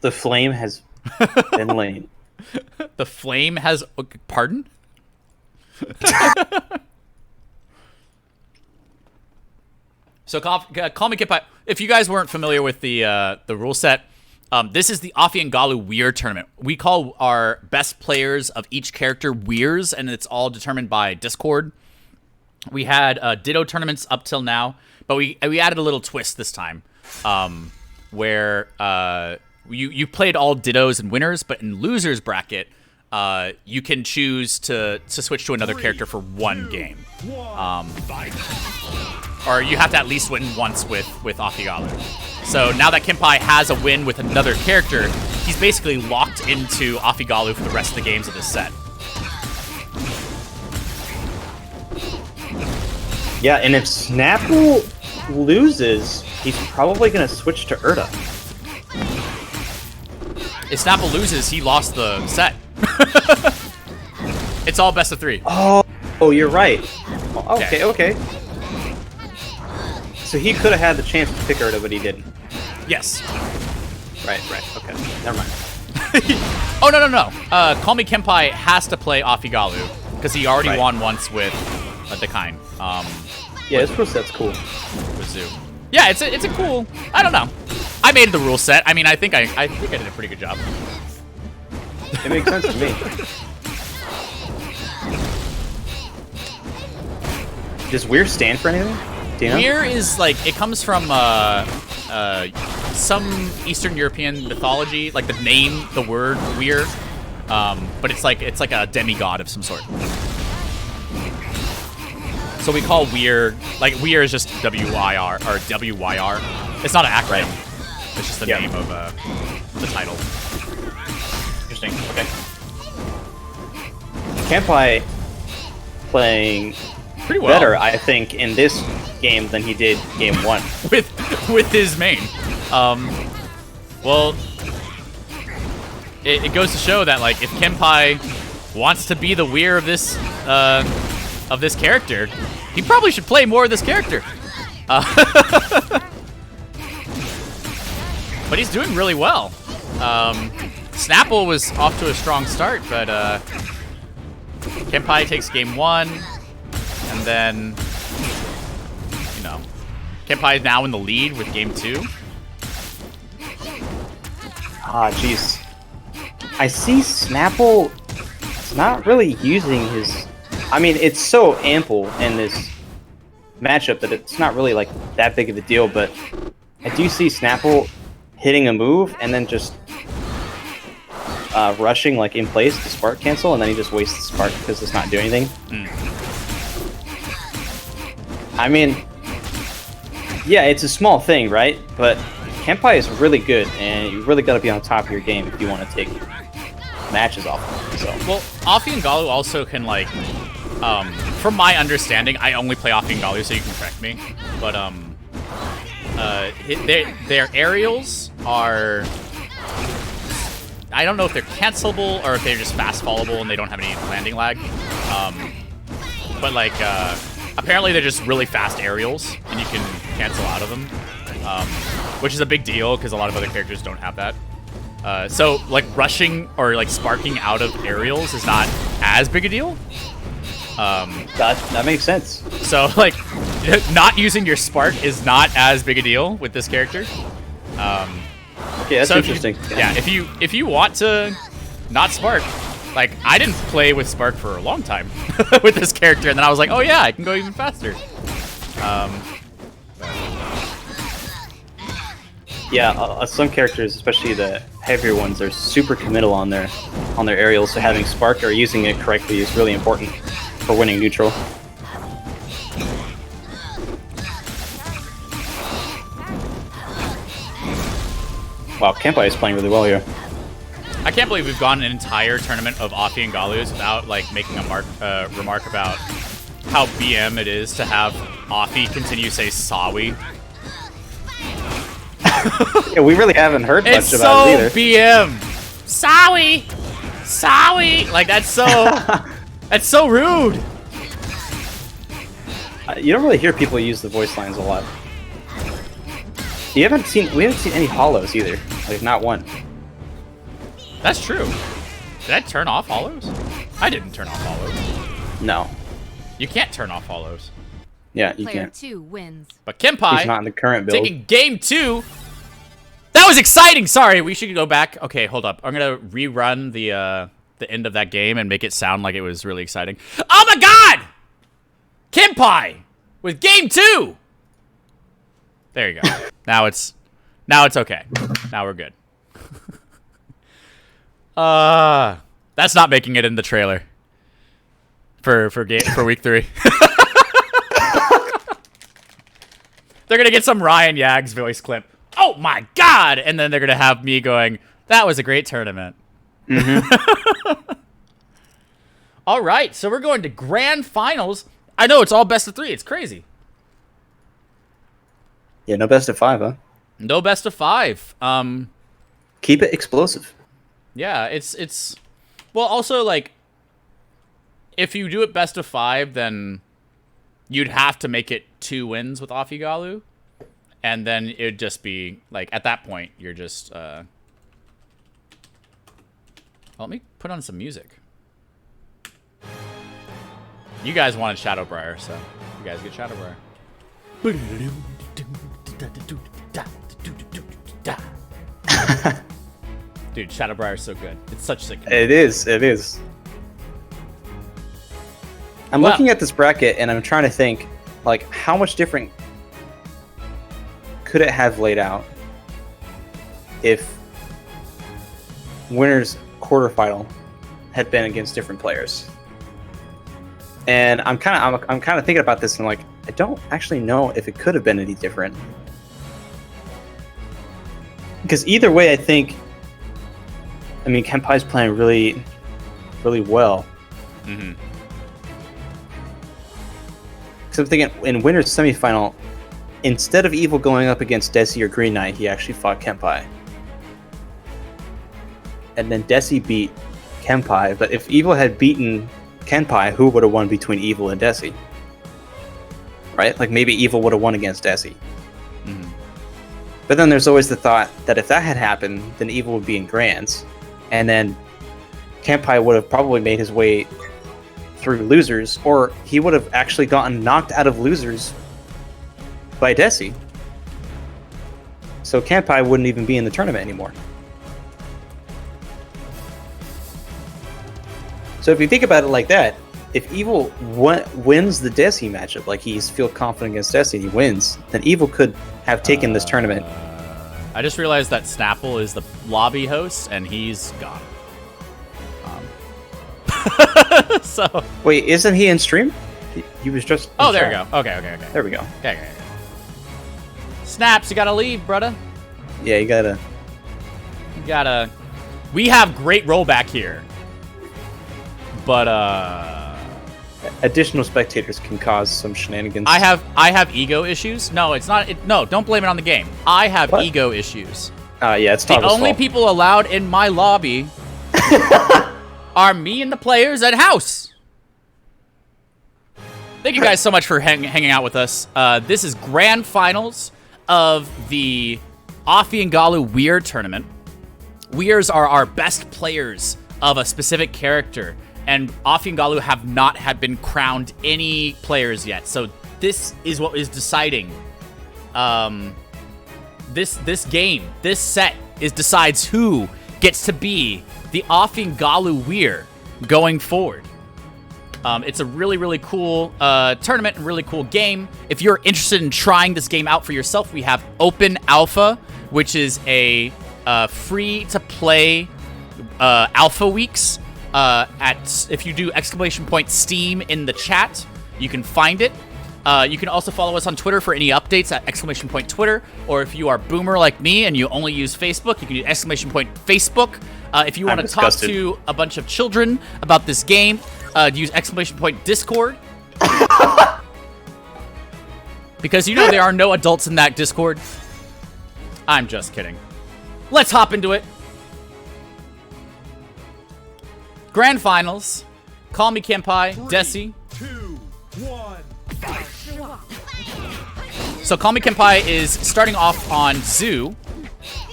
The flame has been laid. The flame has... Pardon? So, callMeKenpai. If you guys weren't familiar with the rule set, this is the Afi and Galu Wyr tournament. We call our best players of each character Wyrs, and it's all determined by Discord. We had Ditto tournaments up till now, but we added a little twist this time, where you played all Dittos and winners, but in losers bracket, you can choose to switch to another character for one game. Or you have to at least win once with Afi Galu. So now that Kenpai has a win with another character, he's basically locked into Afi Galu for the rest of the games of this set. Yeah, and if Snapple loses, he's probably going to switch to Urda. If Snapple loses, he lost the set. It's all best of 3. Oh, you're right. Okay. So he could have had the chance to pick Urda, but he didn't. Yes. Right. Okay. Never mind. Oh, no. callMeKenpai has to play Afi Galu, because he already won once with Deci. Yeah, this rule set's cool. With Zoo. Yeah, it's a cool... I don't know. I made the rule set. I mean, I think I did a pretty good job. It makes sense to me. Does Wyr stand for anything? Do you know? Wyr is like, it comes from some Eastern European mythology, like the name, the word Wyr, but it's like a demigod of some sort. So we call Wyr, like Wyr is just W-I-R, or W-Y-R. It's not an acronym. It's just the name of the title. Interesting. Okay. Kenpai playing pretty well. Better, I think, in this game than he did game 1. with his main. Well, it goes to show that like if Kenpai wants to be the Wyr of this character, he probably should play more of this character. But he's doing really well. Snapple was off to a strong start, but Kenpai takes game 1, and then, you know, Kenpai is now in the lead with game 2. Ah, jeez. I see Snapple is not really using his... I mean, it's so ample in this matchup that it's not really, like, that big of a deal, but I do see Snapple hitting a move and then just rushing, like, in place to spark cancel, and then he just wastes the spark because it's not doing anything. I mean, yeah, it's a small thing, right? But Kenpai is really good, and you really got to be on top of your game if you want to take matches off of him. So. Well, Afi and Galu also can, like, from my understanding, I only play Afi and Galu, so you can correct me. But their aerials are, I don't know if they're cancelable or if they're just fast fallable and they don't have any landing lag. But like, apparently they're just really fast aerials and you can cancel out of them, which is a big deal because a lot of other characters don't have that. So like rushing or like sparking out of aerials is not as big a deal. That makes sense. So like, not using your spark is not as big a deal with this character. Okay, that's interesting. If you want to not spark, like I didn't play with spark for a long time with this character, and then I was like, oh yeah, I can go even faster. Yeah, some characters, especially the heavier ones, are super committal on their aerials. So having spark or using it correctly is really important for winning neutral. Wow, Kenpai is playing really well here. I can't believe we've gone an entire tournament of Afi and Galus without like making a remark about how BM it is to have Afi continue to say Sawi. Yeah, we really haven't heard much It's about it either. so BM. Sawi! Sawi! Like that's so that's so rude. You don't really hear people use the voice lines a lot. We haven't seen any hollows either. Like not one. That's true. Did I turn off hollows? I didn't turn off hollows. No. You can't turn off hollows. Yeah, you Player can't. 2 wins. But Kenpai He's not in the current build. taking game 2. That was exciting. Sorry, we should go back. Okay, hold up. I'm gonna rerun the end of that game and make it sound like it was really exciting. Oh my God! Kenpai with game 2. There you go. Now it's okay. Now we're good. That's not making it in the trailer for week 3. They're gonna get some Ryan Yag's voice clip. Oh my God! And then they're gonna have me going, "That was a great tournament." Mm-hmm. All right, so we're going to grand finals. I know it's all best of 3. It's crazy. Yeah, no best of 5, huh? No best of 5. Keep it explosive. Yeah, it's well, also like if you do it best of 5, then you'd have to make it 2 wins with Afi Galu, and then it'd just be like at that point you're just let me put on some music. You guys wanted Shadowbriar, so you guys get Shadowbriar. Dude, Shadowbriar is so good. It's such sick. It is. It is. I'm looking at this bracket and I'm trying to think, like, how much different could it have laid out if winners quarterfinal had been against different players? And I'm kind of thinking about this and like, I don't actually know if it could have been any different. Because either way, I mean, Kenpai's playing really, really well. Mm-hmm. Because I'm thinking, in winner's semifinal, instead of Evil going up against Deci or GreenKnight, he actually fought Kenpai. And then Deci beat Kenpai, but if Evil had beaten Kenpai, who would have won between Evil and Deci? Right? Like, maybe Evil would have won against Deci. Mm-hmm. But then there's always the thought that if that had happened, then Evil would be in Grands. And then Kenpai would have probably made his way through losers, or he would have actually gotten knocked out of losers by Deci. So Kenpai wouldn't even be in the tournament anymore. So if you think about it like that, if Evil wins the Deci matchup, like he's feel confident against Deci and he wins, then Evil could have taken this tournament. I just realized that Snapple is the lobby host and he's gone. So Wait, isn't he in stream? He was just. Oh, there we go. Okay. There we go. Okay. Snaps, you gotta leave, brother. Yeah, you gotta. We have great rollback here. But, Additional spectators can cause some shenanigans. I have ego issues. No, it's not. No, don't blame it on the game. I have What? ego issues. Yeah, it's The Toggle's only fault. people allowed in my lobby are me and the players at house. Thank you guys so much for hanging out with us. This is grand finals of the Afi Galu Wyr tournament. Wyrs are our best players of a specific character, and Afi and Galu have not been crowned any players yet. So this is what is deciding. This game, this set decides who gets to be the Afi Galu Wyr going forward. It's a really, really cool tournament and really cool game. If you're interested in trying this game out for yourself, we have Open Alpha, which is a free-to-play alpha weeks. If you do !Steam in the chat, you can find it. You can also follow us on Twitter for any updates at !Twitter. Or if you are boomer like me and you only use Facebook, you can do !Facebook. If you want to talk disgusted. to a bunch of children about this game, use !Discord. Because you know there are no adults in that Discord. I'm just kidding. Let's hop into it. Grand finals. callMeKenpai, Deci. 2, 1. So callMeKenpai is starting off on Zoo,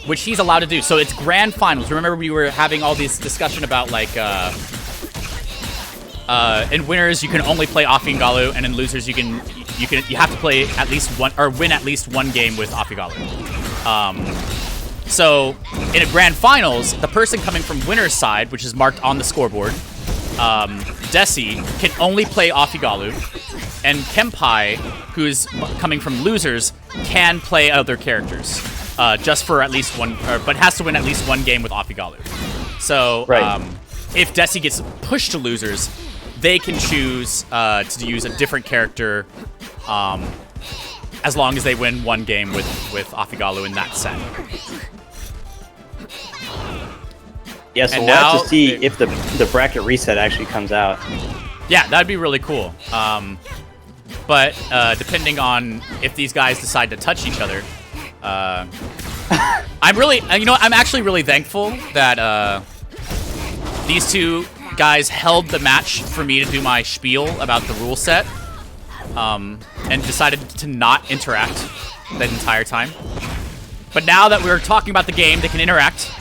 which he's allowed to do. So it's grand finals. Remember we were having all this discussion about like in winners you can only play Afi and Galu, and in losers you have to play at least one or win at least one game with Afi Galu. So in a grand finals, the person coming from winner's side, which is marked on the scoreboard, Deci, can only play Afi Galu, and Kenpai, who's coming from losers, can play other characters, just for at least one, but has to win at least one game with Afi Galu. So Right. if Deci gets pushed to losers, they can choose to use a different character, as long as they win one game with Afi Galu in that set. Yeah, so And we'll have now to see if the bracket reset actually comes out. Yeah, that'd be really cool. But depending on if these guys decide to touch each other, I'm actually really thankful that these two guys held the match for me to do my spiel about the rule set, and decided to not interact that entire time. But now that we're talking about the game, they can interact.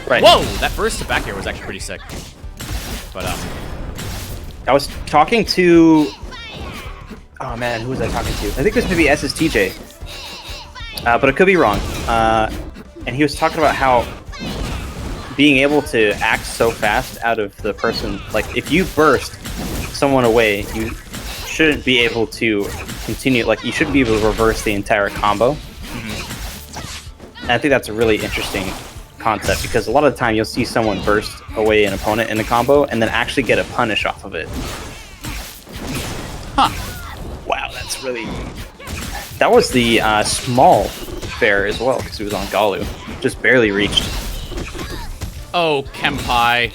Right. Whoa! That first back here was actually pretty sick. But I was talking to. Oh man, who was I talking to? I think this may be SSTJ, but it could be wrong. And he was talking about how being able to act so fast out of the person, like if you burst someone away, you shouldn't be able to continue. Like you shouldn't be able to reverse the entire combo. And I think that's a really interesting concept because a lot of the time you'll see someone burst away an opponent in a combo and then actually get a punish off of it. huh? Wow, that's really... That was the small fair as well because it was on Galu. Just barely reached. Oh, Kenpai.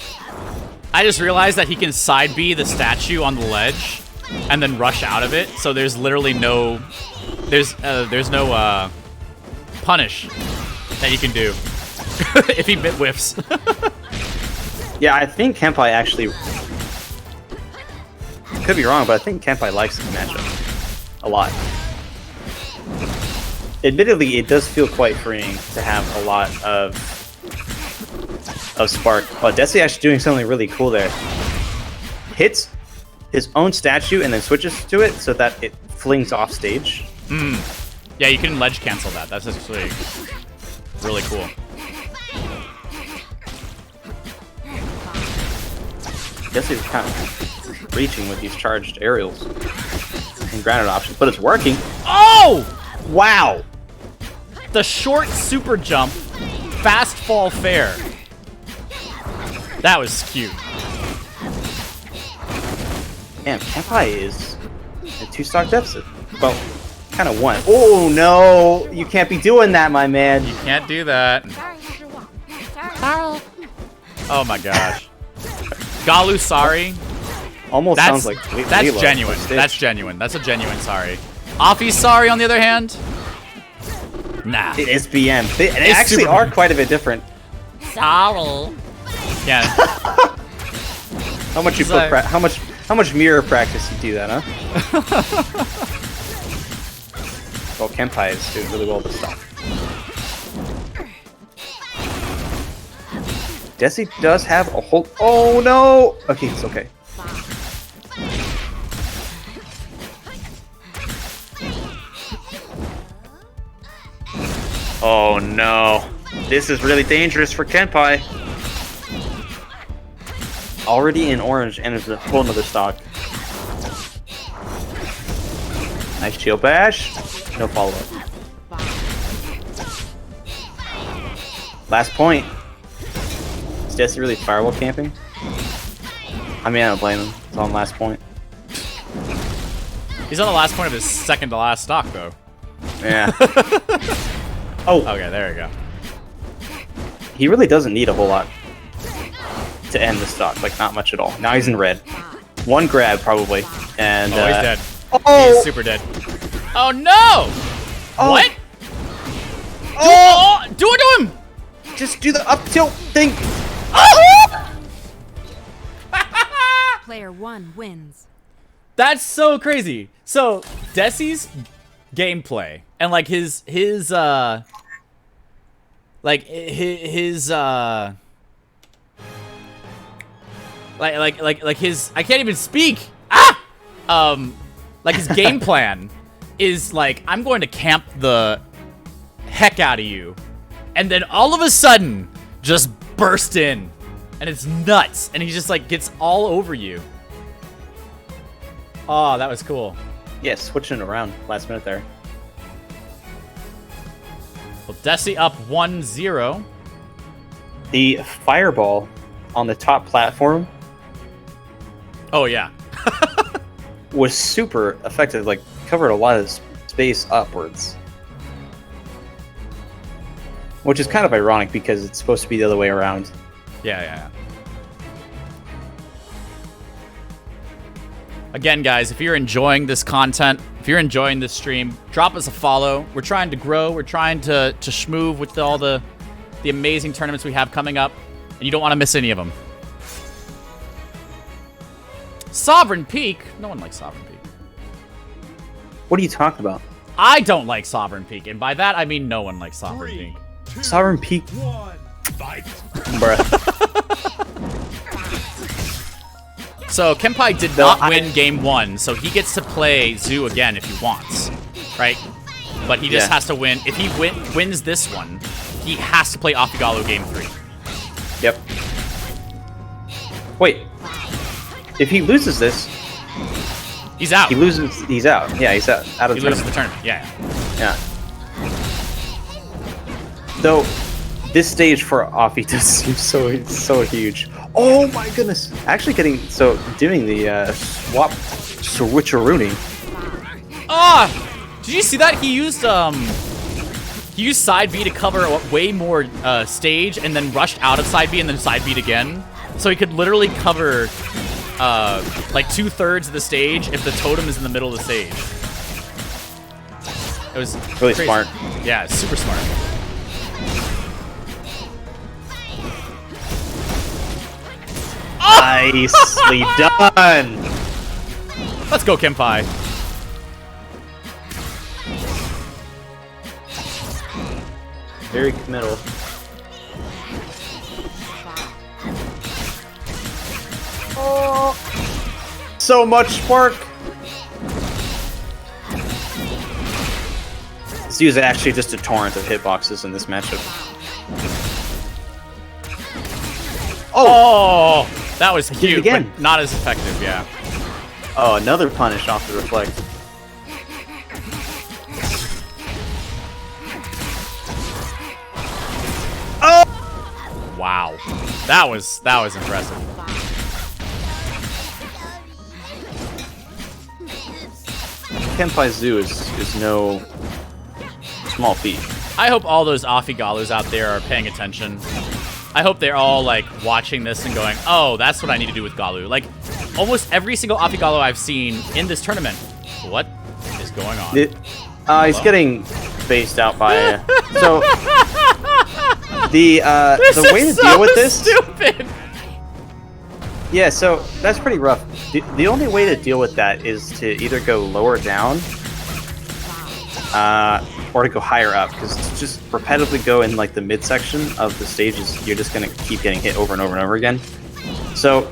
I just realized that he can side B the statue on the ledge and then rush out of it. So there's literally no... There's no punish that he can do if he bit whiffs. Yeah, I think Kenpai actually... Could be wrong, but I think Kenpai likes this matchup a lot. Admittedly, it does feel quite freeing to have a lot of spark. Oh, Deci actually doing something really cool there. Hits his own statue and then switches to it so that it flings off stage. Yeah, you can ledge cancel that. That's actually really cool. Deci was kind of reaching with these charged aerials and granite options, but it's working. Oh! Wow! The short super jump, fast fall fair. That was cute. Man, Kenpai is A 2-stock deficit. Well, kind of one. Oh no! You can't be doing that, my man. You can't do that. Oh my gosh. Galu, sorry. Almost That's sounds like that's Lilo. genuine. That's genuine. That's a genuine sorry. Afi, sorry. On the other hand, nah. It's BM. They It's actually super are BM. quite a bit different. Sorry. Yeah. How much you It's put? like- How much mirror practice you do that, huh? Well, Kenpai is doing really well this stuff. Deci does have a whole. Oh no! Okay, it's okay. Oh no! This is really dangerous for Kenpai. Already in orange, and there's a whole nother stock. Nice shield bash. No follow up. Last point. Is Deci really firewall camping? I mean, I don't blame him. It's on last point. He's on the last point of his second to last stock, though. Yeah. Oh, Okay, there we go. he really doesn't need a whole lot to end the stock. Like, not much at all. Now he's in red. One grab, probably. And, Oh, he's dead. Oh! He's super dead. Oh no! Oh! What? Oh! Do it to him! Just do the up tilt thing! Player 1 wins. That's so crazy. So Deci's gameplay and like his like his I can't even speak. Like his game plan is like, I'm going to camp the heck out of you, and then all of a sudden just burst in, and it's nuts, and he just like gets all over you. Oh, that was cool. Yeah, switching it around last minute there. Well, Deci up 1-0. The fireball on the top platform Oh yeah. was super effective, like covered a lot of space upwards. Which is kind of ironic because it's supposed to be the other way around. Yeah. Again, guys, if you're enjoying this content, if you're enjoying this stream, drop us a follow. We're trying to grow. We're trying to schmoove with all the amazing tournaments we have coming up, and you don't want to miss any of them. Sovereign Peak? No one likes Sovereign Peak. What are you talking about? I don't like Sovereign Peak, and by that I mean no one likes Sovereign 3, Peak. 2, Sovereign Peak, 1, fight! bruh. So Kenpai did No, not win game 1, so he gets to play Zoo again if he wants, right? But he just Yeah. has to win. If he wins this one, he has to play Afi Galu game 3. Yep. Wait. If he loses this, He's out. he loses. He's out. Yeah, he's out. Out of He the loses the tournament. tournament. Yeah. Yeah. Though this stage for Afi does seem so huge. Oh my goodness! Actually, doing the swap switcheroonie. Did you see that? He used side B to cover way more stage, and then rushed out of side B and then side B again. So he could literally cover like 2/3 of the stage if the totem is in the middle of the stage. It was Really crazy. smart. Yeah, super smart. Nicely done. Let's go, Kenpai. Very committal. Oh, so much spark. This dude's actually just a torrent of hitboxes in this matchup. Oh, that was did it cute, again. but not as effective. Yeah. Oh, another punish off the reflect. Wow, that was impressive. Kenpai Zoo is no small feat. I hope all those Afi Galus out there are paying attention. I hope they're all like watching this and going, "Oh, that's what I need to do with Galu." Like almost every single Afi Galu I've seen in this tournament. What is going on? He's getting phased out by. So the way to deal with this. Stupid. Yeah, so that's pretty rough. The only way to deal with that is to either go lower down, or to go higher up, because to just repetitively go in like the midsection of the stages, you're just gonna keep getting hit over and over and over again. So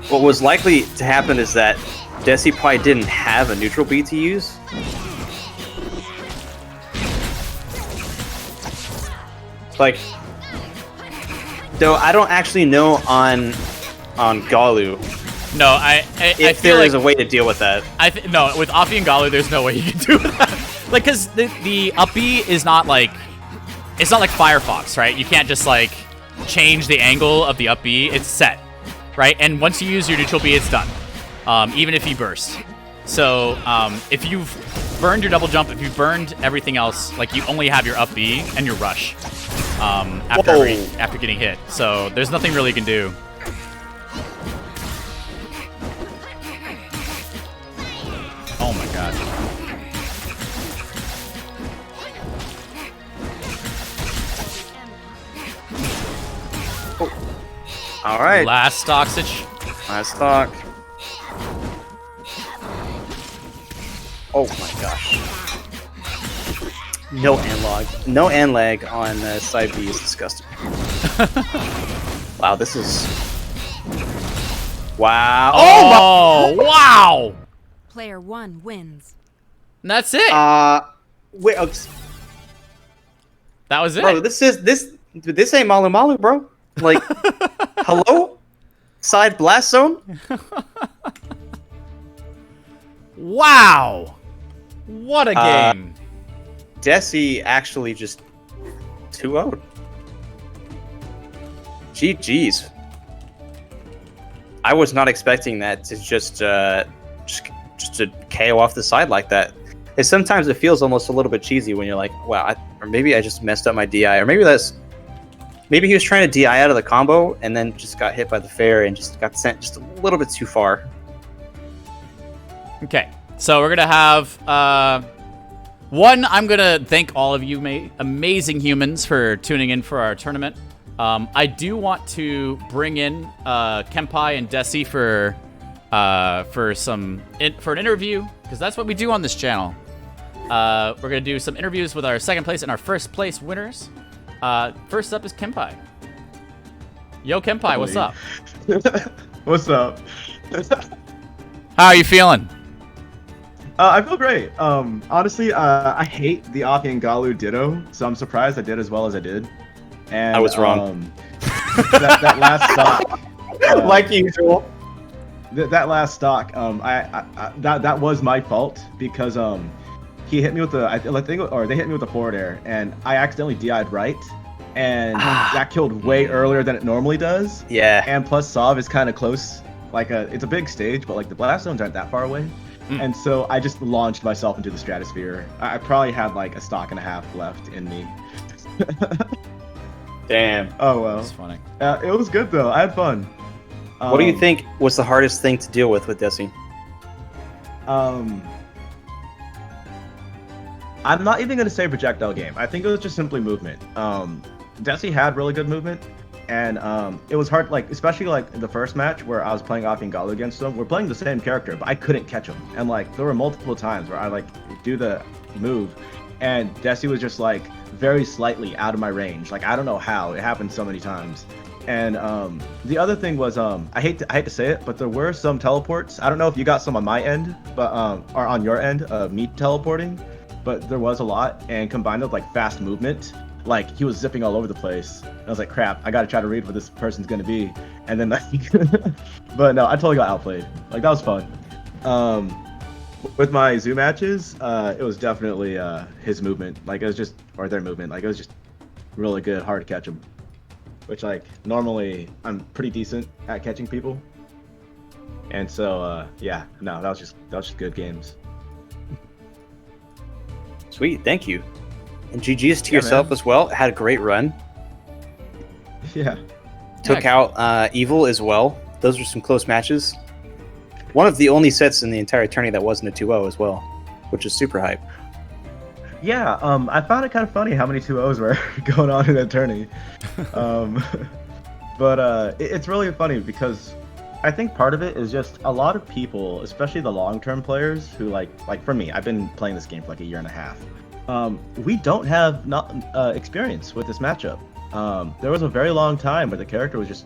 what was likely to happen is that Deci probably didn't have a neutral B to use. Like, though I don't actually know on Galu No, I if feel there is like a way to deal with that. no, with Afi and Galu, there's no way you can do that. Like, cause the up B is not like, it's not like Firefox, right? You can't just like change the angle of the up B. It's set, right? And once you use your neutral B, it's done. Even if you burst. So if you've burned your double jump, if you've burned everything else, like you only have your up B and your rush after getting hit. So there's nothing really you can do. Oh my god. All right, Last stock stitch. last stock. Oh my gosh. No analog on side B is disgusting. Wow, this is. Wow. Oh, wow! Player 1 wins. And that's it. Wait, That was it. bro, this ain't Malu Malu, bro. Like, hello? Side blast zone? Wow! What a game. Deci actually just 2-0'd. GG's. I was not expecting that to just to KO off the side like that. And sometimes it feels almost a little bit cheesy when you're like, wow, or maybe I just messed up my DI, or maybe he was trying to DI out of the combo and then just got hit by the fair and just got sent just a little bit too far. Okay, so we're gonna have I'm gonna thank all of you amazing humans for tuning in for our tournament. I do want to bring in Kenpai and Deci for an interview, because that's what we do on this channel. We're gonna do some interviews with our second place and our first place winners. First up is Kenpai. Yo, Kenpai, what's up? What's up? How are you feeling? I feel great. Honestly, I hate the Afi and Galu Ditto, so I'm surprised I did as well as I did. And I was wrong. That last stock, Like usual. that last stock, that was my fault, because he hit me with they hit me with the forward air, and I accidentally DI'd right, and that killed way earlier than it normally does. Yeah. And plus Sov is kind of close, it's a big stage, but like the blast zones aren't that far away. And so I just launched myself into the stratosphere. I probably had like a stock and a half left in me. Damn. Oh well. That's funny. It was good though. I had fun. What do you think was the hardest thing to deal with Deci? I'm not even gonna say projectile game. I think it was just simply movement. Deci had really good movement, and it was hard, like especially like the first match where I was playing Afi and Galu against him. We're playing the same character, but I couldn't catch him, and like there were multiple times where I like do the move, and Deci was just like very slightly out of my range. Like I don't know how it happened so many times. And the other thing was I hate to say it, but there were some teleports. I don't know if you got some on my end, but or on your end of me teleporting, but there was a lot, and combined with like fast movement, like he was zipping all over the place. And I was like, crap, I gotta try to read what this person's gonna be. And then like but no, I totally got outplayed. Like that was fun. With my zoo matches, it was definitely his movement. Like it was just, or their movement. Like it was just really good, hard to catch them. Which like normally I'm pretty decent at catching people. And so yeah, no, that was just good games. Sweet, thank you. And GG's to yourself man. as well. Had a great run. Yeah. Took out Evil as well. Those were some close matches. One of the only sets in the entire tourney that wasn't a 2-0 as well, which is super hype. Yeah, I found it kind of funny how many 2-0s were going on in that tourney. But it's really funny because I think part of it is just a lot of people, especially the long-term players who like for me, I've been playing this game for like a year and a half. We don't have experience with this matchup. There was a very long time where the character was just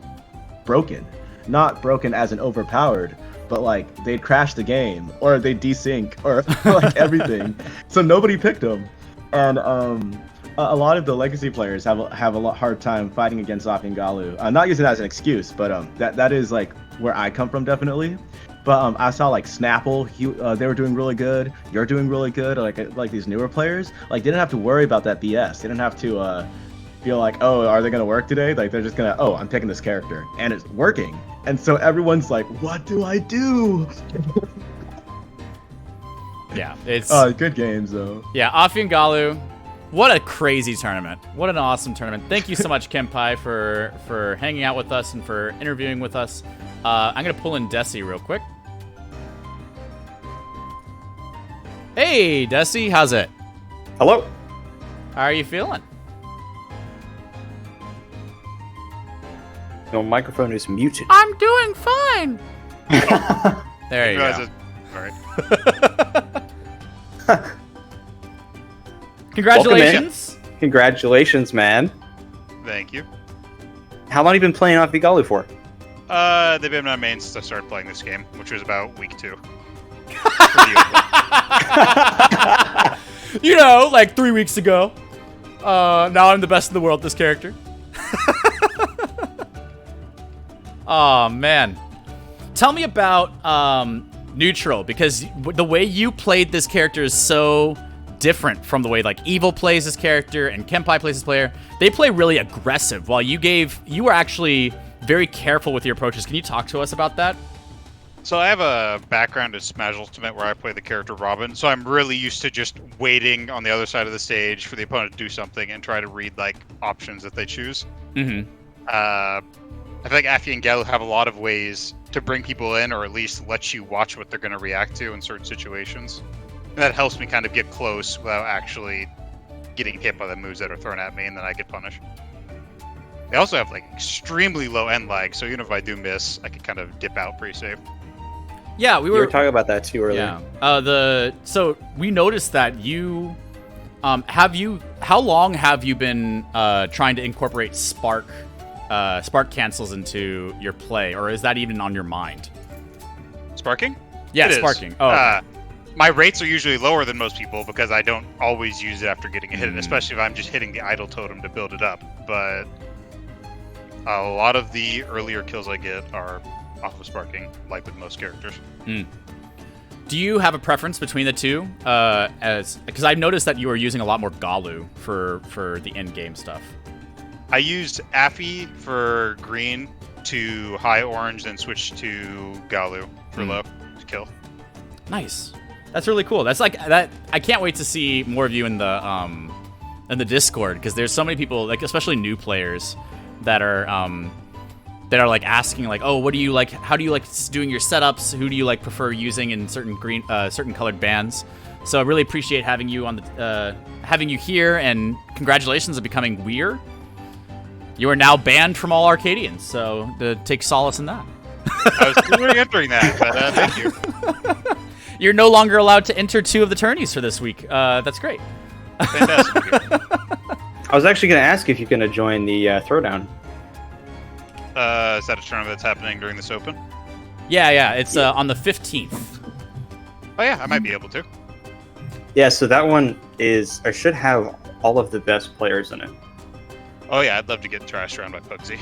broken. Not broken as in overpowered, but like they'd crash the game or they'd desync or like everything. So nobody picked them. And a lot of the legacy players have a lot hard time fighting against Afi Galu. Not using that as an excuse, but that is like where I come from definitely. But I saw like Snapple, they were doing really good. You're doing really good. Like these newer players, like they didn't have to worry about that BS. They didn't have to feel like, oh, are they gonna work today? Like they're just gonna, oh, I'm picking this character, and it's working. And so everyone's like, what do I do? Yeah, it's good games though. Yeah, Afi and Galu. What a crazy tournament. What an awesome tournament. Thank you so much, Kenpai, for hanging out with us and for interviewing with us. I'm going to pull in Deci real quick. Hey, Deci, how's it? Hello. How are you feeling? Your microphone is muted. I'm doing fine. There you go. All right. Congratulations. Congratulations, man. Thank you. How long have you been playing Afi Galu for? They've been my main since I started playing this game, which was about week 2. You know, like 3 weeks ago. Now I'm the best in the world, this character. Oh, man. Tell me about Neutral, because the way you played this character is so different from the way like Evil plays this character and Kenpai plays this player. They play really aggressive, while you were actually very careful with your approaches. Can you talk to us about that? So I have a background in Smash Ultimate where I play the character Robin, so I'm really used to just waiting on the other side of the stage for the opponent to do something and try to read like options that they choose. Mm-hmm. I feel like Afi and Galu have a lot of ways to bring people in, or at least let you watch what they're going to react to in certain situations. And that helps me kind of get close without actually getting hit by the moves that are thrown at me, and then I get punished. They also have like extremely low end lag, so even if I do miss, I can kind of dip out pretty safe. Yeah, we We were talking about that too earlier. Yeah. So we noticed that you how long have you been trying to incorporate spark cancels into your play, or is that even on your mind? Sparking? Yeah, It is. sparking. Oh, okay. My rates are usually lower than most people because I don't always use it after getting a hit, especially if I'm just hitting the idle totem to build it up. But a lot of the earlier kills I get are off of sparking, like with most characters. Do you have a preference between the two? Because I've noticed that you are using a lot more Galu for the end game stuff. I used Afi for green to high orange, then switched to Galu for low to kill. Nice. That's really cool. That's like that. I can't wait to see more of you in the Discord, because there's so many people, like especially new players, that are like asking like, oh, what do you like? How do you like doing your setups? Who do you like prefer using in certain certain colored bands? So I really appreciate having you on having you here, and congratulations on becoming Wyr. You are now banned from all Arcadians, so take solace in that. I was really entering that, but thank you. You're no longer allowed to enter 2 of the tourneys for this week. That's great. Fantastic. I was actually going to ask if you're going to join the Throwdown. Is that a tournament that's happening during this open? Yeah. It's on the 15th. Oh yeah, I might be able to. Yeah, so that one should have all of the best players in it. Oh yeah, I'd love to get trashed around by Pugsy.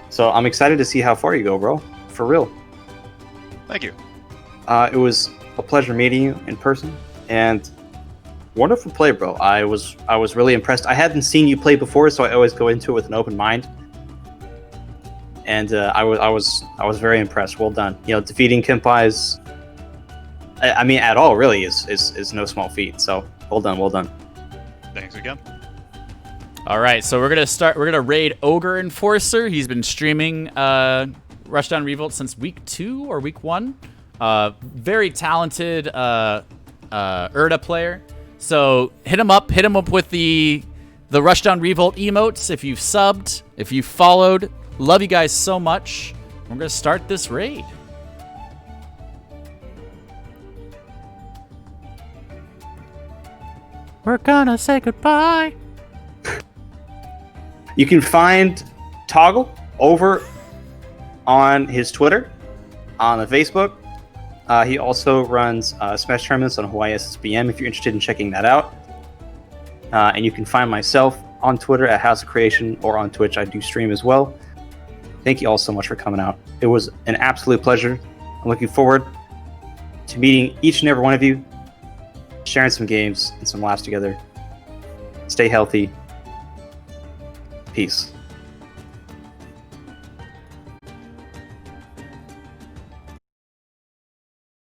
So I'm excited to see how far you go, bro. For real. Thank you. It was a pleasure meeting you in person, and wonderful play, bro. I was really impressed. I hadn't seen you play before, so I always go into it with an open mind. And I was very impressed. Well done. You know, defeating Kenpai's I mean, at all, really, is no small feat. So well done, well done. Thanks again. All right, so we're gonna raid Ogre Enforcer. He's been streaming Rushdown Revolt since week 2 or week 1. Very talented Urda player. So hit him up with the Rushdown Revolt emotes if you've subbed, if you've followed. Love you guys so much. We're gonna start this raid. We're gonna say goodbye. You can find Toggle over on his Twitter, on the Facebook. He also runs Smash tournaments on Hawaii SSBM if you're interested in checking that out. And you can find myself on Twitter at House of Creation or on Twitch. I do stream as well. Thank you all so much for coming out. It was an absolute pleasure. I'm looking forward to meeting each and every one of you, sharing some games and some laughs together. Stay healthy. Peace.